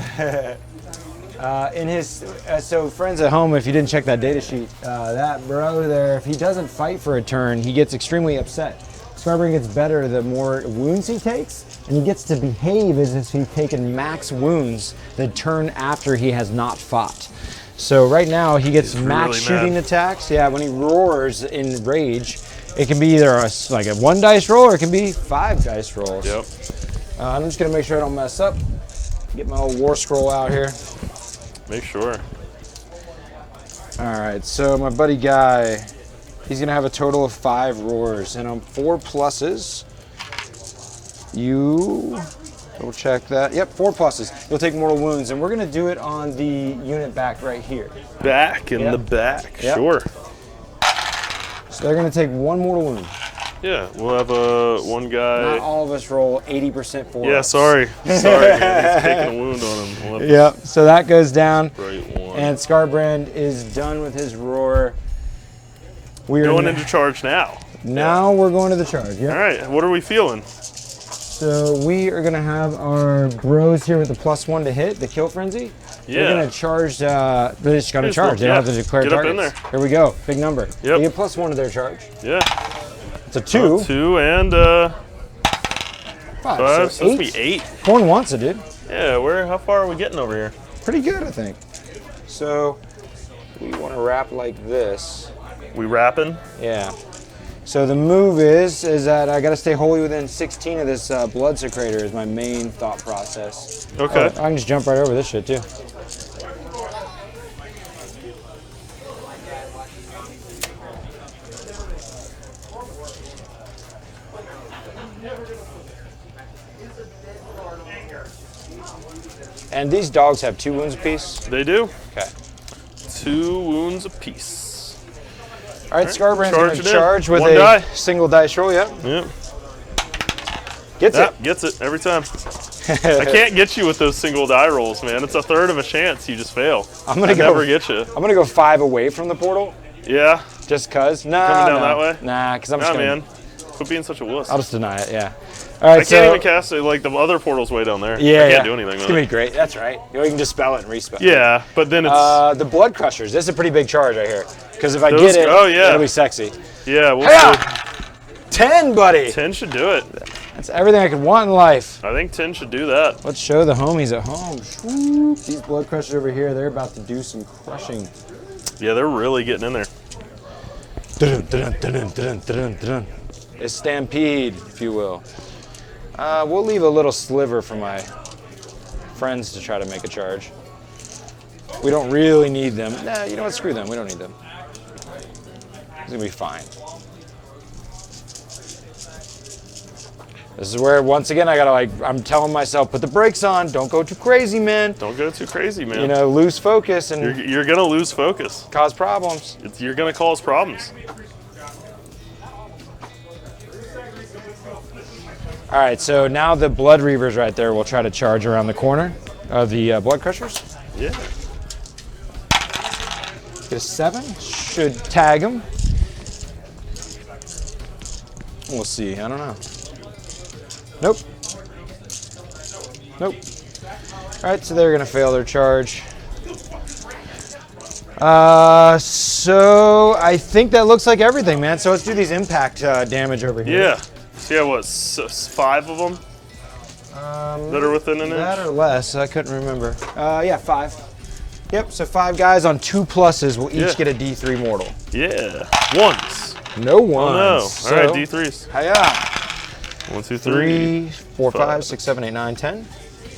So friends at home, if you didn't check that data sheet, that bro there, if he doesn't fight for a turn, he gets extremely upset. Skarbrand gets better the more wounds he takes, and he gets to behave as if he's taken max wounds the turn after he has not fought. So right now he gets He's max really shooting mad. attacks. Yeah, when he roars in rage, it can be either like a 1 dice roll or it can be 5 dice rolls. Yep. I'm just gonna make sure I don't mess up. Get my old war scroll out here. Make sure. All right, so my buddy Guy, he's gonna have a total of 5 roars, and on 4 pluses, you double check that. Yep, 4 pluses. You'll take mortal wounds, and we're gonna do it on the unit back right here. Back in Yep. the back. Yep. Sure. So they're gonna take 1 mortal wound. Yeah, we'll have one guy. Not all of us roll 80% for Yeah, us. sorry, man. He's taking a wound on him. We'll have Yep. So that goes down, Right one. and Skarbrand is done with his roar. We are Going into charge now. now we're going to the charge. Yep. All right, what are we feeling? So we are gonna have our bros here with the +1 to hit, the kill frenzy. Yeah. We're gonna charge, they just gotta Just charge. look, They don't have to yeah. declare Get up in targets. there. Here we go, big number. Yep. They get +1 to their charge. Yeah. It's a 2. 2 and 5, 5, so so 8. this be 8. Khorne wants it, dude. Yeah, how far are we getting over here? Pretty good, I think. So we wanna wrap like this. We wrapping? Yeah. So the move is that I gotta stay wholly within 16 of this blood secretor is my main thought process. Okay. Oh, I can just jump right over this shit too. And these dogs have 2 wounds apiece. They do. Okay. 2 wounds apiece. All right, Skarbrand's Charge going it to in. charge with 1 a die. single dice roll. Yep. Yep. Gets That gets it every time. I can't get you with those single die rolls, man. It's a third of a chance you just fail. I'm gonna I go- never get you. I'm going to go 5 away from the portal Yeah. just because. Nah, Coming down no. that way? Nah, because I'm Nah, just going man. Quit being such a wuss. I'll just deny it, yeah. All right, I can't even cast it. Like the other portal's way down there. Yeah, I can't yeah. do anything It's with gonna it. be great. That's right. You know, you can just spell it and respell. Yeah, but then it's The blood crushers. This is a pretty big charge right here. Because if I Those- get it, oh, yeah. it'll be sexy. yeah. We'll Hiya! see. 10, buddy. 10 should do it. That's everything I could want in life. I think 10 should do that. Let's show the homies at home. Swoop. These blood crushers over here, they're about to do some crushing. Yeah, they're really getting in there. Dun, dun, dun, dun, dun, dun, dun. A stampede, if you will. We'll leave a little sliver for my friends to try to make a charge. We don't really need them. Nah, you know what? Screw them. We don't need them. It's gonna be fine. This is where, once again, I gotta I'm telling myself, put the brakes on. Don't go too crazy, man. Don't go too crazy, man. You know, lose focus and You're gonna lose focus. cause problems. You're gonna cause problems. All right, so now the blood reavers right there will try to charge around the corner of the blood crushers. Yeah. Get a 7, should tag them. We'll see, I don't know. Nope. Nope. All right, so they're gonna fail their charge. So I think that looks like everything, man. So let's do these impact damage over here. Yeah. So yeah, what? 5 of them that are within an That inch. or less, I couldn't remember. Yeah, 5. Yep, so 5 guys on 2 pluses will each Yeah. get a D3 mortal. Yeah. Ones. No ones. Oh no. All right, D3s. Hiya. 1, 2, 3. 3, 4, 5, 6, 7, 8, 9, 10.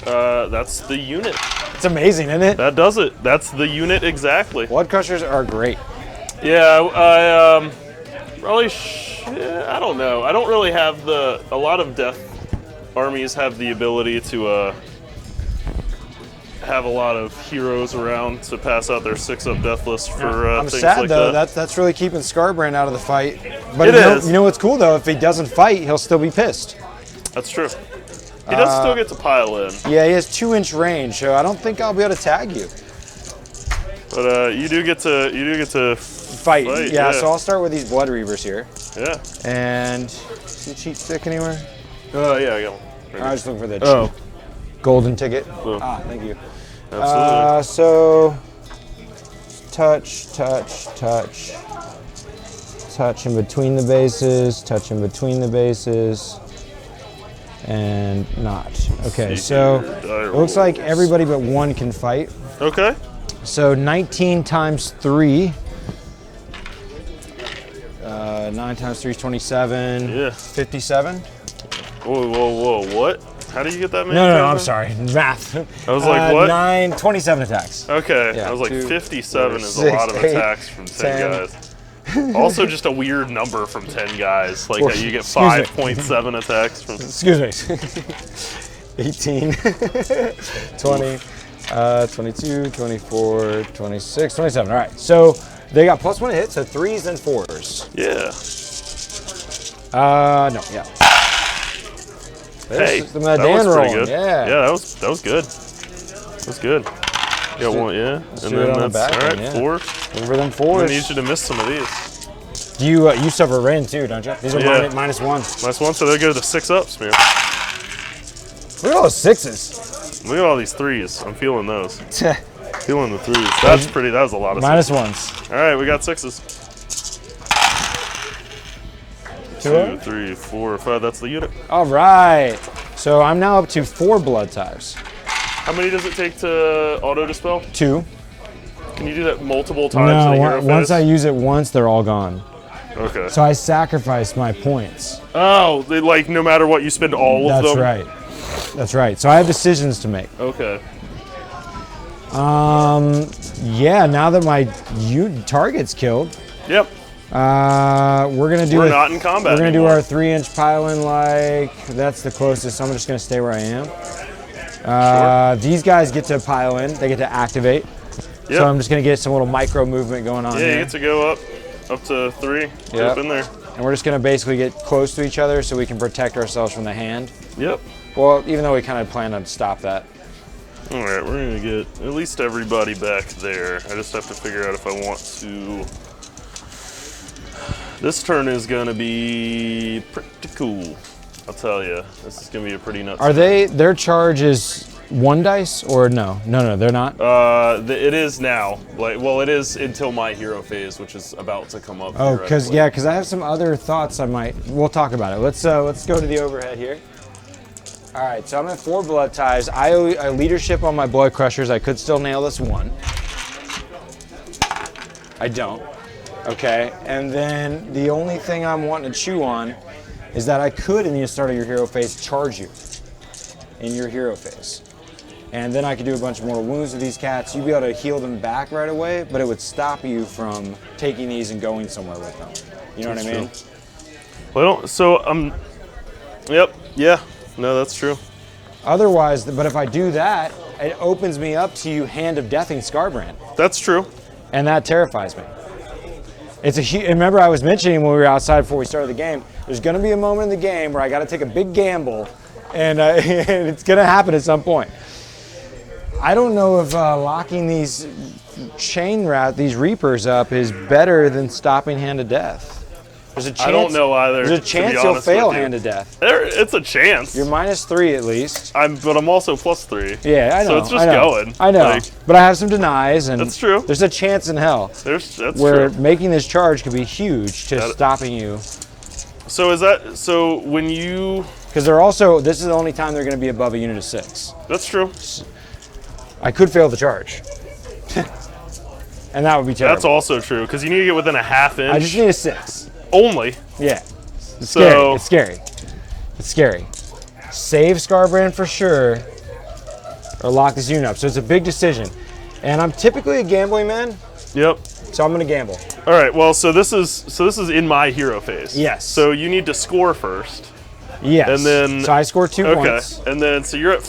That's the unit. It's amazing, isn't it? That does it. That's the unit exactly. Blood crushers are great. Yeah, I probably. I don't know. I don't really have a lot of death armies have the ability to have a lot of heroes around to pass out their 6-up death list for I'm things sad like though. that. That's really keeping Skarbrand out of the fight. But It is. You know what's cool though? If he doesn't fight, he'll still be pissed. That's true. He does still get to pile in, Yeah, he has 2-inch range, so I don't think I'll be able to tag you. but you do get to Fight. Fight, Yeah, yeah. so I'll start with these blood reavers here. yeah. And see the cheat stick anywhere? Oh yeah, I got one. Right I was looking for the Oh. cheap golden ticket. Oh. Ah, thank you. Absolutely. So touch, touch, touch. Touch in between the bases, touch in between the bases, and not. Okay, See so here, die it looks like everybody but 1 can fight. Okay. So 19 times 3. 9 times 3 is 27. Yeah. 57. Whoa, what? How do you get that many? No, I'm sorry. Math. I was like, what? 27 attacks. Okay. Yeah, I was like, 2, 57 is a 6, lot of 8, attacks from 10 10. guys. Also, just a weird number from 10 guys. Like, you get Excuse me. 5.7 attacks from. Excuse me. 18, 20, 22, 24, 26, 27. All right. So they got +1 to hit, so 3s and 4s. Yeah. No, yeah. Hey, the that Dan was pretty roll. good. Yeah. Yeah, that was good. That was good. You got one, yeah. And do it on the then back that's all right. end, yeah. 4. Over them I 4s. need you to miss some of these. You suffer rain too, don't you? These are Yeah. -1. -1, so they'll go to 6 ups, man. Look at all those 6s. Look at all these 3s. I'm feeling those. Feeling the 3s. That's pretty. That was a lot of -1s. All right, we got 6s. 2, 3, 4, 5. That's the unit. All right. So I'm now up to 4 blood types. How many does it take to auto dispel? 2. Can you do that multiple times in a hero Once phase? I use it once, they're all gone. Okay. So I sacrifice my points. Oh, they, like no matter what, you spend all of That's them? right. That's right. So I have decisions to make. Okay. Yeah, now that my target's killed, Yep. we're gonna do. We're not in combat We're gonna anymore. do our 3-inch pylon. Like that's the closest. So I'm just gonna stay where I am. These guys get to pile in. They get to activate. Yep. So I'm just gonna get some little micro movement going on Yeah, you here. get to go up to 3. Yep. Jump in there. And we're just gonna basically get close to each other so we can protect ourselves from the hand. Yep. Well, even though we kind of plan to stop that. All right, we're gonna get at least everybody back there. I just have to figure out if I want to. This turn is gonna be pretty cool. I'll tell you, this is gonna be a pretty nuts. Are they? Their charge is 1 dice or no? No, they're not. It is now. Like, well, it is until my hero phase, which is about to come up. Oh, because theoretically. I have some other thoughts. We'll talk about it. Let's go to the overhead here. All right, so I'm at 4 blood ties. I leadership on my blood crushers. I could still nail this 1. I don't. Okay, and then the only thing I'm wanting to chew on is that I could, in the start of your hero phase, charge you in your hero phase. And then I could do a bunch of more wounds with these cats. You'd be able to heal them back right away, but it would stop you from taking these and going somewhere with them. You know what I mean? Well, so Yep. Yeah. No, that's true. Otherwise, but if I do that, it opens me up to you Hand of Deathing Skarbrand. That's true. And that terrifies me. Remember I was mentioning when we were outside before we started the game, there's gonna be a moment in the game where I gotta take a big gamble, and and it's gonna happen at some point. I don't know if locking these these Reapers up is better than stopping Hand of Death. There's a chance, I don't know either. There's a chance you'll fail Hand of Death. It's a chance. You're -3 at least. But I'm also +3. Yeah, I know. So it's just I know, going. I know. Like, But I have some denies, and That's true. there's a chance in hell that's where true. making this charge could be huge to stopping you. So when you? Because this is the only time they're going to be above a unit of 6. That's true. I could fail the charge. And that would be terrible. That's also true because you need to get within a ½ inch. I just need a 6. only. Yeah. It's So- scary. It's scary. It's scary. Save Skarbrand for sure, or lock this unit up. So it's a big decision. And I'm typically a gambling man, Yep. so I'm going to gamble. All right. Well, so this is in my hero phase. Yes. So you need to score first. Yes. And then- So I score 2 Okay. points. And then so you're at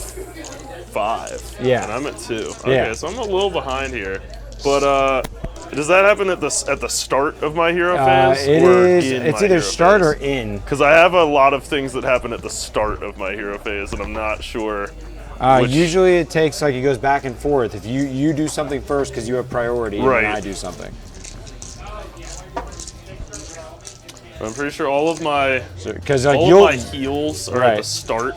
5. Yeah. And I'm at 2. Okay. Yeah. So I'm a little behind here, but does that happen at the start of my hero phase? It or is. in It's my either hero start phase? or in. Because I have a lot of things that happen at the start of my hero phase, and I'm not sure. which- Usually it takes it goes back and forth. If you do something first because you have priority, Right. and then I do something. I'm pretty sure all of my Because all of my heals are at the Right. start,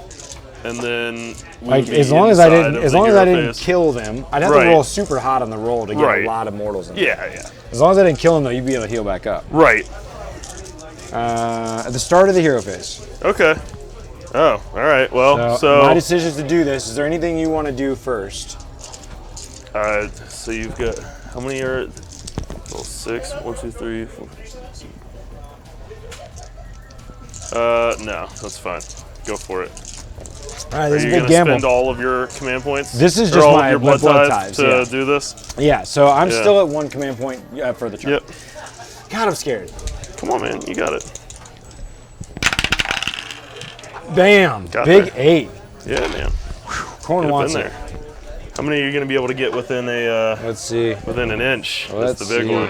and then we like would be as long as I inside didn't of as the long as I hero didn't phase. kill them, I'd have Right. to roll super hot on the roll to get Right. a lot of mortals in. Yeah. As long as I didn't kill them though, you'd be able to heal back up. Right. At the start of the hero phase. Okay. Oh, all right. Well, my decision is to do this. Is there anything you want to do first? So you've got how many are? Well, 6. 1, 2, 3, 4, 5, 6, 7. No, that's fine. Go for it. All right, Are this you is a big gonna gamble. spend all of your command points? This is Or just all my of your blood blood tithes tithes, to do this? Yeah, so I'm Yeah. still at 1 command point for the turn. Yep. God, I'm scared. Come on, man. You got it. Bam, Got big there. 8. Yeah, man. Khorne Get wants in it. there. How many are you going to be able to get within a Let's see. within an inch? Let's That's the big see. one.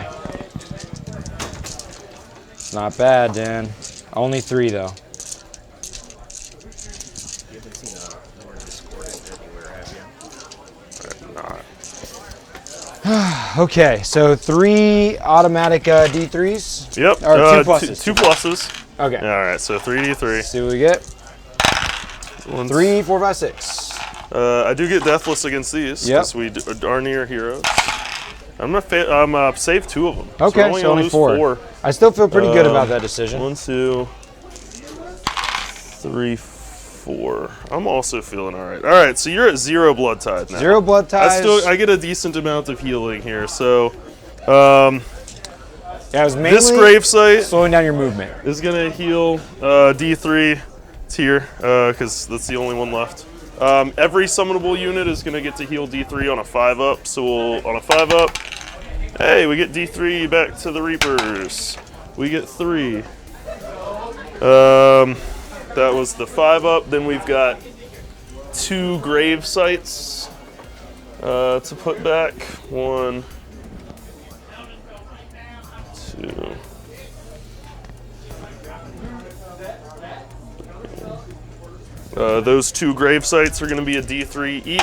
It's not bad, Dan. Only 3 though. You haven't seen a more discordant everywhere, have you? Not. Okay, so 3 automatic D3s. Yep. Or 2 pluses. Two pluses. Okay. All right. So 3d3. Let's see what we get. 3, 4, 5, 6. I do get deathless against these Yep. because we are near heroes. I'm gonna save 2 of them. Okay, we're so only gonna lose 4. I still feel pretty good about that decision. 1, 2, 3, 4. I'm also feeling all right. All right, so you're at 0 blood tithe now. 0 blood ties. I get a decent amount of healing here. So Yeah, it was mainly this gravesite slowing down your movement. is gonna heal D3 tier because that's the only one left. Every summonable unit is gonna get to heal D3 on a 5-up. So on a 5-up, hey, we get D3 back to the Reapers. We get 3. That was the 5-up. Then we've got 2 grave sites to put back. 1, 2. Those 2 grave sites are going to be a D3 each.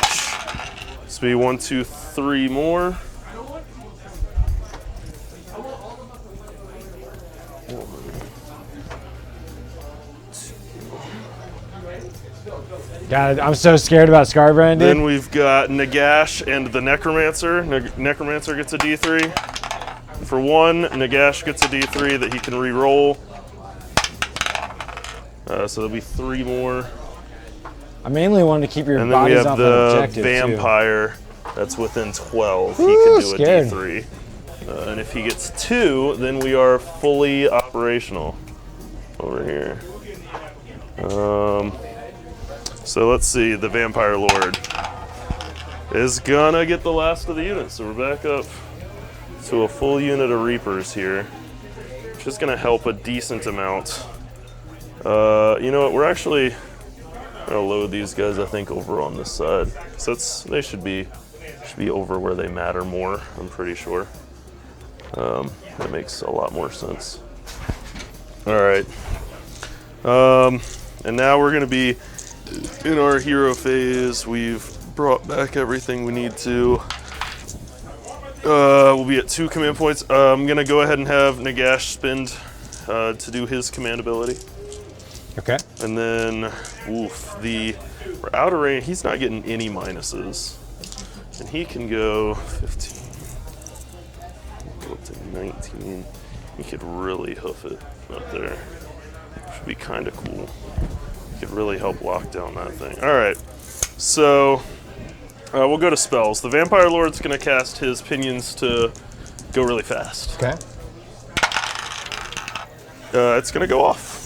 This will be 1, 2, 3 more. God, I'm so scared about Skarbrand, dude. Then we've got Nagash and the Necromancer. Necromancer gets a D3. For 1, Nagash gets a D3 that he can re-roll. So there'll be 3 more. I mainly wanted to keep your And then we bodies have off that the objective, Vampire that's within 12. He Woo, can do scared. a D3. And if he gets 2, then we are fully operational over here. So let's see, the Vampire Lord is gonna get the last of the units. So we're back up to a full unit of Reapers here, which is gonna help a decent amount. You know what, we're actually gonna load these guys, I think, over on this side. So they should be over where they matter more, I'm pretty sure. That makes a lot more sense. All right. And now we're gonna be in our hero phase. We've brought back everything we need to. We'll be at 2 command points. I'm gonna go ahead and have Nagash spend to do his command ability. Okay. And then, we're out of range. He's not getting any minuses. And he can go 15. Go up to 19. He could really hoof it up there. Should be kind of cool. Could really help lock down that thing. All right, so we'll go to spells. The Vampire Lord's gonna cast his pinions to go really fast. Okay. It's gonna go off.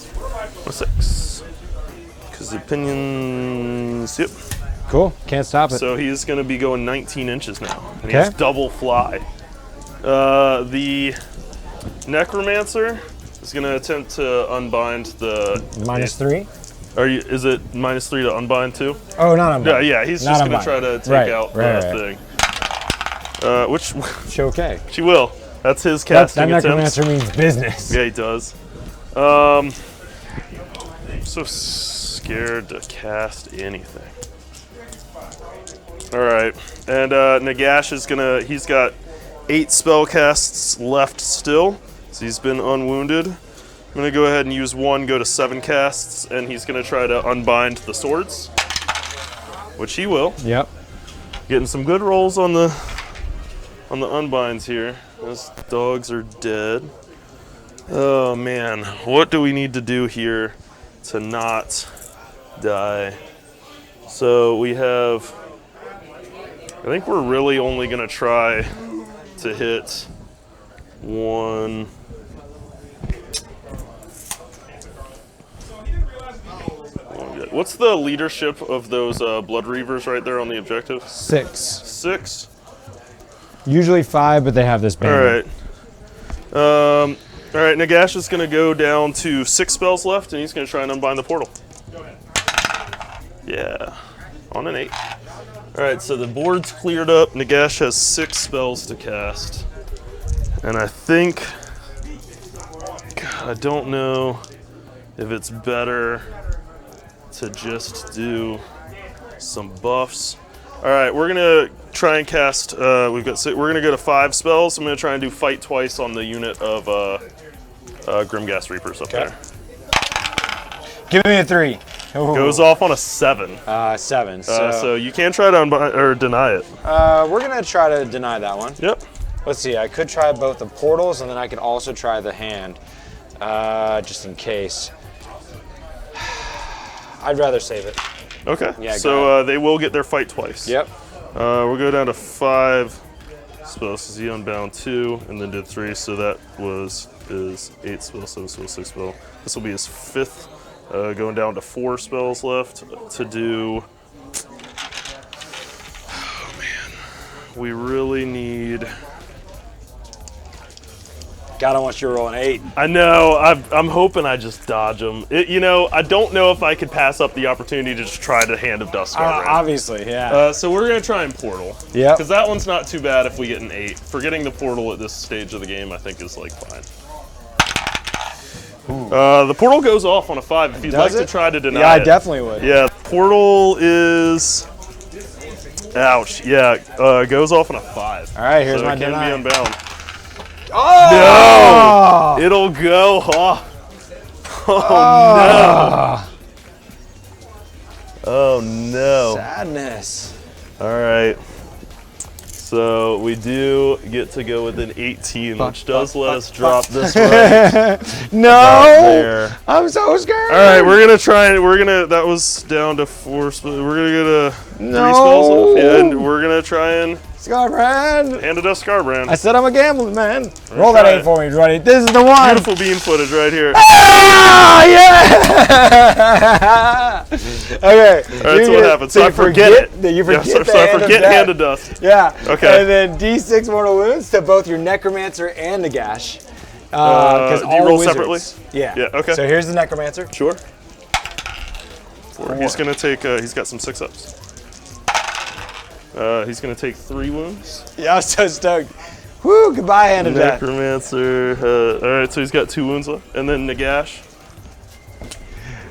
A 6. Because the pinions, yep. Cool. Can't stop it. So he's gonna be going 19 inches now. And Okay. he has double fly. The Necromancer is gonna attempt to unbind the -3. Is it -3 to unbind too? Oh, not on. Yeah. He's Not just unbind. gonna try to take Right, out right, the right. thing. Which It's okay. she will. That's his That casting attempt. necromancer means business. Yeah, he does. I'm so scared to cast anything. All right, and Nagash is he's got 8 spell casts left still, so he's been unwounded. I'm gonna go ahead and use 1, go to 7 casts, and he's gonna try to unbind the swords, which he will. Yep. Getting some good rolls on the unbinds here. Those dogs are dead. Oh man, what do we need to do here to not die? So we have, I think we're really only gonna try to hit 1. What's the leadership of those Blood Reavers right there on the objective? 6. 6. Usually 5, but they have this banner. All right, Nagash is going to go down to 6 spells left, and he's going to try and unbind the portal. Yeah, on an 8. All right, so the board's cleared up. Nagash has 6 spells to cast. And I think, God, I don't know if it's better to just do some buffs. All right, we're gonna try and cast. We're gonna go to 5 spells. I'm gonna try and do fight twice on the unit of Grimghast Reapers up there. Give me a 3. Ooh. Goes off on a 7. 7. So you can try to or deny it. We're gonna try to deny that one. Yep. Let's see. I could try both the portals, and then I could also try the hand, just in case. I'd rather save it. Okay. Yeah, so they will get their fight twice. Yep. We'll go down to 5 spells. So he unbound 2 and then did 3. So that was his 8 spell, 7 spell, 6 spell. This will be his 5th. Going down to 4 spells left to do. Oh man, we really need. God, I want you to roll an 8. I know. I'm hoping I just dodge them. I don't know if I could pass up the opportunity to just try the Hand of Dust Skarbrand. Obviously, yeah. So we're gonna try and portal. Yeah. Because that one's not too bad if we get an 8. Forgetting the portal at this stage of the game, I think is like fine. The portal goes off on a 5 if you'd like to try to deny it. Yeah, I definitely would. Yeah, portal is. Ouch. Yeah, goes off on a 5. All right, here's so my it can deny. be unbound. Oh! No! It'll go off. Oh no! Oh no! Sadness. All right. So we do get to go with an 18, which does let us drop this right. No! There. I'm so scared. All right, we're gonna try and that was down to 4 spells. We're gonna get a 3 spells left. Yeah, and we're gonna try and Skarbrand. Hand of Dust Skarbrand. I said I'm a gambling man. Roll that try 8 it. for me, buddy. This is the one. Beautiful beam footage right here. Ah, yeah! Okay. All right, so what happens? So I forget it. You forget so I forget Hand of Dust. Yeah. Okay. And then D6 mortal wounds to both your Necromancer and Nagash. Because do you roll separately? Yeah. Yeah, okay. So here's the Necromancer. Sure. 4. He's gonna take. He's got some 6-ups. He's gonna take 3 wounds. Yeah, I was so stoked. Woo! Goodbye, Hand of Death. Necromancer. All right, so he's got 2 wounds left, and then Nagash.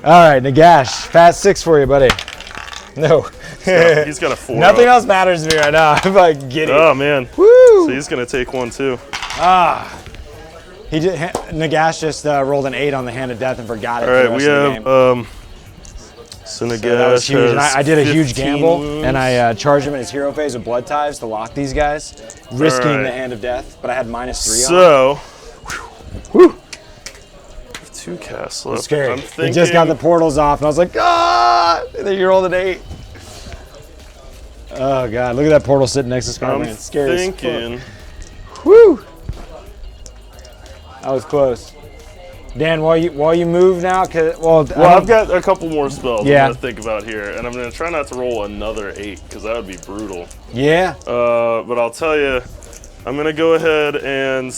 All right, Nagash. Fast 6 for you, buddy. No. He's got a 4. Nothing else matters to me right now. I'm like giddy. Oh man. Woo! So he's gonna take 1 too. Nagash just rolled an 8 on the Hand of Death and forgot it. All right, we have. So Nagash that was huge. And I did a huge 15 gamble, wounds. and I charged him in his hero phase with Blood Ties to lock these guys, risking right. the Hand of Death. But I had -3 on. So. Whew. 2 casts left. It's scary. I'm thinking. He just got the portals off, and I was like, ah! And then you rolled an 8. Oh god, look at that portal sitting next to Skarbrand. I'm It's scary thinking. as fuck. Woo! That was close. Dan, while you move now, Well, I've got a couple more spells Yeah. I'm gonna think about here, and I'm gonna try not to roll another 8 because that would be brutal. Yeah. But I'll tell you, I'm gonna go ahead and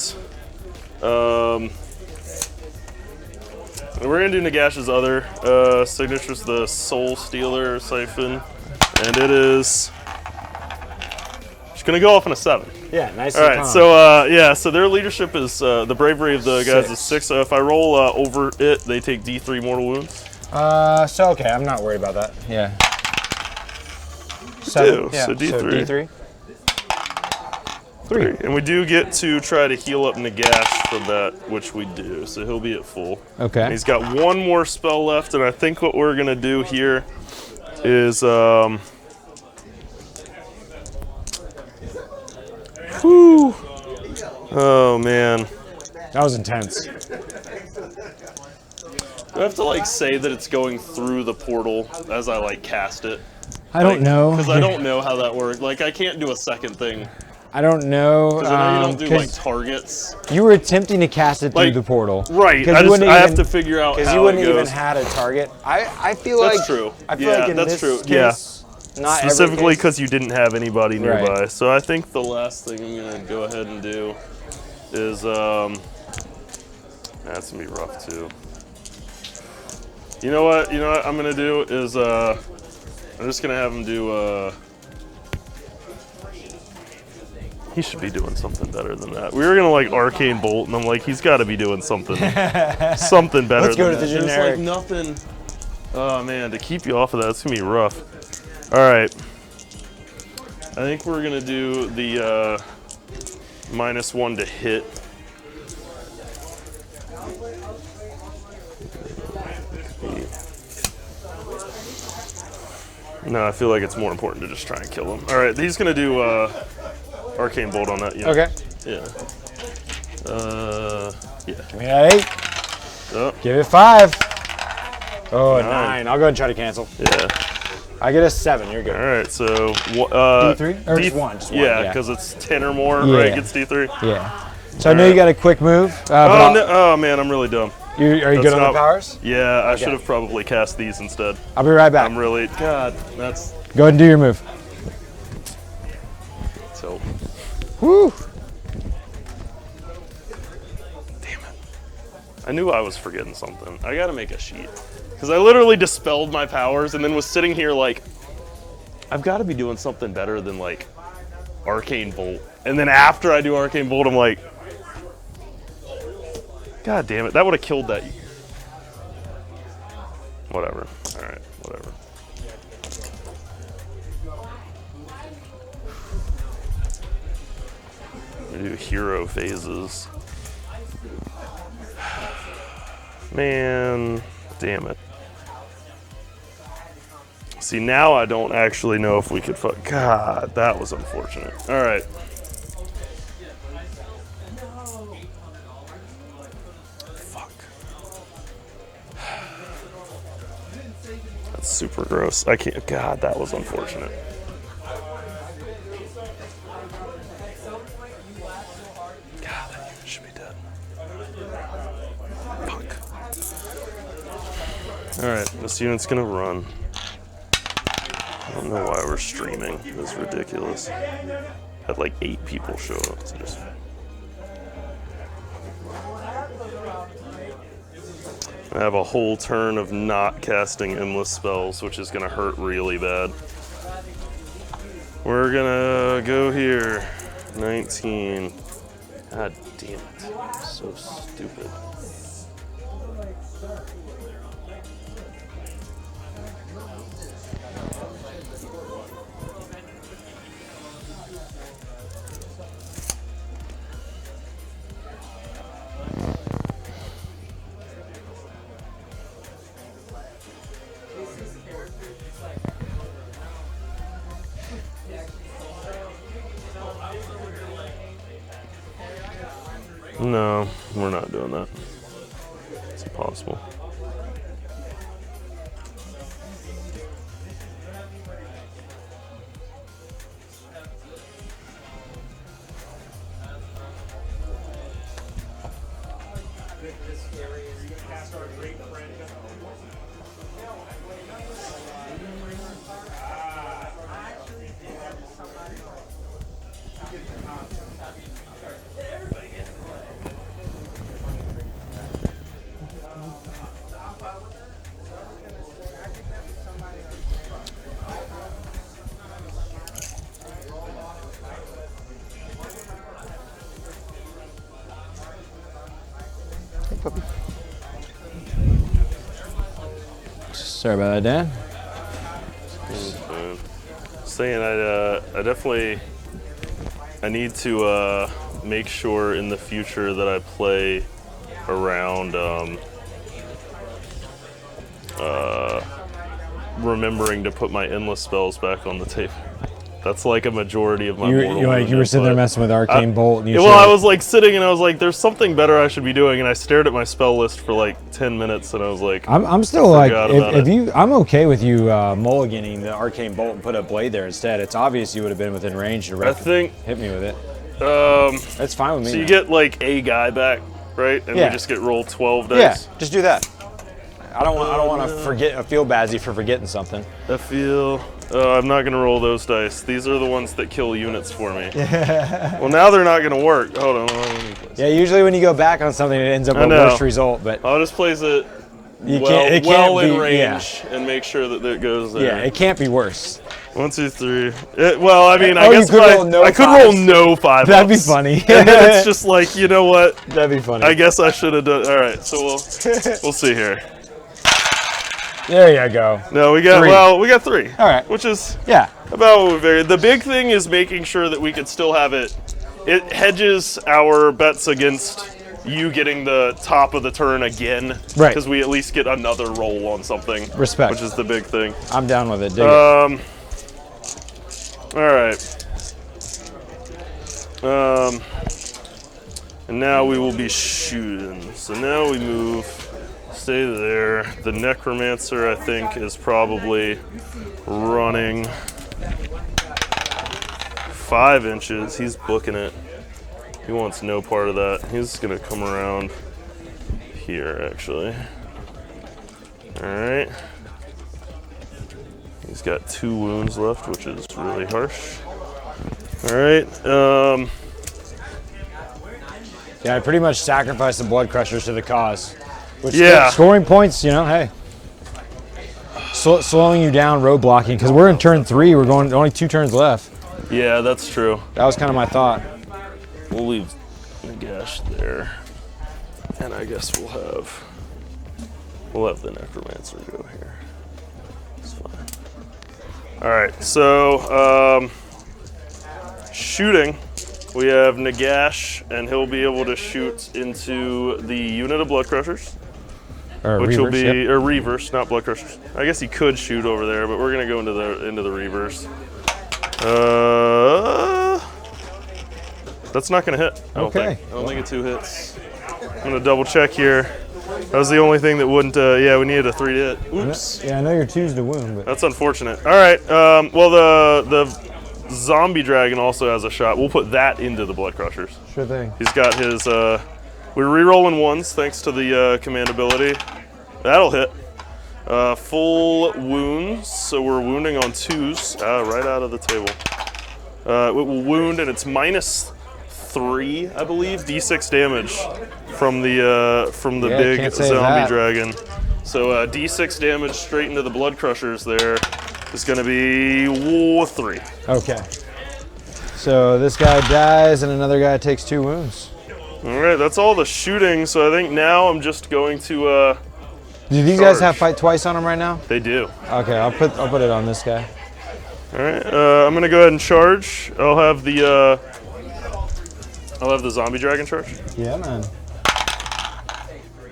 we're gonna do Nagash's other signatures, the Soul Stealer Siphon, and it is. It's gonna go off on a 7. Yeah, nice. All right, so so their leadership is the bravery of the guys is 6. So if I roll over it, they take D3 mortal wounds. So okay, I'm not worried about that. Yeah. So D3. So D3. 3. And we do get to try to heal up Nagash from that, which we do. So he'll be at full. Okay. And he's got 1 more spell left, and I think what we're gonna do here is whew. Oh man. That was intense. Do I have to like say that it's going through the portal as I like cast it? I don't know. Because I don't know how that works. Like I can't do a second thing. I don't know. Because I know you don't do like 'cause targets. you were attempting to cast it through Like, the portal. Right. 'Cause I, you wouldn't have even- to figure out Because how you wouldn't it even goes. had a target. I feel That's like true. I feel Yeah, like in that's this true. case, not every Specifically case- because you didn't have anybody nearby. Right. So I think the last thing I'm gonna go ahead and do is that's gonna be rough too. You know what? You know what I'm gonna do is I'm just gonna have him do he should be doing something better than that. We were gonna like arcane bolt, and I'm like, he's got to be doing something, something better. Let's go than to the that. generic. There's like nothing. Oh man, to keep you off of that, it's gonna be rough. All right, I think we're gonna do the -1 to hit. No, I feel like it's more important to just try and kill him. All right, he's gonna do arcane bolt on that unit. Okay. Yeah. Yeah. Give me that 8. Oh, Give it 5. Oh, 9. 9. I'll go ahead and try to cancel. yeah. I get a 7. You're good. All right, so D3? Or just one, just one, Yeah, yeah. because it's 10 or more, Yeah. right? Gets D3. Yeah. So I know you got a quick move. But Oh, no, oh man, I'm really dumb. are you That's good on not- the powers? Yeah, I should have probably cast these instead. I'll be right back. I'm really God. That's Go ahead and do your move. so. Woo! Damn it! I knew I was forgetting something. I got to make a sheet because I literally dispelled my powers and then was sitting here like, I've got to be doing something better than like arcane bolt. And then after I do arcane bolt, I'm like, God damn it! That would have killed that. Whatever. All right. Whatever. We do hero phases. Man, damn it. See, now I don't actually know if we could fuck. God, that was unfortunate. All right. Fuck. That's super gross. I can't. God, that was unfortunate. God, that unit should be dead. Fuck. Alright, this unit's gonna run. I don't know why we're streaming. It's ridiculous. Had like 8 people show up. So just... I have a whole turn of not casting endless spells, which is gonna hurt really bad. We're gonna go here. 19. God damn it. So stupid. No, we're not doing that. It's impossible. Sorry about that, Dan. Saying I definitely I need to make sure in the future that I play around remembering to put my endless spells back on the table. That's like a majority of my You mortal wound were sitting there input. messing with Arcane Bolt. And you Well, I showed- was like sitting and I was like, there's something better I should be doing, and I stared at my spell list for like 10 minutes and I was like, I'm still like, forgot about if it. you, I'm okay with you mulliganing the Arcane Bolt and put a blade there instead. It's obvious you would have been within range to I think, hit me with it. so That's fine with me. you man. get like a guy back, right? And Yeah. we just get rolled 12 dice. Yeah, just do that. I don't want to feel bad for forgetting something. I feel, I'm not gonna roll those dice. These are the ones that kill units for me. Well, now they're not gonna work. Hold on, let me place Yeah, usually when you go back on something, it ends up I with a know. worse result. But I'll just place it you well, can't, it well can't in be, range and make sure that it goes there. Yeah, it can't be worse. 1, 2, 3. Well, I mean, Oh, I you guess could roll no I could roll fives. no 5 That'd be ups. funny. And then it's just like, you know what? That'd be funny. I guess I should have done. All right, so we'll see here. There you go. No, we got 3. we got 3. All right. Which is Yeah. about what we figured. The big thing is making sure that we can still have it. It hedges our bets against you getting the top of the turn again. Right. Because we at least get another roll on something. Respect. Which is the big thing. I'm down with it. Dig it. All right. And now we will be shooting. So now we move. Stay there. The Necromancer, I think, is probably running 5 inches. He's booking it. He wants no part of that. He's gonna come around here, actually. All right. He's got 2 wounds left, which is really harsh. All right. Yeah, I pretty much sacrificed the Blood Crushers to the cause. Which Yeah. Scoring points, you know, hey. Slowing you down, road blocking, because we're in turn 3. We're going only 2 turns left. Yeah, that's true. That was kind of my thought. We'll leave Nagash there, and I guess we'll have the Necromancer go here. It's fine. All right, so shooting. We have Nagash, and he'll be able to shoot into the unit of Blood Crushers, which will be or Reavers, not Blood Crushers. I guess he could shoot over there, but we're gonna go into the Reavers. That's not gonna hit. I don't think it's 2 hits. I'm gonna double check here. That was the only thing that wouldn't. Yeah, we needed a 3 to hit. Oops. Yeah, I know you're 2's to wound, but That's unfortunate. All right. Well, the zombie dragon also has a shot. We'll put that into the Blood Crushers. sure thing. He's got his. We're re-rolling 1s thanks to the command ability. That'll hit. Full wounds, so we're wounding on 2s right out of the table. It will wound, and it's -3, I believe, d6 damage from the Yeah, big can't say zombie that. dragon. So d6 damage straight into the Blood Crushers there is going to be 3. Okay. So this guy dies, and another guy takes 2 wounds. All right, that's all the shooting. So I think now I'm just going to. Do these guys Charge. have fight twice on them right now? They do. Okay, I'll put it on this guy. All right, I'm gonna go ahead and charge. I'll have the zombie dragon charge. Yeah, man.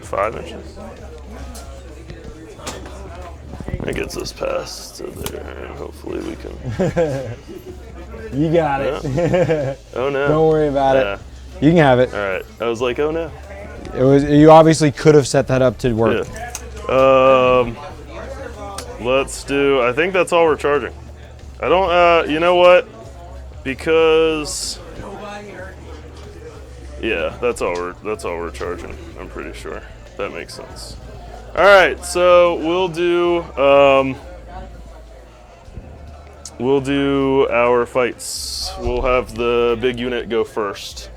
5 inches. That gets us past to there, and hopefully we can. You got it. Oh no! Don't worry about Yeah. it. You can have it. All right. I was like, oh no. It was. You obviously could have set that up to work. Yeah. Let's do. I think that's all we're charging. I don't. You know what? Because. Yeah, that's all we're charging. I'm pretty sure that makes sense. All right, so we'll do our fights. We'll have the big unit go first,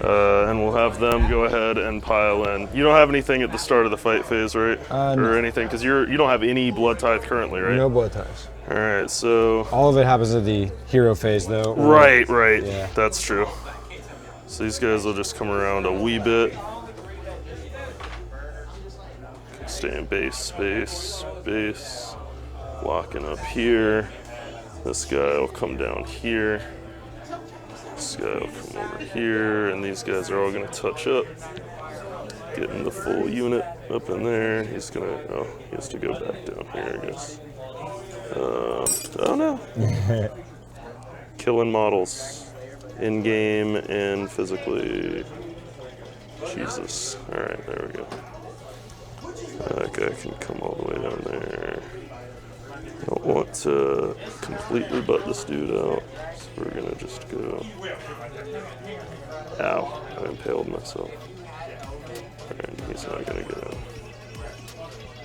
and we'll have them go ahead and pile in. You don't have anything at the start of the fight phase, right? No. Or anything, because you don't have any blood tithe currently, right? No blood ties. All right, so. All of it happens at the hero phase, though. Right. Yeah. That's true. So these guys will just come around a wee bit. Stay in base. Locking up here. This guy will come down here. This guy will come over here. And these guys are all going to touch up. Getting the full unit up in there. He has to go back down here, I guess. Oh no. killing models in game and physically. Jesus. All right, there we go. That guy can come all the way down there. I don't want to completely butt this dude out, so we're gonna just go. Ow, I impaled myself. Alright, he's not gonna get out.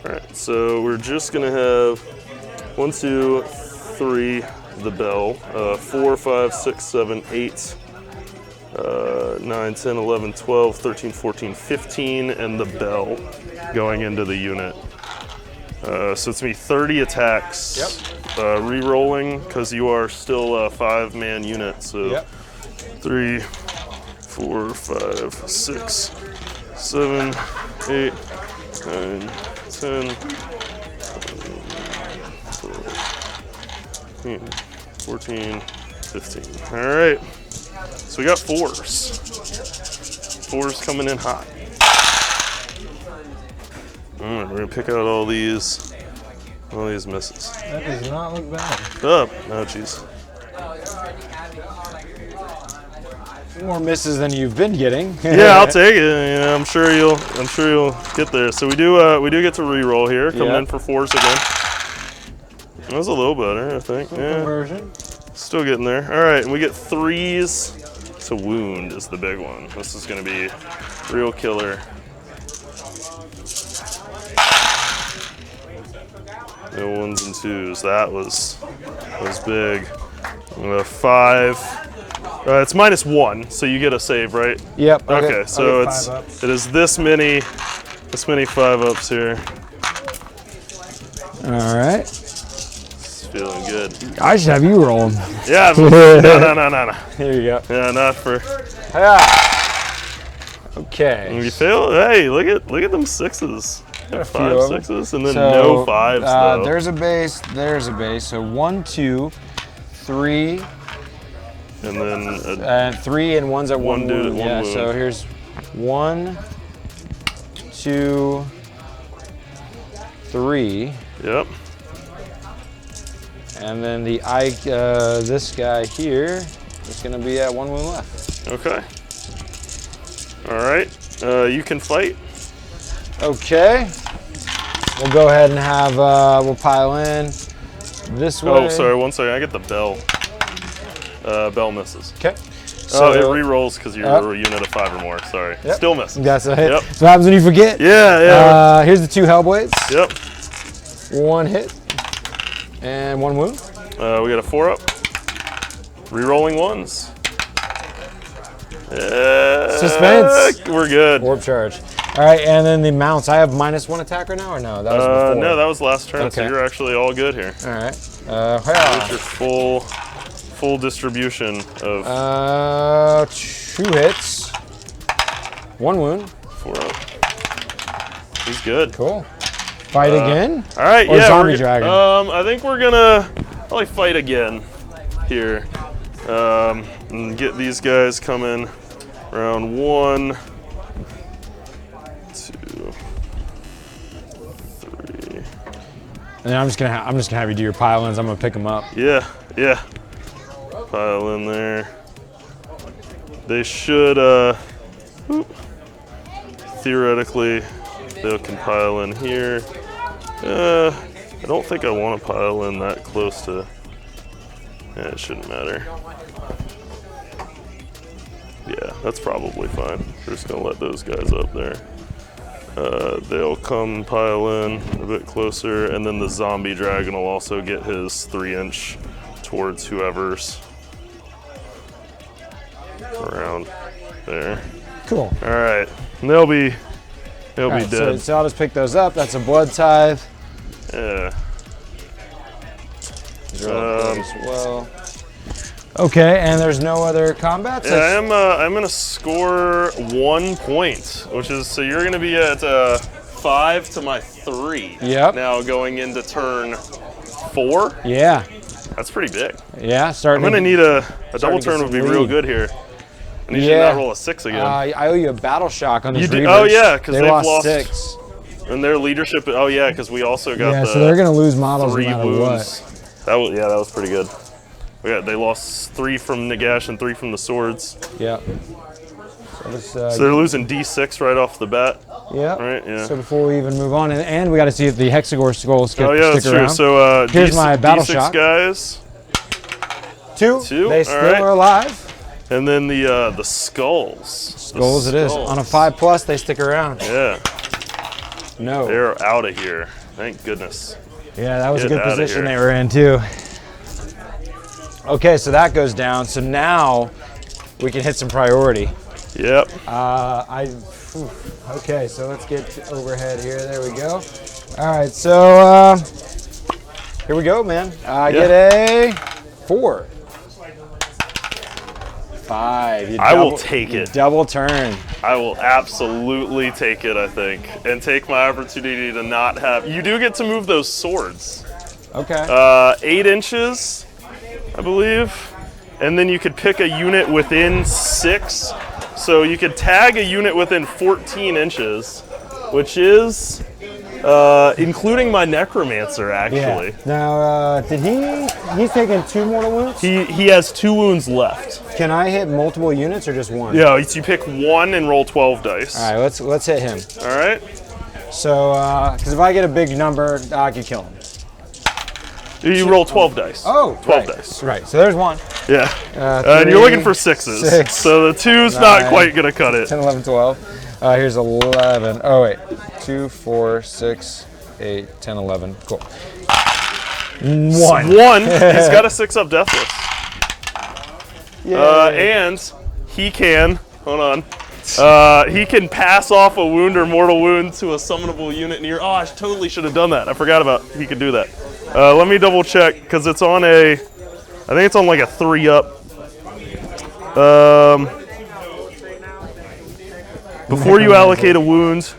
Alright, so we're just gonna have 1, 2, 3, the bell, 4, 5, 6, 7, 8, 9, 10, 11, 12, 13, 14, 15, and the bell going into the unit. So it's me 30 attacks. Yep. Re-rolling, because you are still a 5-man unit, so Yep. 3, 4, 5, 6, 7, 8, 9, 10, 12, 14, 15. All right. So we got 4s. 4s coming in hot. All right, we're gonna pick out all these misses. That does not look bad. Oh, oh, jeez. More misses than you've been getting. Yeah, I'll take it. Yeah, I'm sure you'll get there. So we do get to re-roll here, coming in for 4s again. That was a little better, I think. Yeah, Conversion. still getting there. All right, and we get 3s. So wound is the big one. This is gonna be real killer. No 1s and 2s. That was big. 5. It's -1, so you get a save, right? Yep. Okay, so I'll get 5 ups. it is this many 5-ups here. All right. It's feeling good. I should have you roll. Yeah. No. Here you go. Yeah, not for. Yeah. Okay. You fail. Hey, look at them 6s. Got a few 5 of 'em. 6s, and then So, no 5s though. There's a base. There's a base. So 1, 2, 3, And then 3 and 1's at One one dude at wound. one Yeah. wound. So here's 1, 2, 3, yep. and then this guy here is gonna be at 1 wound left. Okay. All right. You can fight. Okay. We'll go ahead and have we'll pile in this way. Oh, sorry. 1 second. I get the bell. Bell misses. Okay. So it re-rolls because you're a unit of 5 or more. Sorry. Yep. Still misses. That's a hit. Yep. So what happens when you forget? Yeah. Here's the 2 Hellblades. Yep. 1 hit and 1 wound. We got a 4-up. Re-rolling 1s. Suspense. We're good. Orb charge. All right, and then the mounts. I have -1 attack right now, or no? That was before. No, that was last turn, so Okay. you're actually all good here. All right. Here's your full distribution of 2 hits, 1 wound. 4-up. He's good. Cool. Fight again. All right, Or yeah. zombie dragon. I think we're gonna probably fight again here. And get these guys coming. Round 1, 2, 3. And then I'm just gonna have you do your pile-ins. I'm gonna pick them up. Yeah. Pile in there. They should, theoretically, they can pile in here. I don't think I want to pile in that close to. Yeah, it shouldn't matter. Yeah, that's probably fine. We're just gonna let those guys up there. They'll come pile in a bit closer, and then the zombie dragon will also get his 3-inch towards whoever's around there. Cool. All right, and they'll be dead. So I'll just pick those up. That's a blood tithe. Yeah. These are all good as well. Okay, and there's no other combats? Yeah, I'm gonna score 1 point, which is, so you're gonna be at 5 to my 3. Yep. Now going into turn 4. Yeah. That's pretty big. Yeah, I'm gonna need a double to get turn would be some real lead. good here. I need you to Yeah. not roll a 6 again. I owe you a battle shock on this You did- Reavers. oh, yeah, 'cause they they've lost lost 6. And their leadership, oh yeah, because we also got Yeah, the so they're gonna lose models no 3 matter wounds. That was pretty good. Yeah, they lost 3 from Nagash and 3 from the swords. Yep. So So they're losing D6 right off the bat. Yep. Right, yeah. So before we even move on, and we got to see if the Hexagore skulls Oh yeah, that's stick true. around. So here's my battle D6 shock. guys. 2. 2. They still are alive. And then the skulls. Skulls it is. On a 5+, they stick around. Yeah. No. They're out of here. Thank goodness. Yeah, that was a Get good outta position here. they were in too. Okay, so that goes down. So now we can hit some priority. Yep. Okay, so let's get overhead here. There we go. All right, so here we go, man. I get a 4. 5. I will take it. Double turn. I will absolutely take it, I think, and take my opportunity to not have. You do get to move those swords. Okay. 8 inches, I believe, and then you could pick a unit within 6. So you could tag a unit within 14 inches, which is including my necromancer, actually. Yeah. Now, he's taken 2 mortal wounds? He has 2 wounds left. Can I hit multiple units or just 1? Yeah, you pick 1 and roll 12 dice. All right, let's hit him. All right. So, because if I get a big number, I can kill him. You roll 12 dice. Oh, 12 right. dice. Right, so there's 1. Yeah. 3, and you're looking for 6s. 6, so the 2's 9, not quite going to cut it. 10, 11, 12. Here's 11. Oh, wait. 2, 4, 6, 8, 10, 11. Cool. 1. 1. He's got a 6-up deathless. And he can, hold on, he can pass off a wound or mortal wound to a summonable unit near. Oh, I totally should have done that. I forgot about he could do that. Let me double check, because it's on I think it's on like a 3-up. Before you allocate a wound,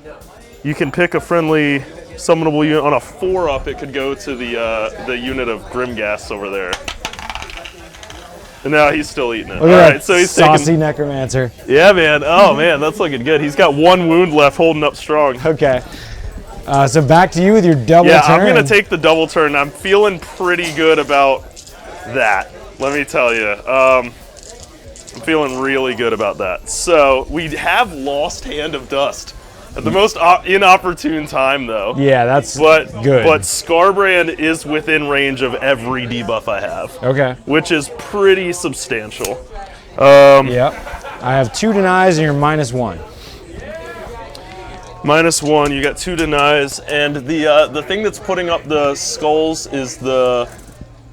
you can pick a friendly summonable unit. On a 4-up, it could go to the unit of Grimghast over there. And now he's still eating it. Look All at right, that so he's saucy taking. necromancer. Yeah, man. Oh, man, that's looking good. He's got 1 wound left, holding up strong. Okay. So back to you with your double Yeah, turn. I'm going to take the double turn. I'm feeling pretty good about that. Let me tell you. I'm feeling really good about that. So we have lost Hand of Dust at the most inopportune time, though. Yeah, that's good. good. But Skarbrand is within range of every debuff I have. Okay. Which is pretty substantial. Yep. I have 2 denies and you're -1. -1, you got 2 denies, and the thing that's putting up the skulls is the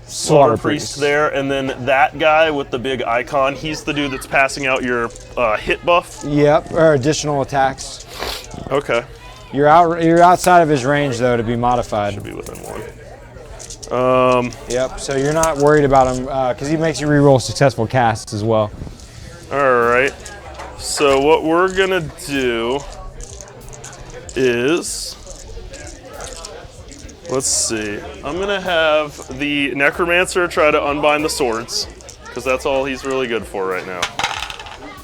Slaughter Priest there, and then that guy with the big icon, he's the dude that's passing out your hit buff. Yep, or additional attacks. Okay. You're outside of his range though to be modified. Should be within 1. Yep, so you're not worried about him because he makes you reroll successful casts as well. Alright. So what we're gonna do is, let's see. I'm gonna have the Necromancer try to unbind the swords, because that's all he's really good for right now.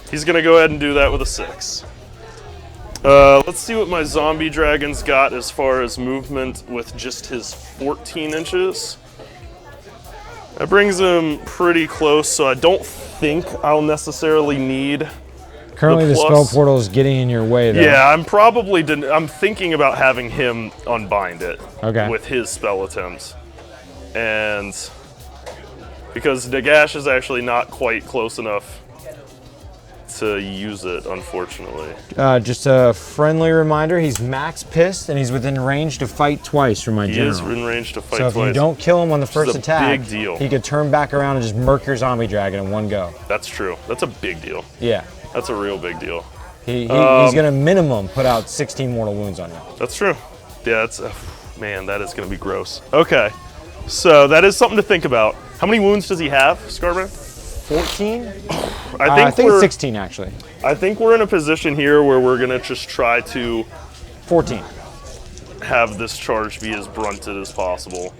He's gonna go ahead and do that with a 6. Let's see what my zombie dragon's got as far as movement with just his 14 inches. That brings him pretty close, so I don't think I'll necessarily need. Currently the spell portal is getting in your way though. Yeah, I'm thinking about having him unbind it with his spell attempts. And because Nagash is actually not quite close enough to use it, unfortunately. Just a friendly reminder, he's max pissed and he's within range to fight twice from my general. He is in range to fight twice. So if you don't kill him on the first attack, big deal. He could turn back around and just murk your zombie dragon in one go. That's true. That's a big deal. Yeah. That's a real big deal. He's going to minimum put out 16 mortal wounds on you. That's true. Yeah, man, that is going to be gross. Okay, so that is something to think about. How many wounds does he have, Skarbrand? 14? I think it's 16 actually. I think we're in a position here where we're going to just try to 14. Have this charge be as blunted as possible,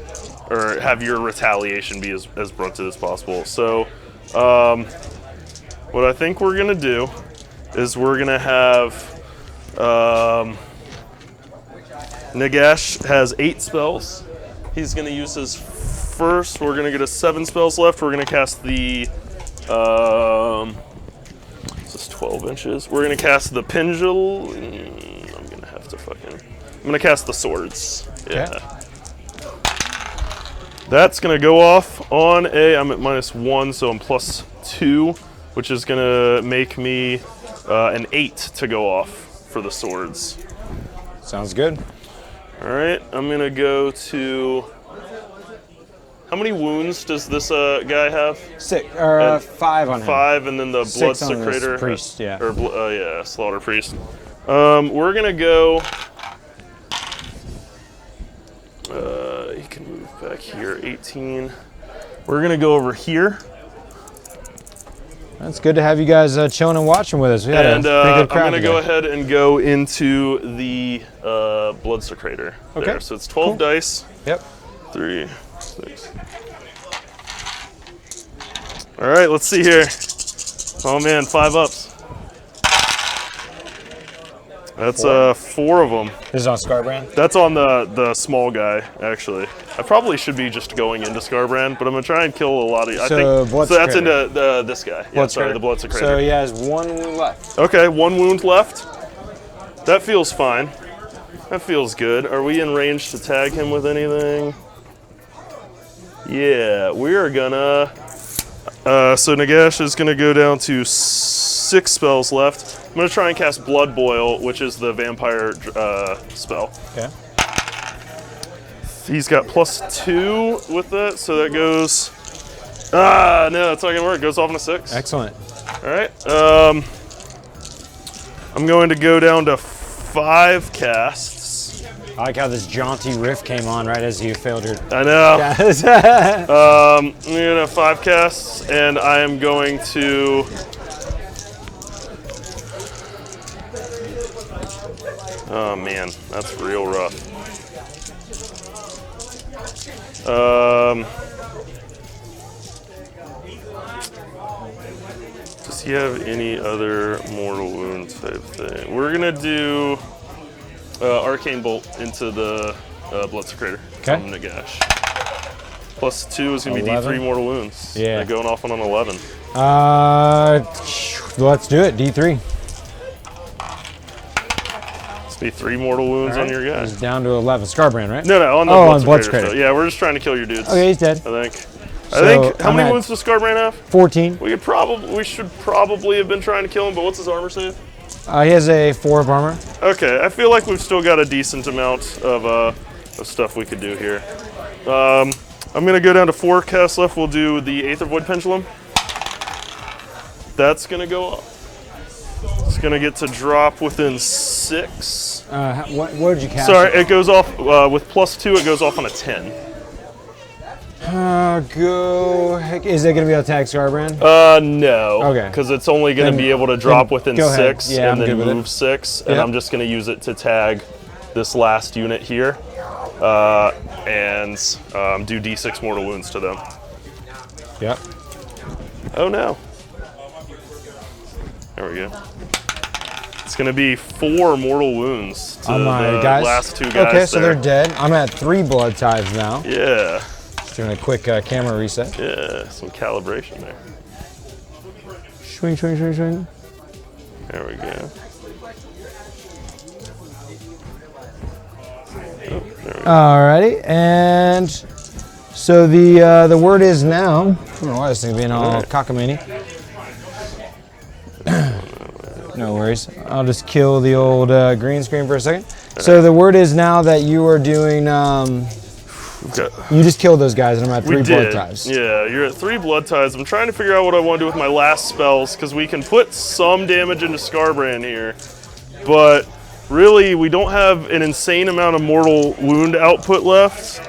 or have your retaliation be as blunted as possible. So, what I think we're gonna do is we're gonna have Nagash has 8 spells. He's gonna use his first. We're gonna get a 7 spells left. We're gonna cast the, this is 12 inches. We're gonna cast the Pendulum. I'm gonna cast the Swords. Yeah. Okay. That's gonna go off on I'm at -1, so I'm +2, which is gonna make me an 8 to go off for the Swords. Sounds good. All right, I'm gonna go to. How many wounds does this guy have? 6 or 5 on him. 5, and then the Blood 6 on this Secretor. priest, yeah. Or yeah, Slaughter Priest. We're gonna go. He can move back here. 18. We're gonna go over here. It's good to have you guys chilling and watching with us. We had And a pretty good crowd I'm going to today. go ahead and go into the Blood Secretor. Okay. There. So it's 12 dice. Yep. 3, 6. All right, let's see here. Oh man, 5 ups. That's 4 of them. This is on Skarbrand. That's on the small guy, actually. I probably should be just going into Skarbrand, but I'm gonna try and kill a lot of. So That's into this guy. Yeah, sorry, the Blood Secretor. So he has 1 wound left. Okay, 1 wound left. That feels fine. That feels good. Are we in range to tag him with anything? Yeah, we are gonna. So Nagash is gonna go down to 6 spells left. I'm gonna try and cast Blood Boil, which is the vampire spell. Okay. He's got +2 with that, so that goes. No, that's not gonna work. It goes off on a 6. Excellent. All right. I'm going to go down to 5 casts. I like how this jaunty riff came on right as you failed your. I know. Guys. I'm gonna have 5 casts, and I am going to. Oh man, that's real rough. Does he have any other mortal wound type thing? We're gonna do Arcane Bolt into the Blood Secretor from Nagash. +2 is gonna be 11. D3 mortal wounds. Yeah. They're going off on an 11. Let's do it. D3. It's be 3 mortal wounds on your guy. He's down to 11. Skarbrand, right? No, on the on Blood Blood Secretor. Secretor. Yeah, we're just trying to kill your dudes. Okay, he's dead. I think. So, How I'm many at wounds does Skarbrand have? 14. We should probably have been trying to kill him, but what's his armor save? He has a 4 of armor. Okay, I feel like we've still got a decent amount of stuff we could do here. I'm gonna go down to 4 casts left. We'll do the Aether Void Pendulum. That's gonna go up. It's gonna get to drop within 6. What did you cast? Sorry, it goes off with +2. It goes off on a 10. Is it going to be able to tag Skarbrand? No. Okay. Because it's only going to Then- be able to drop then within go ahead. 6 Yeah, and I'm then good with move it. 6, and Yep. I'm just going to use it to tag this last unit here, and do D6 mortal wounds to them. Yep. Oh no. There we go. It's going to be 4 mortal wounds to the guys. last 2 guys. Okay, so there. they're dead. I'm at 3 blood ties now. Yeah. Just doing a quick camera reset. Yeah, some calibration there. Swing, swing, swing, swing. There we go. Alrighty, and so the word is now. I don't know why this thing's being all cockamamie. No worries. I'll just kill the old green screen for a second. So the word is now that you are doing. You just killed those guys, and I'm at 3 blood ties. Yeah, you're at 3 blood ties. I'm trying to figure out what I want to do with my last spells, because we can put some damage into Skarbrand here, but really we don't have an insane amount of mortal wound output left,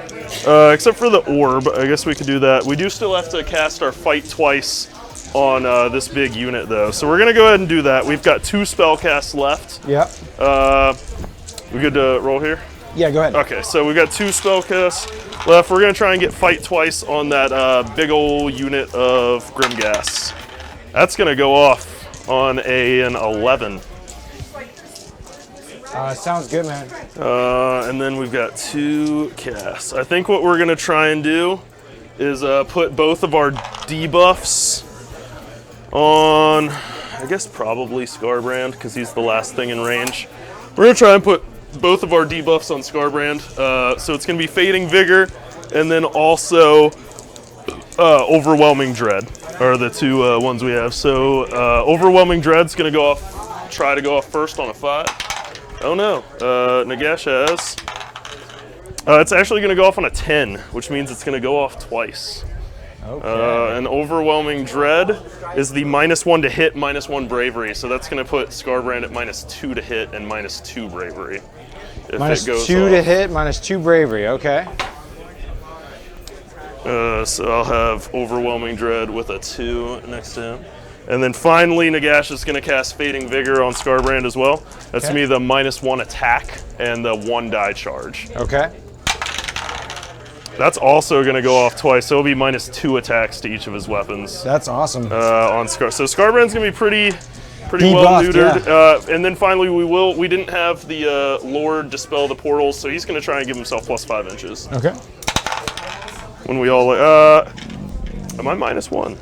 except for the orb. I guess we could do that. We do still have to cast our Fight Twice on this big unit, though, so we're going to go ahead and do that. We've got 2 spell casts left. Yep. We good to roll here? Yeah, go ahead. Okay, so we've got 2 spell casts left. We're gonna try and get Fight Twice on that big ole unit of Grimgas. That's gonna go off on an 11. Sounds good, man. And then we've got 2 casts. I think what we're gonna try and do is put both of our debuffs on, I guess probably Skarbrand, because he's the last thing in range. We're going to try and put both of our debuffs on Skarbrand. So it's going to be Fading Vigor, and then also Overwhelming Dread are the two ones we have. So Overwhelming Dread's going to go off, try to go off first on a 5. Oh no, Nagash has. It's actually going to go off on a 10, which means it's going to go off twice. Okay. An Overwhelming Dread is the -1 to hit, -1 Bravery. So that's going to put Skarbrand at -2 to hit and -2 Bravery. If it goes -2 to off. hit, -2 bravery. Okay. So I'll have Overwhelming Dread with a 2 next to him. And then finally, Nagash is going to cast Fading Vigor on Skarbrand as well. That's going to be the -1 attack and the 1 die charge. Okay. That's also going to go off twice, so it'll be -2 attacks to each of his weapons. That's awesome. On Scar. So Skarbrand's going to be pretty Debuffed, well neutered. yeah. And then finally, we didn't have the Lord dispel the portals, so he's going to try and give himself +5 inches. Okay. When we all am I -1?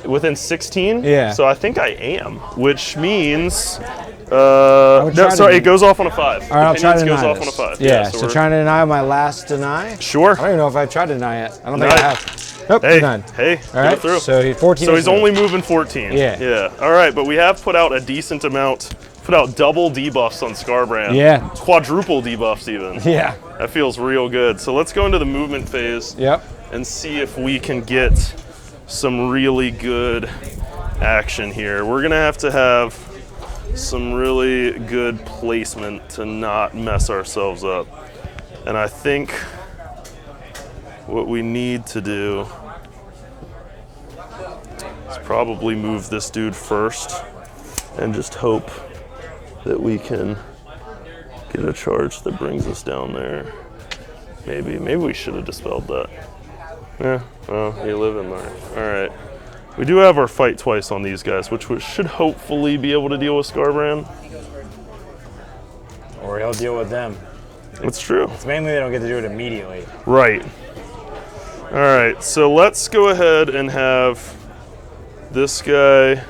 Within 16? Yeah. So I think I am, which means would no, try to sorry, do- it goes off on a 5. All right, I'll try to Opinions deny goes off this. on a 5. Yeah, so so we're- trying to deny my last deny. Sure. I don't even know if I've tried to deny it. I don't think I Deny it. have. Nope, Hey, denied. hey, All get right, it through. so he's 14. So he's inches. only moving 14. Yeah. Yeah. All right, but we have put out a decent amount, put out double debuffs on Skarbrand. Yeah. Quadruple debuffs even. Yeah. That feels real good. So let's go into the movement phase Yep. and see if we can get some really good action here. We're gonna have to have some really good placement to not mess ourselves up. And I think what we need to do is probably move this dude first and just hope that we can get a charge that brings us down there. Maybe we should have dispelled that. Yeah, well, you live in there. All right. We do have our fight twice on these guys, which we should hopefully be able to deal with Skarbrand. Or he'll deal with them. It's true. It's mainly they don't get to do it immediately. Right. All right, so let's go ahead and have this guy.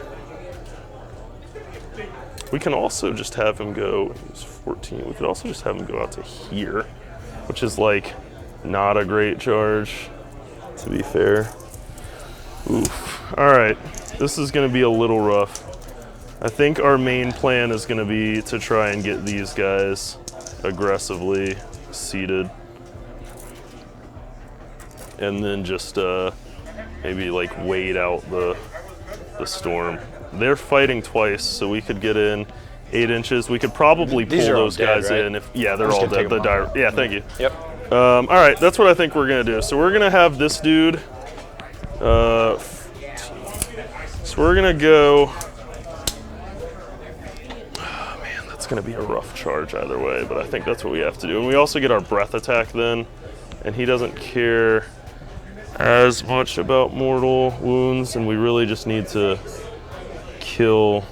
We can also just have him go, he's 14. We could also just have him go out to here, which is like not a great charge, to be fair. Oof. All right, this is gonna be a little rough. I think our main plan is gonna be to try and get these guys aggressively seated. And then just maybe like wait out the storm. They're fighting twice, so we could get in 8 inches. We could probably pull These are all those dead, guys right? in. If yeah, they're I'm just all gonna dead. take The them off. yeah, thank you. Yep. All right, that's what I think we're gonna do. So we're gonna have this dude. So we're gonna go. Oh, man, that's gonna be a rough charge either way, but I think that's what we have to do. And we also get our breath attack then, and he doesn't care as much about mortal wounds, and we really just need to kill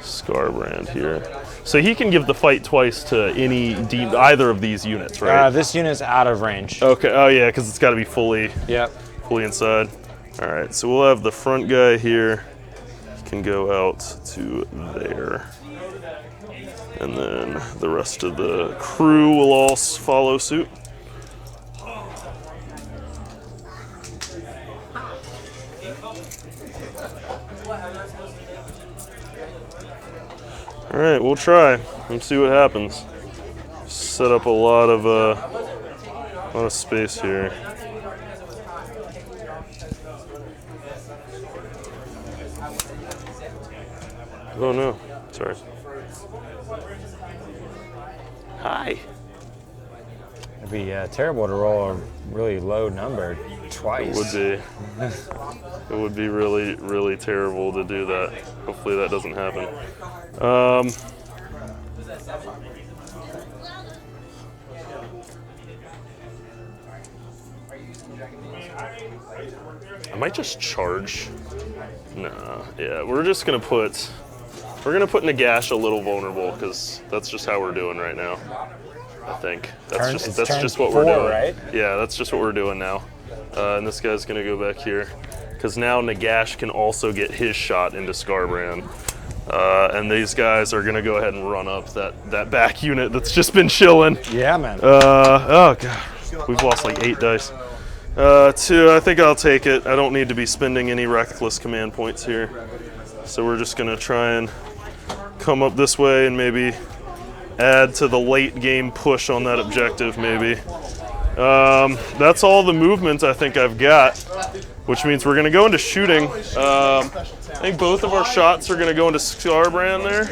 Skarbrand here. So he can give the fight twice to either of these units, right? This unit's out of range. Okay. Oh yeah, because it's got to be fully Yep. inside. All right. So we'll have the front guy here can go out to there, and then the rest of the crew will all follow suit. All right, we'll try and see what happens. Set up a lot of space here. Oh no, sorry. Hi. It'd be terrible to roll a really low number twice. It would be. It would be really, really terrible to do that. Hopefully that doesn't happen. I might just charge. Nah, yeah, we're gonna put Nagash a little vulnerable because that's just how we're doing right now. I think. It's That's turn just what 4, we're doing. right? Yeah, that's just what we're doing now. And this guy's gonna go back here. Because now Nagash can also get his shot into Skarbrand. And these guys are gonna go ahead and run up that back unit that's just been chilling. Yeah, man. Oh god, we've lost like 8 dice. 2, I think I'll take it. I don't need to be spending any reckless command points here. So we're just gonna try and come up this way and maybe add to the late game push on that objective maybe. That's all the movement I think I've got, which means we're gonna go into shooting. I think both of our shots are gonna go into Skarbrand there.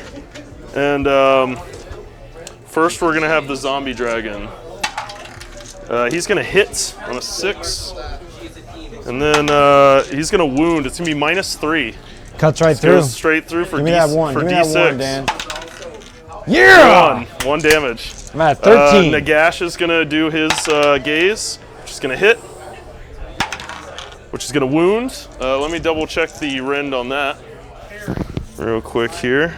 And first we're gonna have the zombie dragon. He's gonna hit on a 6. And then he's gonna wound. It's gonna be -3. Cuts right through. Goes straight through for Give me that one. for Give me D6. that one, Dan. Yeah! 1 damage. I'm at 13. Nagash is gonna do his gaze, which is gonna hit, which is gonna wound. Let me double check the rend on that real quick here.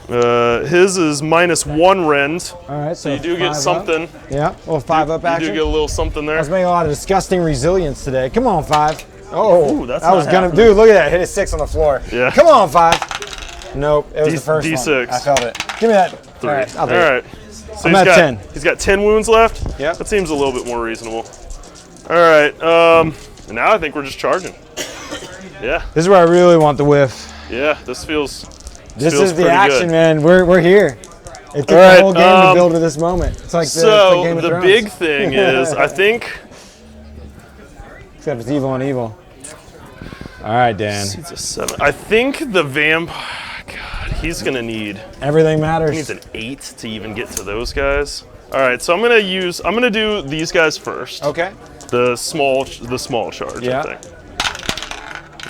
His is -1 rend. All right, So you do get 5 something. Up. Yeah, a little 5 up You action. do get a little something I there. was making a lot of disgusting resilience today. Come on, 5. Oh, Ooh, that's I was not gonna, happening. dude, look at that. Hit a 6 on the floor. Yeah. Come on, 5. Nope, it was the first D6. one. I felt it. Give me that. 3. All right, I'll All take it. right. So I'm at 10. He's got 10 wounds left. Yep. That seems a little bit more reasonable. All right. And now I think we're just charging. Yeah. This is where I really want the whiff. Yeah. This feels. This feels is the pretty action, good. man. We're here. It took All right, the whole game to build to this moment. It's like So Game of the Thrones. big thing is, I think. Except it's evil on evil. All right, Dan. It's a 7. I think the vampire. God, he's gonna need. Everything He matters. needs an 8 to even get to those guys. All right. So I'm gonna do these guys first. Okay. The small charge. Yeah. I think.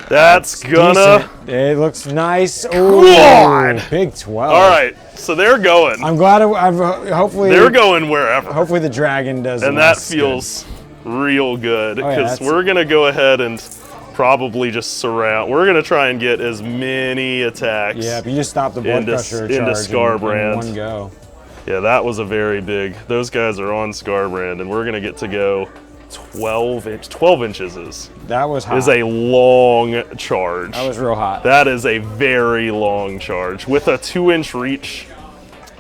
That's gonna. Decent. It looks nice. God. Ooh, big 12. All right. So they're going. I'm glad. Hopefully. They're going wherever. Hopefully the dragon does. And that feels real good yeah, because that's- we're gonna go ahead and probably just surround. We're gonna try and get as many attacks. Yeah, but you just stop the blood into crusher into charge Skarbrand. in one go. Yeah, that was a very big. Those guys are on Skarbrand, and we're gonna get to go 12 inches That was hot. is a long charge. That was real hot. That is a very long charge with a 2-inch reach.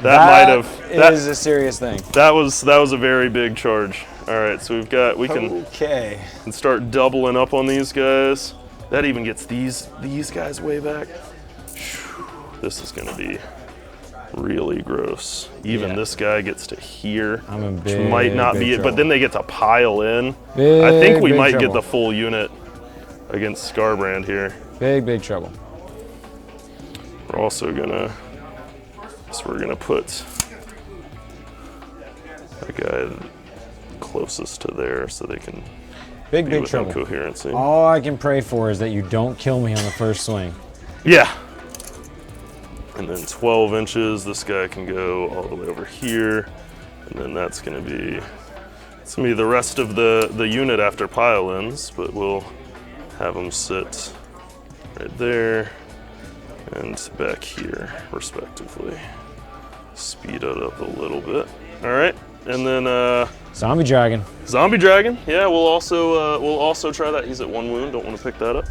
That might have. That is a serious thing. That was a very big charge. All right, so we can Okay. start doubling up on these guys. That even gets these guys way back. This is gonna be really gross. Even Yeah. this guy gets to here, I'm in which might not big be it, trouble. but then they get to pile in. I Big, think we big might trouble. get the full unit against Skarbrand here. Big trouble. We're also gonna, so we're gonna put a guy closest to there so they can Big be within trouble. coherency. All I can pray for is that you don't kill me on the first swing. Yeah. And then 12 inches, this guy can go all the way over here. And then that's gonna be the rest of the unit after pile-ins, but we'll have them sit right there and back here, respectively. Speed it up a little bit. All right, and then Zombie dragon. Zombie Dragon, yeah, we'll also try that. He's at 1 wound, don't want to pick that up.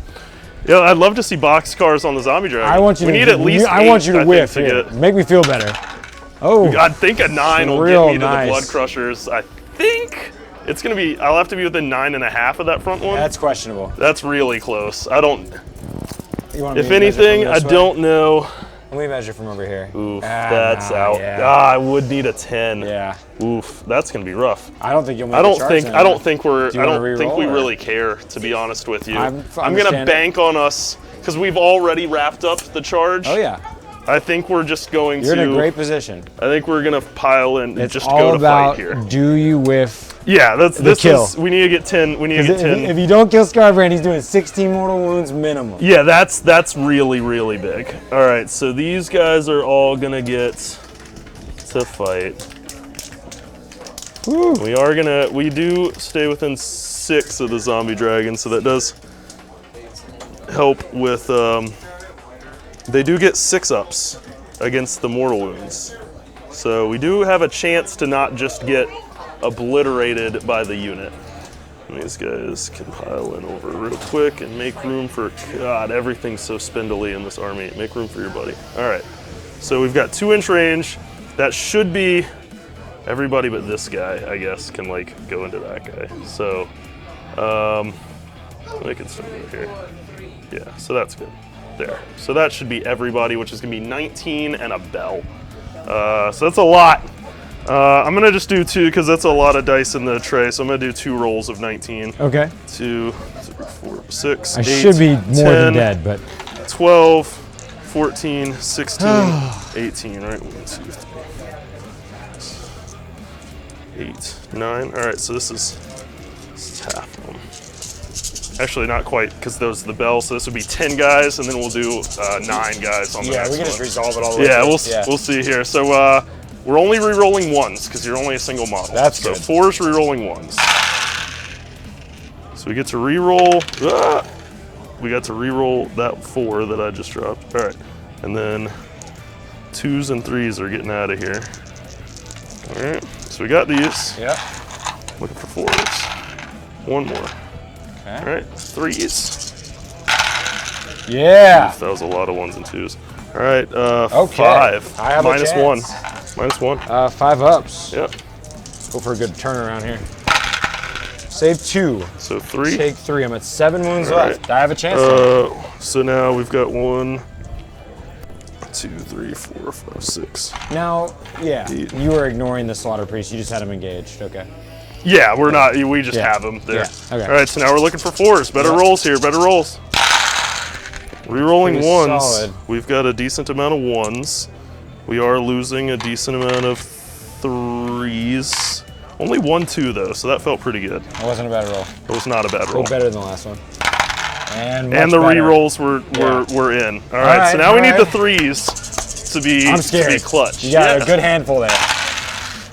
Yeah, I'd love to see box cars on the Zombie Dragon. I want you we to need at least I want 8, you to I think, whiff to here. get. Make me feel better. Oh, I think a 9 will Real get me to nice. the Blood Crushers. I think it's gonna be. I'll have to be within 9.5 of that front one. that's questionable. That's really close. I don't. You want If me to measure anything, from I this way? don't know. Let me measure from over here. Oof, Ah, that's nah, out. yeah. I would need a 10. Yeah. Oof, that's gonna be rough. I don't think you'll make I a don't charge think. then. I don't think we're. Do you I wanna don't think reroll, we or- really care. To be honest with you, I'm gonna understand it. bank on us because we've already wrapped up the charge. Oh yeah, I think we're just going you're to. in a great position. I think we're gonna pile in and It's just all go to about fight here. do you whiff? Yeah, that's the this kill. is. We need to get 10. We need to get 10. If you don't kill Skarbrand, he's doing 16 mortal wounds minimum. Yeah, that's really big. All right, so these guys are all gonna get to fight. Woo. We do stay within 6 of the zombie dragon, so that does help with. They do get 6-ups against the mortal wounds. So we do have a chance to not just get obliterated by the unit. And these guys can pile in over real quick and make room for, God, everything's so spindly in this army. Make room for your buddy. All right, so we've got 2-inch range. That should be everybody but this guy, I guess, can like go into that guy. So, make it similar here. Yeah, so that's good. There. So that should be everybody, which is gonna be 19 and a bell. So that's a lot. I'm gonna just do 2 because that's a lot of dice in the tray. So I'm gonna do 2 rolls of 19. Okay. 2, 3, 4, 6, I 8, should be more 10, than dead, but 12, 14, 16, 18, right? 1, 2, 3, 8, 9. All right, so this is half of them. Actually, not quite, because those are the bells. So this would be 10 guys, and then we'll do 9 guys on the next we can one. just resolve it all the way. Yeah, through. we'll see here. So we're only re-rolling 1s, because you're only a single model. That's so good. 4s re-rolling 1s. So we get to re-roll. We got to re-roll that 4 that I just dropped. All right, and then 2s and 3s are getting out of here. All right, so we got these. Yep. Looking for 4s. 1 more. Okay. All right, 3s. Yeah. That was a lot of 1s and 2s. All right, Okay. 5. I have a Minus chance. 1. Minus 1. 5 ups. Yep. Go for a good turnaround here. Save 2. So 3. Take 3. I'm at 7 wounds All left. right. I have a chance. So now we've got 1, 2, 3, 4, 5, 6. Now, yeah, 8. you were ignoring the slaughter priest. You just had him engaged. Okay. Yeah, we're not. We just Yeah. have them there. Yeah, okay. All right, so now we're looking for 4s. Better rolls here. Better rolls. Rerolling Pretty 1s. solid. We've got a decent amount of 1s. We are losing a decent amount of 3s. Only 1, 2 though, so that felt pretty good. That wasn't a bad roll. It was not a bad A roll. little better than the last one. And And the much better. re-rolls were in. All right, so right, now we all need the right. 3s to be I'm to scared. be clutch. You got Yeah. a good handful there.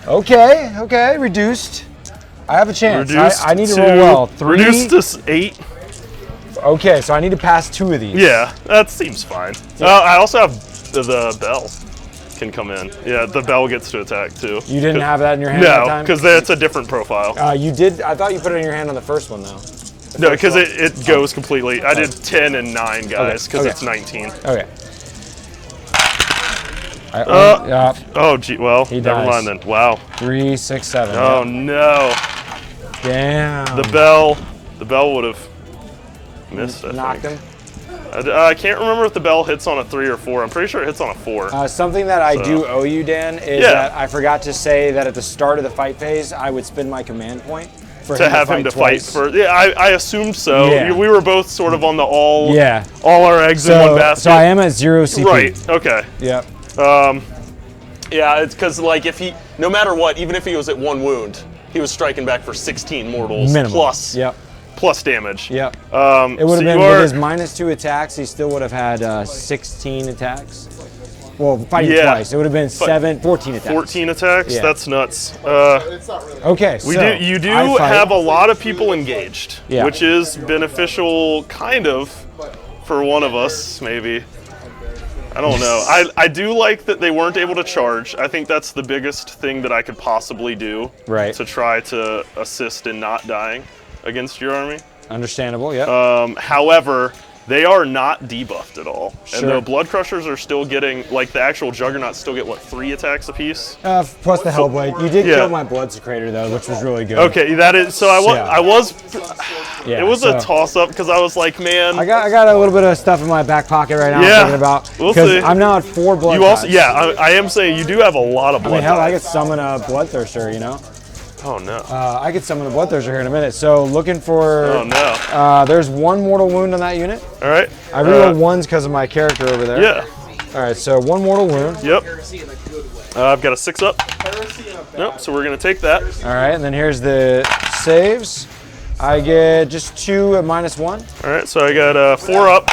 Okay, okay, reduced. I have a chance. Reduced I need to roll well. 3. Reduced to 8. Okay, so I need to pass 2 of these. Yeah, that seems fine. I also have the bell can come in. Yeah, the bell gets to attack too. You didn't have that in your hand that No, time? because that's a different profile. You did. I thought you put it in your hand on the first one, though. No, because it goes completely. I did 10 and 9 guys because okay. it's 19. Okay. Oh, gee, well, He never dies. mind then. Wow. 3, 6, 7. Oh no, Damn. the bell would have missed. I Knocked think. him. I can't remember if the bell hits on a 3 or 4. I'm pretty sure it hits on a 4. Something that I do owe you, Dan, is Yeah. that I forgot to say that at the start of the fight phase, I would spend my command point for to have him to fight twice. for. Yeah, I assumed so. Yeah. We were both sort of on the all our eggs in So, one basket. so I am at 0 CP. Right. Okay. Yep. Yeah, it's because like if he, no matter what, even if he was at 1 wound, he was striking back for 16 mortals Minimum. plus Yep. plus damage. Yep. It So would have been you with are- his -2 attacks. He still would have had 16 attacks. Well, fighting Yeah. twice, it would have been 14 attacks. 14 attacks. Yeah. That's nuts. Okay, We so do. You do I fight. have a lot of people engaged, Yeah. which is beneficial, kind of, for one of us, maybe. I don't know. I do like that they weren't able to charge. I think that's the biggest thing that I could possibly do Right. to try to assist in not dying against your army. Understandable. Yep. However, they are not debuffed at all. Sure. And the Blood Crushers are still getting, like the actual Juggernauts still get, what, 3 attacks apiece? Plus the Hellblade. You did Yeah. kill my Blood Secretor though, which was really good. Okay, that is, so Yeah. it was a toss-up because I was like, man. I got a little bit of stuff in my back pocket right now. Yeah, I'm thinking about we'll because see. I'm now at 4 blood. You also, types. yeah, I am saying you do have a lot of I blood. mean, hell, I types. could summon a Bloodthirster. You know, Oh no. I could summon a Bloodthirster here in a minute. So looking for. Oh no. There's 1 mortal wound on that unit. All right. I reroll 1s because of my character over there. Yeah. All right, so 1 mortal wound. Yep. I've got a 6 up. Nope. So we're gonna take that. All right, and then here's the saves. I get just 2 at -1. All right. So I got 4 up.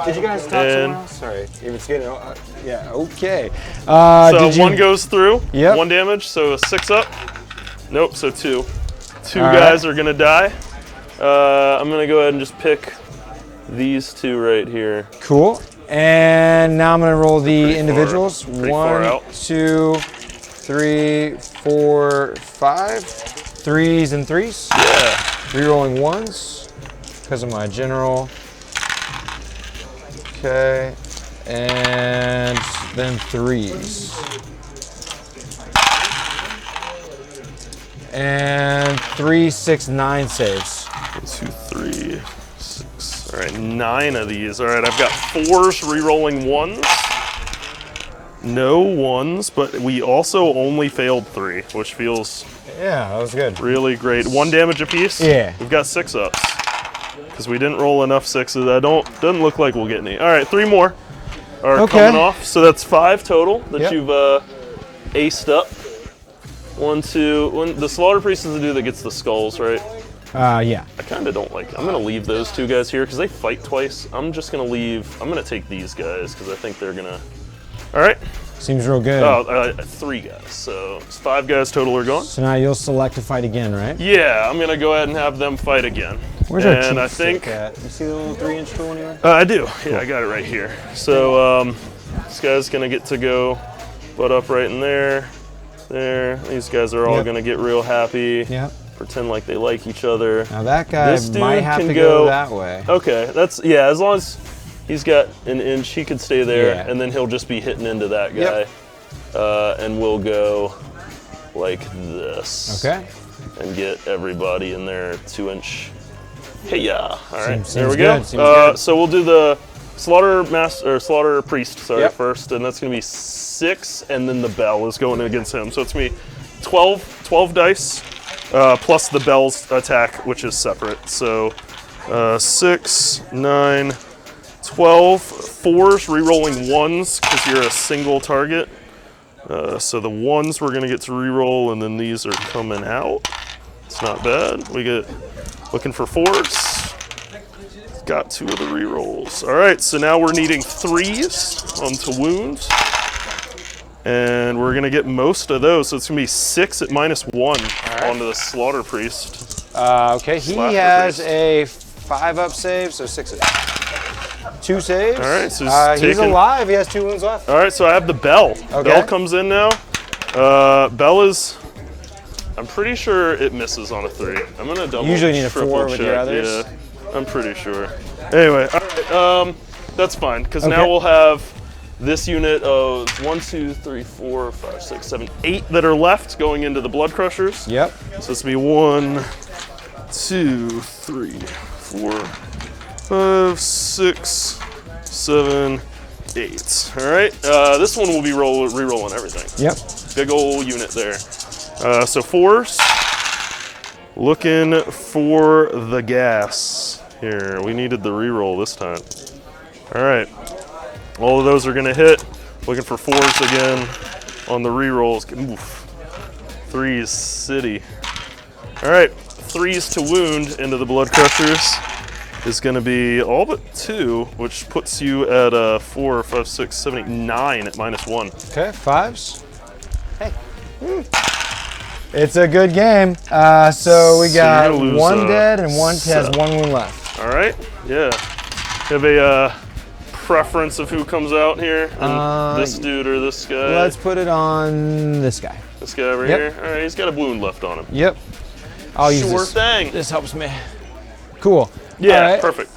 Did you guys talk And- somewhere else? Sorry, it's getting. Yeah. Okay. So did you, 1 goes through. Yep. 1 damage. So a 6 up. Nope. So 2. 2 All guys right. are gonna die. I'm gonna go ahead and just pick these 2 right here. Cool. And now I'm gonna roll the individuals. pretty far 1, out. 2, 3, 4, 5. 3s and 3s. Yeah. Rerolling 1s because of my general. Okay. And then 3s. And 3, 6, 9 saves. 1, 2, 3, 6. All right, 9 of these. All right, I've got 4s rerolling 1s. No 1s, but we also only failed 3, which feels Yeah, that was good. really great. 1 damage apiece? Yeah. We've got 6 ups. Because we didn't roll enough 6s. Doesn't look like we'll get any. All right, 3 more are coming off. So that's 5 total that you've aced up. 1, 2. The Slaughter Priest is the dude that gets the skulls, right? Yeah. I kind of don't like it. I'm going to leave those 2 guys here because they fight twice. I'm just going to leave. I'm going to take these guys because I think they're going to. All right. Seems real good. Oh, 3 guys. So it's 5 guys total are gone. So now you'll select to fight again, right? Yeah, I'm going to go ahead and have them fight again. Where's our and cheat I think stick at? You see the little 3-inch tool anywhere? I do. Yeah, I got it right here. So this guy's going to get to go butt up right in there. There. These guys are all going to get real happy. Yep. Pretend like they like each other. Now that guy This dude might have can to go- go that way. Okay, as long as he's got an inch, he could stay there, Yeah. and then he'll just be hitting into that guy. And we'll go like this. Okay. And get everybody in their 2-inch. Hey, yeah. All right, Seems there we go. good, seems good. So we'll do the Slaughter Priest, first, and that's gonna be 6, and then the bell is going against him. So it's gonna be 12 dice plus the bell's attack, which is separate. So 6, 9, 12, 4s rerolling 1s because you're a single target. So the 1s we're gonna get to reroll, and then these are coming out. It's not bad. We get looking for 4s. Got 2 of the rerolls. All right, so now we're needing 3s onto wounds. And we're gonna get most of those. So it's gonna be 6 at -1 onto the Slaughter Priest. Okay, he Slaughter has Priest. a 5-up save, so 6. 2 saves. All right, so he's taking- alive. He has 2 wounds left. All right, so I have the bell. Okay. Bell comes in now. Bell is, I'm pretty sure it misses on a 3. I'm gonna double Usually need a triple 4 with your check. others. Yeah, I'm pretty sure. Anyway, all right, that's fine, because now Okay. we'll have this unit of 1, 2, 3, 4, 5, 6, 7, 8 that are left going into the Blood Crushers. Yep. So this will be 1, 2, 3, 4, 5, 6, 7, 8. All right, this one will be re-rolling everything. Yep. Big old unit there. So 4s. Looking for the gas. Here, we needed the re-roll this time. All right, all of those are gonna hit. Looking for 4s again on the re-rolls. Oof. 3s city. All right, 3s to wound into the Blood Crushers is gonna be all but 2, which puts you at 4, 5, 6, 7, 8, 9 at -1. Okay, 5s. Hey. It's a good game. So we So got you're gonna lose, 1 dead and 1 has 7. 1 wound left. All right, yeah. Have a preference of who comes out here? And this dude or this guy? Let's put it on this guy. This guy over Yep. here? All right, he's got a wound left on him. Yep. I'll use Sure this. thing. This helps me. Cool. Yeah, All right. perfect.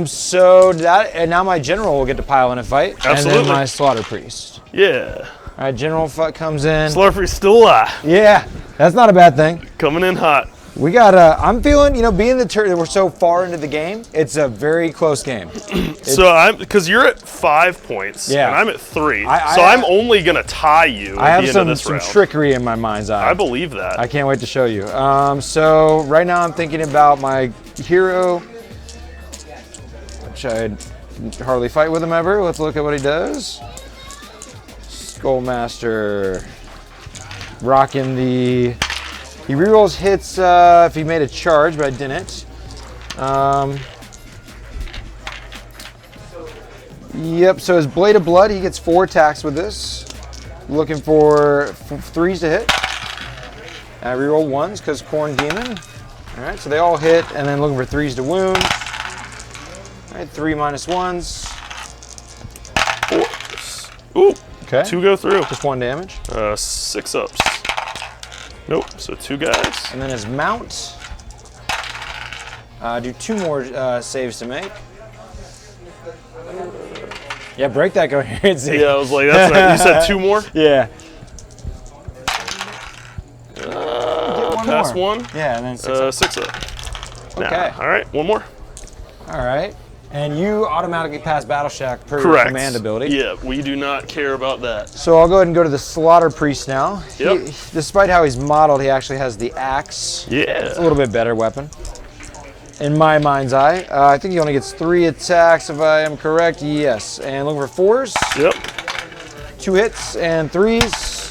So that, and now my general will get to pile in a fight. And Absolutely. then my Slaughter Priest. Yeah. All right, general fight comes in. Slurpee's still alive. Yeah, that's not a bad thing. Coming in hot. We got, I'm feeling, being that we're so far into the game, it's a very close game. So because you're at 5 points, Yeah. and I'm at 3, I- so I'm only gonna tie you I at have the end some of this round. trickery in my mind's eye. I believe that. I can't wait to show you. So right now I'm thinking about my hero, which I hardly fight with him ever. Let's look at what he does. Skullmaster, rocking the. He rerolls hits if he made a charge, but I didn't. Yep. So his Blade of Blood, he gets 4 attacks with this. Looking for 3s to hit. And I reroll 1s because Khorne Demon. All right, so they all hit, and then looking for 3s to wound. All right, 3 -1s. 4s. Ooh. Okay. 2 go through. Just 1 damage. 6 ups. Nope, so 2 guys. And then his mount. Do 2 more saves to make. Yeah, break that coherency. Yeah, I was like, that's right. You said 2 more? Yeah. Pass more. 1. Yeah, and then 6 up. 6 up. Okay. Nah. All right, 1 more. All right. And you automatically pass Battle Shack per your Correct. command ability. Yeah, we do not care about that. So I'll go ahead and go to the Slaughter Priest now. Yep. Despite how he's modeled, he actually has the axe. Yeah. It's a little bit better weapon. In my mind's eye. I think he only gets 3 attacks if I am correct. Yes. And looking for 4s. Yep. 2 hits and 3s.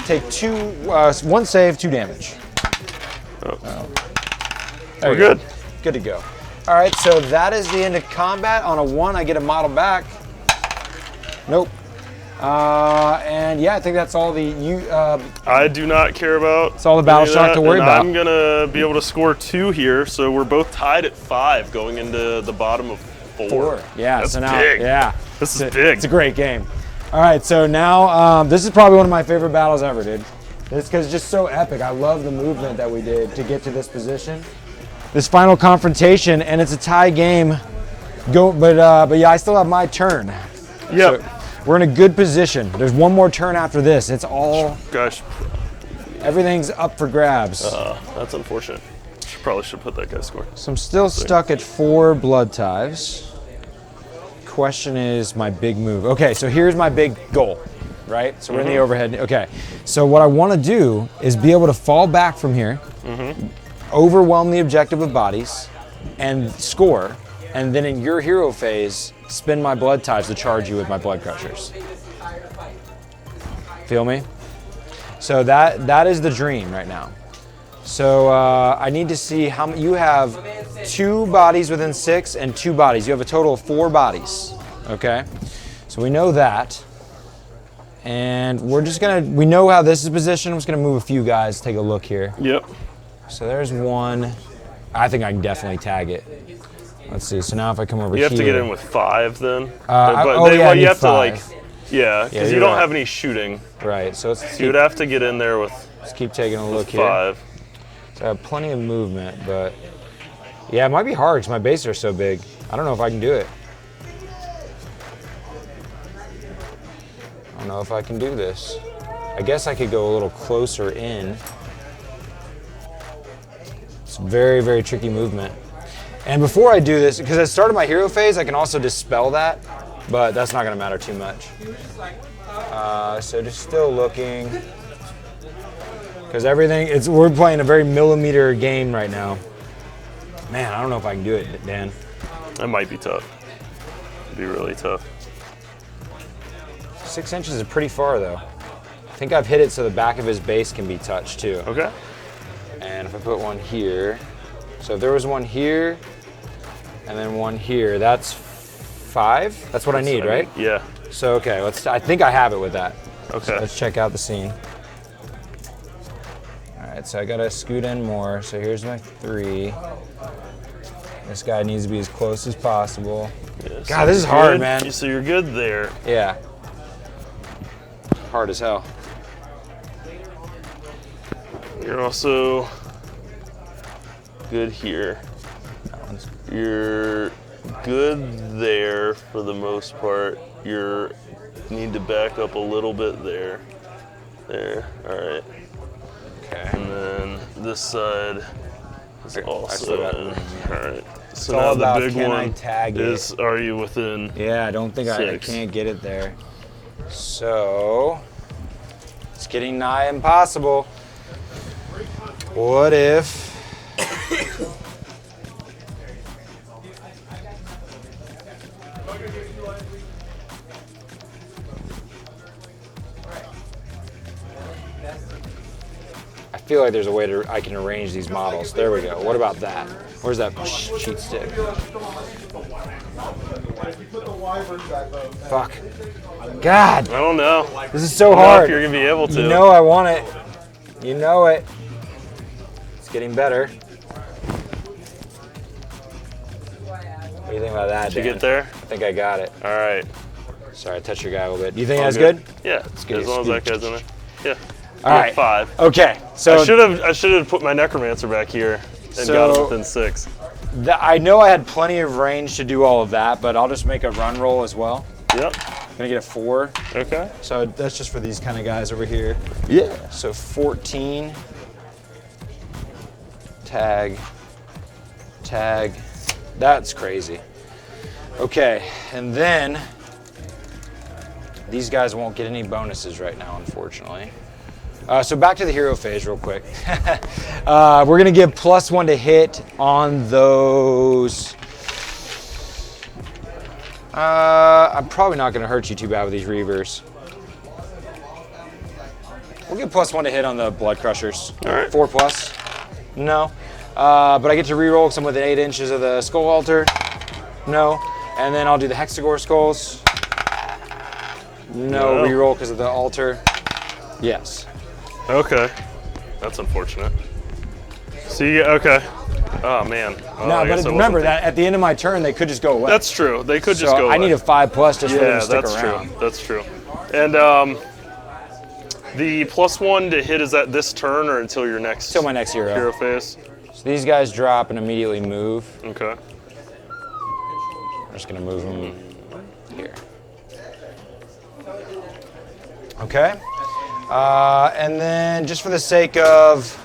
Take 1 save, 2 damage. Oh. There We're you go. good. Good to go. All right, so that is the end of combat. On a 1, I get a model back. Nope. And yeah, I think that's all I do not care about. It's all the battle shock to worry about. I'm gonna be able to score 2 here, so we're both tied at 5 going into the bottom of 4. Yeah, That's so now, big. yeah. This is big. It's a great game. All right, so now this is probably one of my favorite battles ever, dude. It's because it's just so epic. I love the movement that we did to get to this position. This final confrontation, and it's a tie game. But yeah, I still have my turn. Yep. So we're in a good position. There's 1 more turn after this. It's all, Gosh, everything's up for grabs. that's unfortunate. Probably should put that guy's score. So I'm still stuck at 4 blood ties. Question is my big move. Okay, so here's my big goal, right? So we're in the overhead. Okay, so what I want to do is be able to fall back from here, overwhelm the objective with bodies, and score. And then in your hero phase, spin my blood ties to charge you with my blood crushers. Feel me? So that is the dream right now. So I need to see how you have 2 bodies within 6 and 2 bodies. You have a total of 4 bodies. Okay, so we know that, and we know how this is positioned. I'm just gonna move a few guys. Take a look here. Yep. So there's 1. I think I can definitely tag it. Let's see. So now if I come over You here, have to get in with 5 then. I need you have 5. Yeah, because you you're don't right. have any shooting. Right. So You would have to get in there with let's keep taking a look here. 5. So I have plenty of movement, but yeah, it might be hard because my bases are so big. I don't know if I can do it. I don't know if I can do this. I guess I could go a little closer in. It's very, very tricky movement. And before I do this, because I started my hero phase, I can also dispel that, but that's not gonna matter too much. So just still looking. Because we're playing a very millimeter game right now. Man, I don't know if I can do it, Dan. That might be tough. It'd be really tough. 6 inches is pretty far though. I think I've hit it so the back of his base can be touched too. Okay. And if I put 1 here, so if there was 1 here, and then 1 here, that's 5? That's what I need, right? Yeah. So okay, I think I have it with that. Okay. So let's check out the scene. All right, so I gotta scoot in more. So here's my 3. This guy needs to be as close as possible. Yeah, so God, this is you're hard, good. man. So you're good there. Yeah. Hard as hell. You're also good here. You're good there for the most part. You need to back up a little bit there. There, all right. Okay. And then this side is still also got in. room. All right. So all now about the big can I one tag it? is, are you within? Yeah, I don't think I 6. can't get it there. So it's getting nigh impossible. What if I feel like there's a way I can arrange these models. There we go. What about that? Where's that cheat stick? Fuck. God, I don't know. this is so I don't know hard. if you're gonna be able to. You know I want it. You know it. It's getting better. What do you think about that, Did you Dan? get there? I think I got it. All right. Sorry, I touched your guy a little bit. You think All that's good? Yeah, it's good. as long as that guy's in there. Yeah. All right. 5. Okay, so I should have put my necromancer back here and got him within 6. I know I had plenty of range to do all of that, but I'll just make a run roll as well. Yep. I'm gonna get a 4. Okay. So that's just for these kind of guys over here. Yeah. So 14. Tag. That's crazy. Okay, and then these guys won't get any bonuses right now, unfortunately. So back to the hero phase real quick. We're gonna give +1 to hit on those. I'm probably not gonna hurt you too bad with these Reavers. We'll give +1 to hit on the Blood Crushers. All right. 4+. No. But I get to reroll because I'm within 8 inches of the Skull Altar. No. And then I'll do the Hexagore Skulls. No reroll because of the altar. Yes. Okay. That's unfortunate. See, okay. Oh, man. Oh, No, I but guess I remember wasn't that at the end of my turn, they could just go away. That's true. They could just so go away. I need a 5+ just for them to stick that's around. true. That's true. And the +1 to hit, is that this turn or until your next? Till my next hero. Phase. So these guys drop and immediately move. Okay. I'm just gonna move them here. Okay. And then just for the sake of,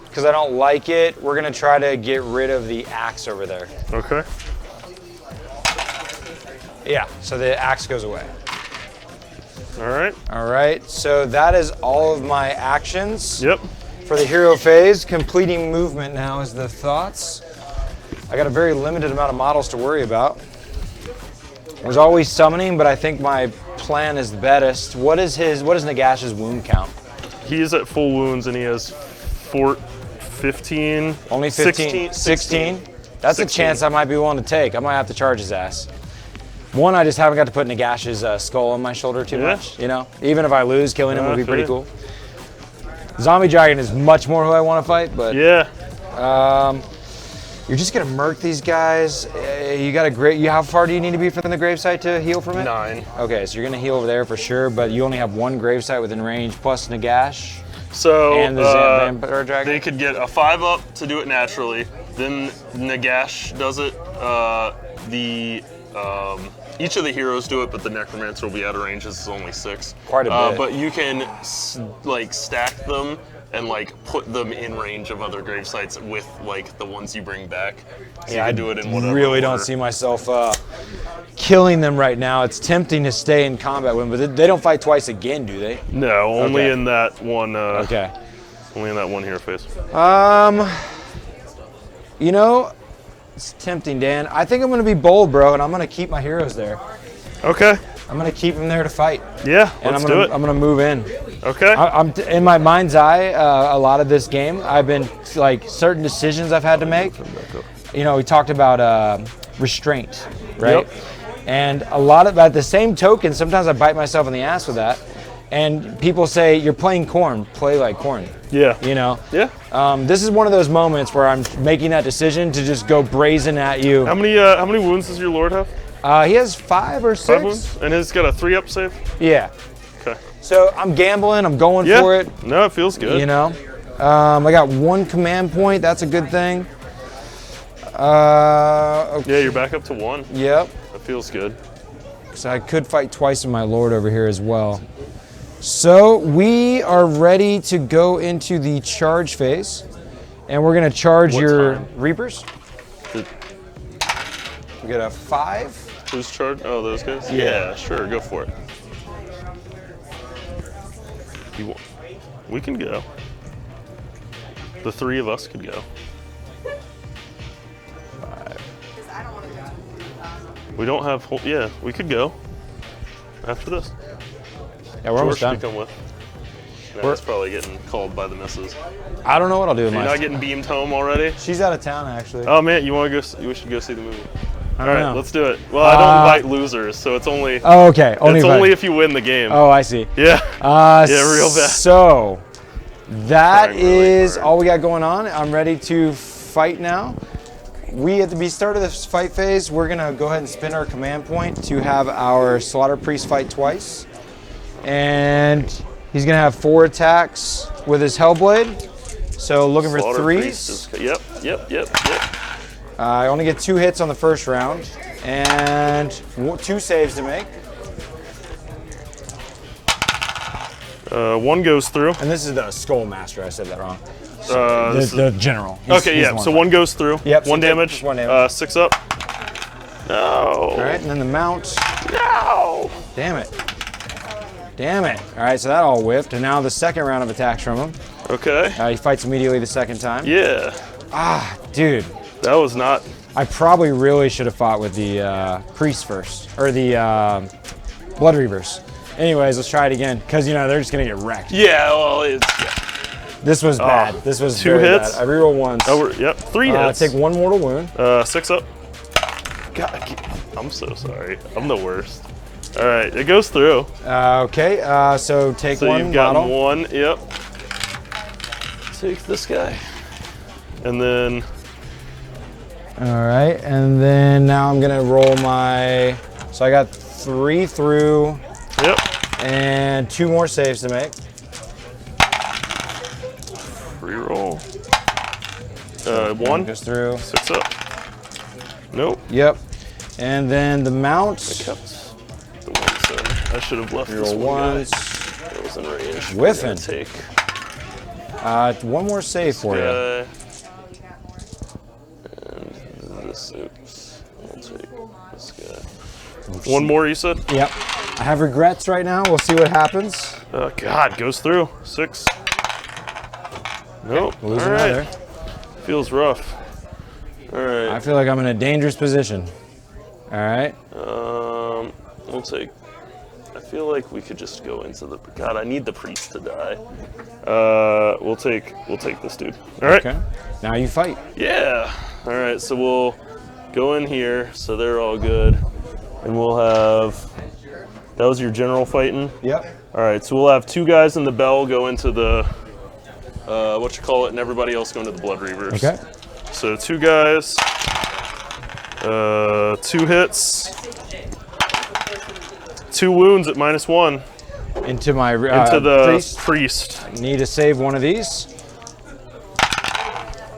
because I don't like it, we're gonna try to get rid of the axe over there. Okay. Yeah, so the axe goes away. All right. All right, so that is all of my actions. Yep. For the hero phase, completing movement now is the thoughts. I got a very limited amount of models to worry about. There's always summoning, but I think my plan is the best. What is Nagash's wound count? He is at full wounds and he has 15. Only 15? 16? That's 16. a chance I might be willing to take. I might have to charge his ass. One, I just haven't got to put Nagash's skull on my shoulder too much, you know? Even if I lose, killing him would be pretty cool. Zombie Dragon is much more who I want to fight, but yeah. You're just gonna murk these guys. You got a great. How far do you need to be from the gravesite to heal from it? 9. Okay, so you're gonna heal over there for sure, but you only have one gravesite within range plus Nagash. So and the Vampire Dragon. They could get a 5+ to do it naturally. Then Nagash does it. Each of the heroes do it, but the Necromancer will be out of range. This is only 6. Quite a bit. But you can stack them and put them in range of other grave sites with the ones you bring back. So you can do it in whatever really don't order. see myself killing them right now. It's tempting to stay in combat with them, but they don't fight twice again, do they? No, only Okay. in that one. Okay. Only in that one hero phase. You know, it's tempting, Dan. I think I'm gonna be bold, bro, and I'm gonna keep my heroes there. Okay. I'm gonna keep them there to fight. Yeah, And let's I'm do gonna, it. I'm gonna move in. Okay. I'm in my mind's eye. A lot of this game, I've been certain decisions I've had to make. You know, we talked about restraint, right? Yep. And a lot of, at the same token, sometimes I bite myself in the ass with that. And people say, "You're playing Khorne. Play like Khorne." Yeah. You know. Yeah. This is one of those moments where I'm making that decision to just go brazen at you. How many wounds does your lord have? He has 5 or 6. 5 wounds, and he's got a 3+ save. Yeah. Okay. So I'm gambling. I'm going Yeah. for it. No, it feels good. You know, I got 1 command point. That's a good thing. Okay. Yeah, you're back up to 1. Yep. That feels good. So I could fight twice with my lord over here as well. So we are ready to go into the charge phase, and we're gonna charge What your time? Reapers. Did- We get a 5. Who's charged? Oh, those guys? Yeah. Yeah, sure, go for it. We can go. The 3 of us could go. 5. We don't have, yeah, we could go after this. Yeah, we're almost George done. could come with. No, that's probably getting called by the missus. I don't know what I'll do with You're my. not getting beamed home already? She's out of town actually. Oh man, you want to go? We should go see the movie. I All don't right, know. let's do it. Well, I don't invite losers, so it's only. Oh, okay. It's only if you win the game. Oh, I see. Yeah. Yeah, real bad. So that Trying really is hard. all we got going on. I'm ready to fight now. we at the start of this fight phase, we're gonna go ahead and spin our command point to have our Slaughter Priest fight twice. And he's gonna have 4 attacks with his Hellblade. So looking for Slaughter 3s. Priest is, yep. I only get 2 hits on the first round and 2 saves to make. 1 goes through. And this is the Skull Master. I said that wrong. The general. Okay, yeah. So 1 goes through. Yep. 1 damage. 1 damage. 6 up. No. All right, and then the mount. No. Damn it. Damn it. All right, so that all whiffed. And now the second round of attacks from him. Okay. He fights immediately the second time. Yeah. Ah, dude. That was not. I probably really should have fought with the Priest first, or the Blood Reavers. Anyways, let's try it again, because you know they're just gonna get wrecked. Yeah. Well, it's. Yeah. This was bad. This was 2 very hits. bad. I reroll once. Oh, yep. 3 hits. Take 1 mortal wound. 6 up. God, I'm so sorry. I'm the worst. All right, it goes through. Okay, so take So 1 you've got model. 1. Yep. Take this guy, and then. All right, and then now I'm gonna roll my. So I got 3 through. Yep. And 2 more saves to make. Reroll. 1 goes through. 6 up. Nope. Yep. And then the mount. Kept the 1s in. I should have left this Reroll one guy. ones. That was in range. Whiffing. Take 1 more save for you. guy. And this. Oops. I'll take this guy. 1 more, you said? Yep. I have regrets right now. We'll see what happens. Oh God, goes through. 6. Nope. Lose All right. another. Feels rough. All right. I feel like I'm in a dangerous position. All right. We'll take. I feel like we could just go into the. God, I need the priest to die. We'll take this dude. All right. Okay. Now you fight. Yeah. All right. So we'll go in here. So they're all good, and we'll have. That was your general fighting. Yep. All right. So we'll have 2 guys in the bell go into the. What you call it, and everybody else going to the Blood Reavers. Okay. So 2 guys, 2 hits, 2 wounds at -1 Into my into the priest. priest. Need to save one of these.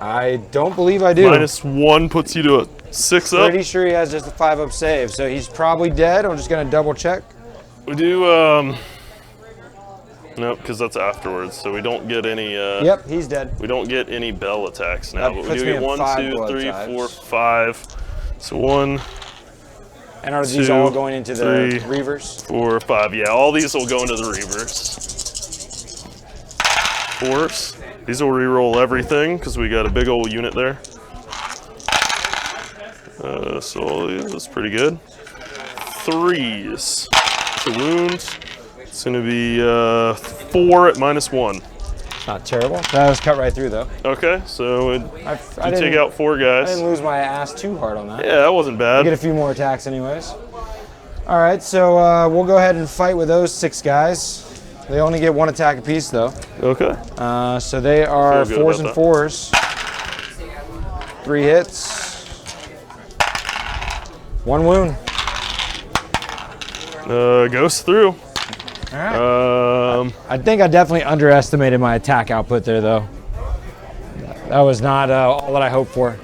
I don't believe I do. -1 puts you to a 6 up. Pretty sure he has just a 5 up save, so he's probably dead. I'm just gonna double check. We do nope, because that's afterwards, so we don't get any. Yep, he's dead. We don't get any bell attacks now, That but we puts do me get at 1, 5 2, blood 3, types. 4, 5. So 1, And are these 2, all going into the 3, Reavers? 4, 5. Yeah, all these will go into the Reavers. 4s. These will re-roll everything because we got a big old unit there. So that's pretty good. 3s. It's a wound. It's going to be 4 at -1. Not terrible. That was cut right through though. Okay, so I you take didn't- out 4 I guys. didn't lose my ass too hard on that. Yeah, that wasn't I get bad. a few more attacks anyways. All right, so we'll go ahead and fight with those 6 guys. They only get 1 attack apiece though. Okay. So they are Feel good 4s about and 4s. 3 hits. 1 wound. Goes through. All right. Um, I think I definitely underestimated my attack output there, though. That was not all that I hoped for.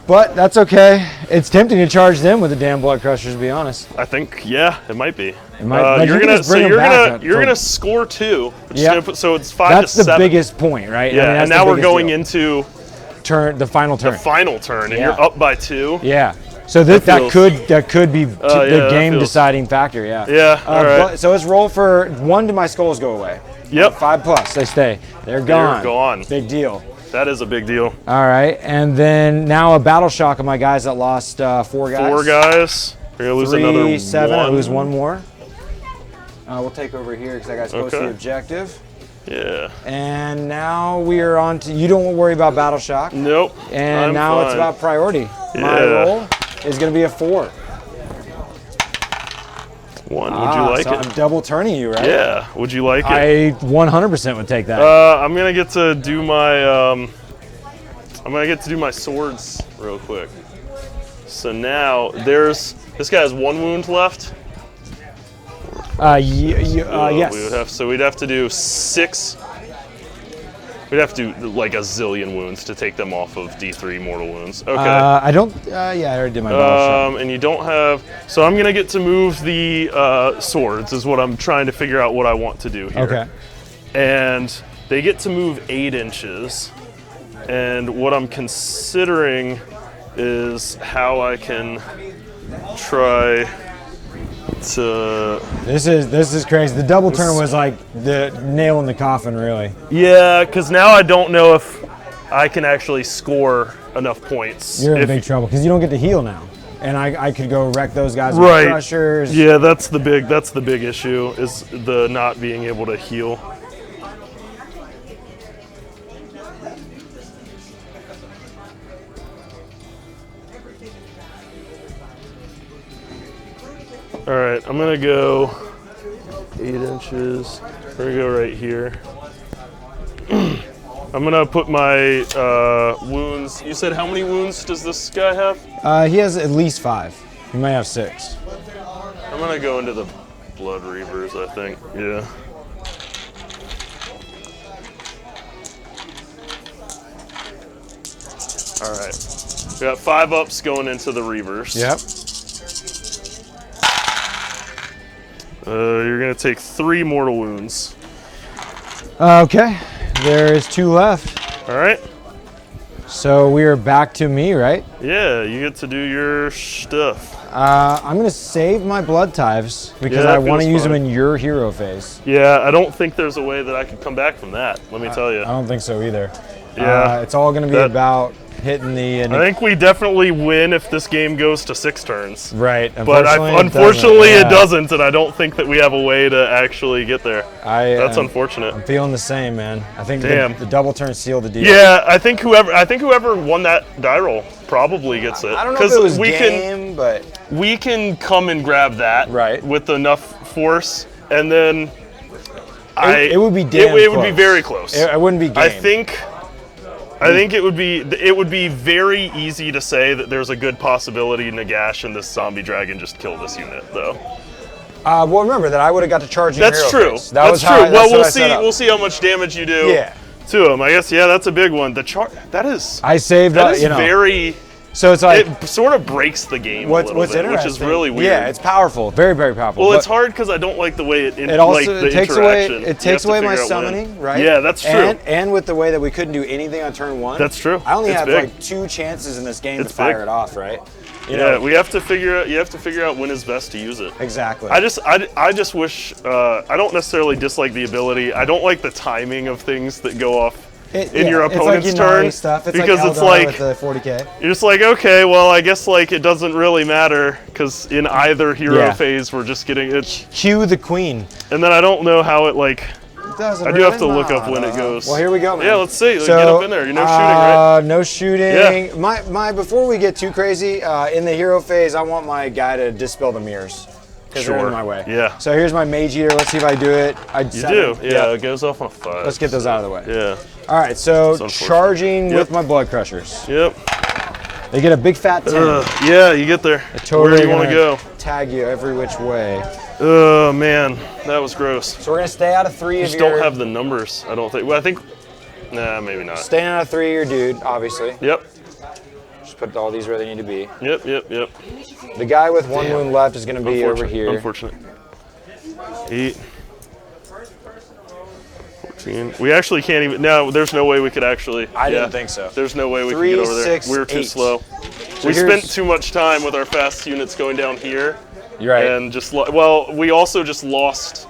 But that's okay. It's tempting to charge them with the damn blood crushers, to be honest. I think, yeah, it might be. might- like, you're you can gonna, just bring so them you're back gonna, at- you're for- gonna score 2. Which is Yep. gonna put, so it's 5 That's to the 7. biggest point, right? Yeah, that's and the now we're biggest going deal. into the final turn. the final turn, and Yeah. you're up by 2. Yeah. So that feels- could be yeah, the that game feels- deciding factor. Yeah. Yeah, all right. So let's roll for 1 to my skulls go away. Yep. 5 plus, they stay. They're gone. gone. Big deal. That is a big deal. All right, and then now a battle shock of my guys that lost 4 guys. 4 guys. We're gonna lose 3, another 7. I 1. lose 1 more. We'll take over here because that guy's close to Okay. the objective. Yeah. And now we are on to. You don't worry about battle shock. Nope. And I'm now it's fine. about priority. My Yeah. roll is going to be a 4. 1. Would you like so it? I'm double turning you, right? Yeah. Would you like it? I 100% would take that. I'm gonna get to do my I'm gonna get to do my swords real quick. So now this guy has 1 wound left. Yes. We'd have to do 6. We'd have to do like a zillion wounds to take them off of D3 mortal wounds. Okay. I don't. Yeah, I already did my battle and you don't have. So I'm gonna get to move the swords. Is what I'm trying to figure out what I want to do here. Okay. And they get to move 8 inches. And what I'm considering is how I can try to. This is crazy. The double turn was like the nail in the coffin, really. Yeah, because now I don't know if I can actually score enough points. You're in big trouble because you don't get to heal now, and I could go wreck those guys with Right. crushers. Yeah, that's the big issue is the not being able to heal. All right, I'm gonna go 8 inches. We're gonna go right here. I'm gonna put my wounds. You said how many wounds does this guy have? He has at least 5. He might have 6. I'm gonna go into the Blood Reavers, I think. Yeah. All right. We got 5 ups going into the Reavers. Yep. You're gonna take 3 mortal wounds. Okay. There is 2 left. All right. So we are back to me, right? Yeah, you get to do your stuff. I'm gonna save my blood tithes because Yeah, I that want to feels use them fine. in your hero phase. Yeah, I don't think there's a way that I could come back from that. Let me tell you. I don't think so either. Yeah, It's all gonna be that- about hitting the. I think we definitely win if this game goes to 6 turns. Right. But unfortunately, Yeah. it doesn't, and I don't think that we have a way to actually get there. That's I'm unfortunate. feeling the same, man. I think Damn. the double turn sealed the deal. Yeah, I think whoever won that die roll probably gets it. I don't know if it was we game, but we can come and grab that Right. with enough force, and then it would be damn it would be close. very close. it wouldn't be game. I think it would be very easy to say that there's a good possibility Nagash and this zombie dragon just kill this unit, though. Well, remember that I would have got to charge. That's hero true. phase. That's true. Well, we'll see. We'll We'll see how much damage you do Yeah. to him. I guess. Yeah, that's a big one. That is I saved. that is you know. very. So it's like It sort of breaks the game what's a little bit, interesting, which is really weird. Yeah, it's powerful. Very, very powerful. Well, but it's hard because I don't like the way It also like the takes away. interaction. It You takes have to away my figure out when. summoning, right? Yeah, that's true. And with the way that we couldn't do anything on turn 1. That's true. I only It's have big. like 2 chances in this game It's to fire big. it off, right? You Yeah, know, we have to figure out. You have to figure out when is best to use it. exactly. I just wish. I don't necessarily dislike the ability. I don't like the timing of things that go off in your opponent's it's like turn stuff. It's because like it's Eldar like with the 40k. you're just like, okay, well, I guess like it doesn't really matter because in either hero Yeah. phase we're just getting it, Cue the queen. and then I don't know how it like. Doesn't I do have really to look up when it matter. goes. Well, here we go, man. Yeah, let's see. So, Get up in there. You're no shooting, right? No shooting. Yeah. My before we get too crazy, in the hero phase, I want my guy to dispel the mirrors because they're Sure. in my way. Yeah. So here's my mage eater. Let's see if I do it. You do. Yeah, it goes off on a 5. Let's get those out of the way. Yeah. All right. So unfortunate. charging Yep. with my blood crushers. Yep. They get a big fat 10. Yeah, you get there. Totally Where do you want to gonna go? Tag you every which way. Oh man, that was gross. So we're gonna stay out of 3 of Just your. don't have the numbers. I don't think. Well, I think. Nah, maybe not. Staying out of 3 of your dude, obviously. Yep. Just put all these where they need to be. Yep. The guy with 1 wound left is gonna be over here. Unfortunate. 8. 14. We actually can't even. No, there's no way we could actually. I didn't think so. There's no way we 3, could get over there. 6, We were too 8. slow. So We here's- spent too much time with our fast units going down here. You're right. And just well, we also just lost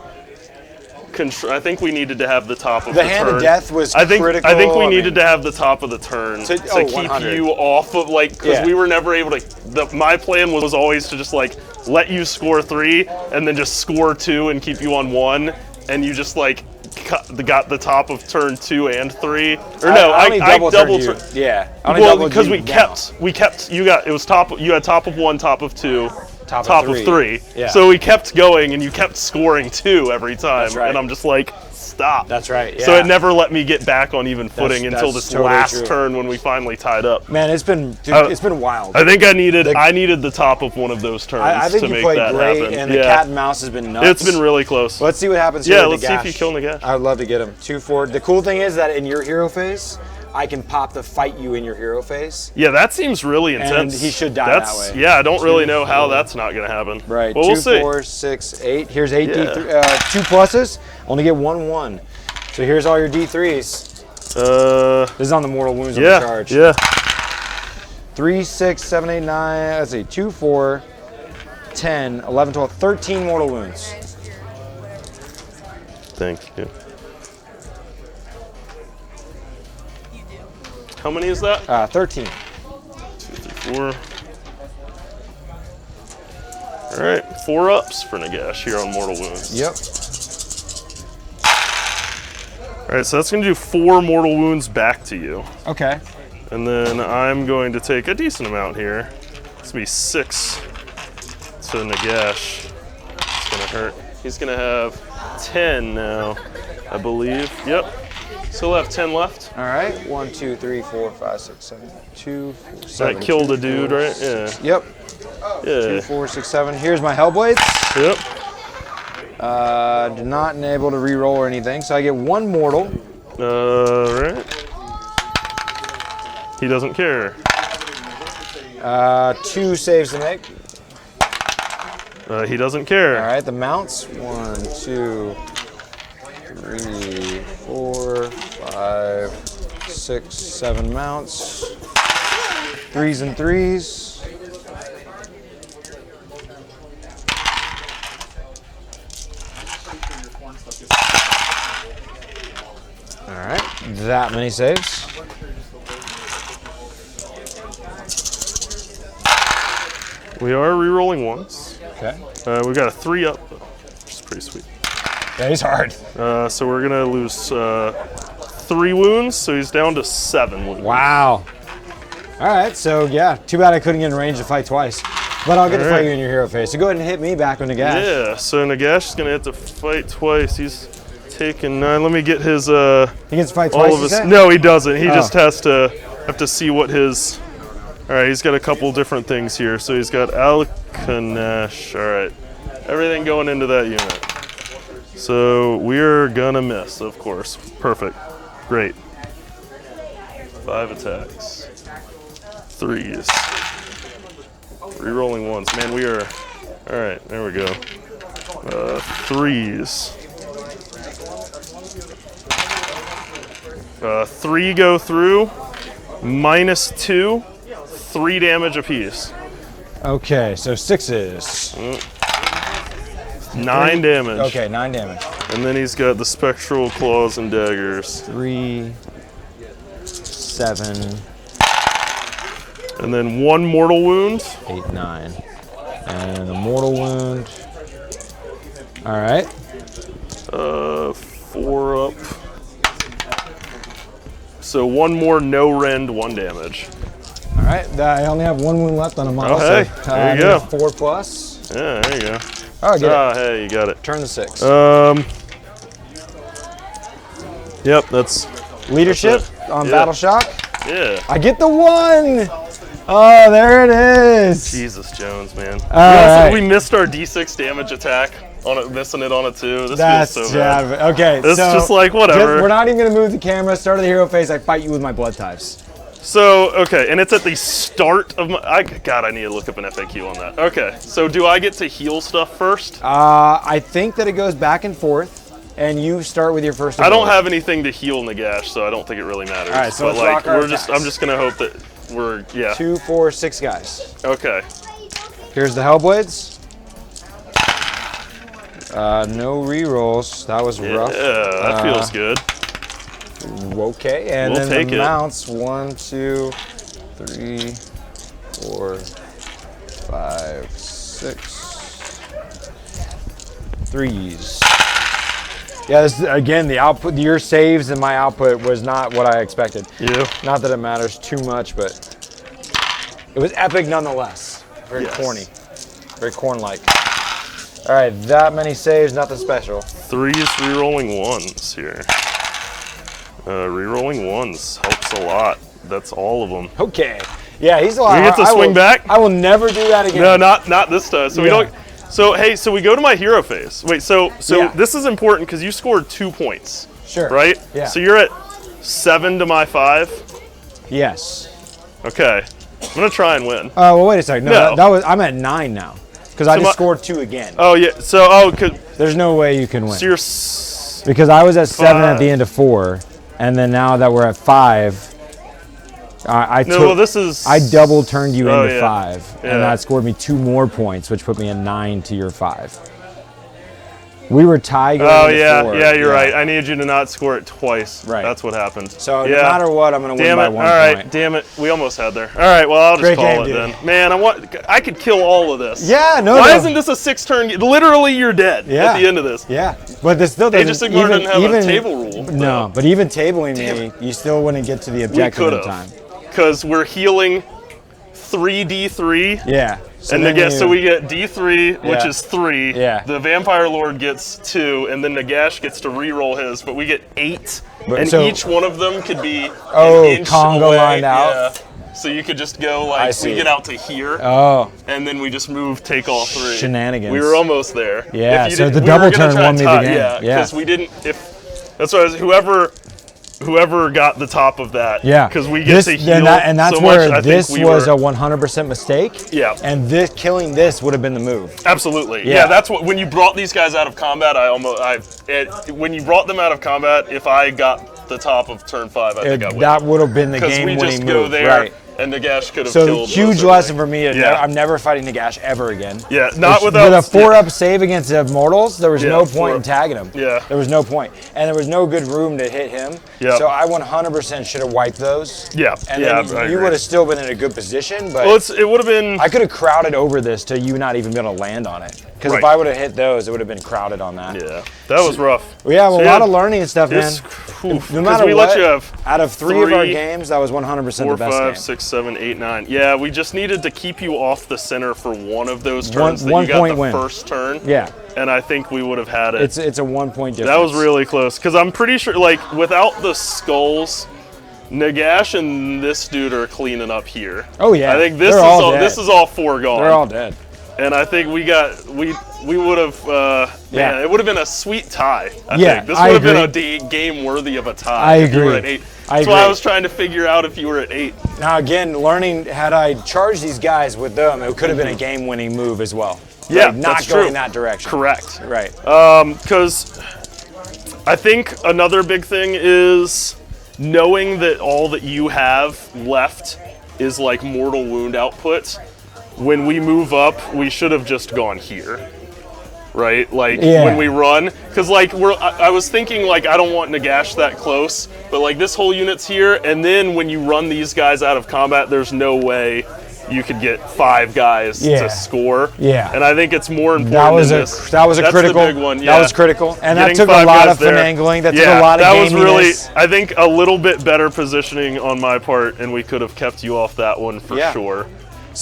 control. I think we needed to have the top of The the hand turn. of death was I think critical. I think we I needed mean- to have the top of the turn to keep 100. you off of because Yeah. we were never able to. My plan was always to just like let you score 3 and then just score 2 and keep you on 1, and you just like got the top of turn 2 and 3. Or no, I only double double turned turn. you. Yeah. I only Well, doubled because you we down. kept you got it was top. You had top of 1, top of 2, Top top of of 3. Yeah. So we kept going, and you kept scoring 2 every time. That's right. And I'm just like, stop. That's right. Yeah. So it never let me get back on even footing until that's this totally last true. turn when we finally tied up. Man, it's been wild. I think I needed the top of one of those turns I think to you make played that great, happen. and the cat and mouse has been nuts. It's been really close. Let's see what happens here. Yeah, with let's see if Nagash. you kill Nagash. I would love to get him. 2-4. The cool thing is that in your hero phase, I can pop the fight you in your hero phase. Yeah, that seems really intense. And he should die that way. Yeah, I don't really know how that's not going to happen. Right. Well, 2, we'll see. 4, 6, 8. Here's 8 Yeah. D3, 2 pluses. Only get 1 1. So here's all your D3s. This is on the mortal wounds on the charge. Yeah. 3, 6, 7, 8, 9. Let's see. 2, 4, 10, 11, 12, 13 mortal wounds. Thank you. How many is that? 13. 2, 3, 4. All right, 4 ups for Nagash here on Mortal Wounds. Yep. All right, so that's going to do 4 Mortal Wounds back to you. Okay. And then I'm going to take a decent amount here. It's going to be 6 to Nagash. It's going to hurt. He's going to have 10 now, I believe. Yep. So he'll have 10 left. All right. 1, 2, 3, 4, 5, 6, 7, 2, 4, 7. That killed 2, a dude, 4, right? Yeah. Yep. Yeah. 2, 4, 6, 7. Here's my Hellblades. Yep. Did not enable to re-roll or anything, so I get 1 mortal. Right. He doesn't care. 2 saves to make. He doesn't care. All right, the mounts. 1, 2, 3, 4, 5, 6, 7 mounts. 3s and 3s. All right, that many saves. We are re-rolling once. Okay. We got a 3 up, which is pretty sweet. Yeah, he's hard. So we're gonna lose 3 wounds, so he's down to 7 wounds. Wow. All right, so yeah, too bad I couldn't get in range to fight twice. But I'll get to All fight right. you in your hero phase. So go ahead and hit me back on the gas. Yeah, so Nagash is gonna have to fight twice. He's taking 9. Let me get his He gets to fight all twice, of you his. say? No, he doesn't. He Oh. just has to see what his. All right, he's got a couple different things here. So he's got Alkanash. All right, everything going into that unit. So we're gonna miss, of course. Perfect. Great. 5 attacks. 3s. Rerolling ones. Man, we are. All right, there we go. 3s. 3 go through. -2. 3 damage apiece. Okay, so 6s. 9 damage. Okay, 9 damage. And then he's got the spectral claws and daggers. 3, 7, And then 1 mortal wound. 8, 9. And a mortal wound. All right. 4 up. So 1 more no rend, 1 damage. All right, I only have 1 wound left on a model. Oh, hey, so, there you I go. need 4 plus. Yeah, there you go. Oh, I get Ah, hey, you got it. it. Turn to 6. Yep, that's Leadership that's it. on Yeah. Battle Shock. Yeah. I get the 1. Oh, there it is. Jesus Jones, man. right. We missed our D6 damage attack on it, missing it on it too. This That's feels so bad. okay. It's so just like, whatever. we're not even gonna move the camera. Start of the hero phase. I fight you with my blood types. So, okay, and it's at the start of my. God, I need to look up an FAQ on that. Okay, so do I get to heal stuff first? I think that it goes back and forth, and you start with your first. I don't ability. have anything to heal Nagash, so I don't think it really matters. All right, so but let's rock our I'm just gonna hope that we're 2, 4, 6 guys. Okay. Here's the Hellblades. No rerolls. That was rough. Yeah, that feels good. Okay, and We'll then take the it. mounts. 1, 2, 3, 4, 5, 6. 3s. Yeah, this, again, the output, your saves and my output was not what I expected. Yeah. Not that it matters too much, but it was epic nonetheless. Very Yes. corny. Very Khorne-like. All right, that many saves, nothing special. 3 is rerolling 1s here. Rerolling 1s helps a lot. That's all of them. Okay. Yeah, he's a lot. We get to swing back? I will never do that again. No, not this time. So we don't. So hey, so we go to my hero phase. Wait, so this is important because you scored 2 points. Sure. Right? Yeah. So you're at 7 to my 5. Yes. Okay. I'm gonna try and win. Well, wait a second. No, No. that was. I'm at 9 now because I just scored 2 again. Oh yeah. So There's no way you can win. so you're Because I was at 7 at 5. the end of 4, and then now that we're at 5, I double turned you into 5, and that scored me 2 more points, which put me at 9 to your 5. We were tied going into 4. Yeah, you're right. I needed you to not score it twice. Right. That's what happened. So no matter what, I'm going to win by 1 point. All right, damn it. We almost had there. All right, well, I'll just call it then. Man, I could kill all of this. Yeah, no. Why isn't this a 6-turn? Literally, you're dead at the end of this. Yeah, but this still doesn't. Age of Sigmar didn't have a table rule. No, but even tabling me, you still wouldn't get to the objective in time. Because we're healing 3d3. Yeah. So we get D3, which is 3. Yeah. The Vampire Lord gets 2, and then Nagash gets to re-roll his, but we get 8. And so, each one of them could be an inch Congo away. lined out. Yeah. So you could just go we get out to here. Oh. And then we just move, take all 3. Shenanigans. We were almost there. Yeah. So the double turn won me the game. Yeah. Because we didn't. That's why whoever got the top of that. Yeah. Because we get to heal and that's so where much, this was a 100% mistake. Yeah. And killing this would have been the move. Absolutely. Yeah. That's what when you brought these guys out of combat, when you brought them out of combat, if I got the top of turn 5, I think I would. That would have been the game-winning move. Because we just go there. Right. And Nagash could have killed. So huge lesson for me. I'm never fighting Nagash ever again. Yeah, not without. With a 4-up save against Immortals, there was no point in tagging him. Yeah. There was no point. And there was no good room to hit him. Yeah. So I 100% should have wiped those. Yeah. And then you would have still been in a good position. But it would have been. I could have crowded over this to you not even being able to land on it. Because if I would have hit those, it would have been crowded on that. Yeah. That was rough. Well, yeah, a lot of learning and stuff, man. No matter what, let you have out of 3 of our games, that was 100% the best 4, 5, game. 6, 7, 8, 9. Yeah, we just needed to keep you off the center for one of those turns. One you got point the win. First turn. Yeah. And I think we would have had it. It's a 1 point difference. That was really close. Because I'm pretty sure, without the skulls, Nagash and this dude are cleaning up here. Oh, yeah. I think this is all foregone. They're all dead. And I think we would have, man, it would have been a sweet tie. I think. This would have been a game worthy of a tie. I agree. If you were at 8. That's why I was trying to figure out if you were at 8. Now again, learning, had I charged these guys with them, it could have been a game-winning move as well. Yeah, not going that direction. Correct. Right. Because I think another big thing is knowing that all that you have left is like mortal wound output. When we move up, we should have just gone here, right? When we run, because I was thinking I don't want Nagash that close, but this whole unit's here, and then when you run these guys out of combat, there's no way you could get 5 guys to score. Yeah. And I think it's more important. That was That's critical. the big one. That was critical, and Getting that took a lot of there. finagling. That took a lot of gaminess. That was really, I think, a little bit better positioning on my part, and we could have kept you off that one for sure.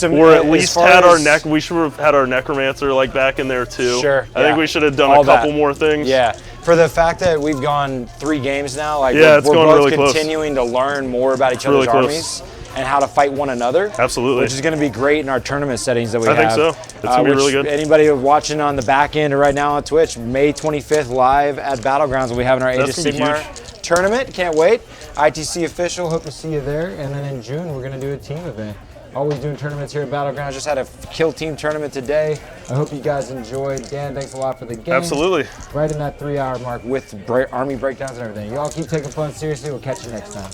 Or at least had our we should have had our necromancer back in there too. Sure. I think we should have done a couple more things. Yeah. For the fact that we've gone 3 games now, we're both really continuing to learn more about each other's armies and how to fight one another. Absolutely. Which is going to be great in our tournament settings that we have. I think so. It's going to be really good. Anybody watching on the back end right now on Twitch, May 25th live at Battlegrounds, we'll be having our Age of Sigmar tournament. Can't wait. ITC official, hope to see you there. And then in June, we're going to do a team event. Always doing tournaments here at Battlegrounds. Just had a kill team tournament today. I hope you guys enjoyed. Dan, thanks a lot for the game. Absolutely. Right in that 3-hour mark with army breakdowns and everything. Y'all keep taking fun seriously. We'll catch you next time.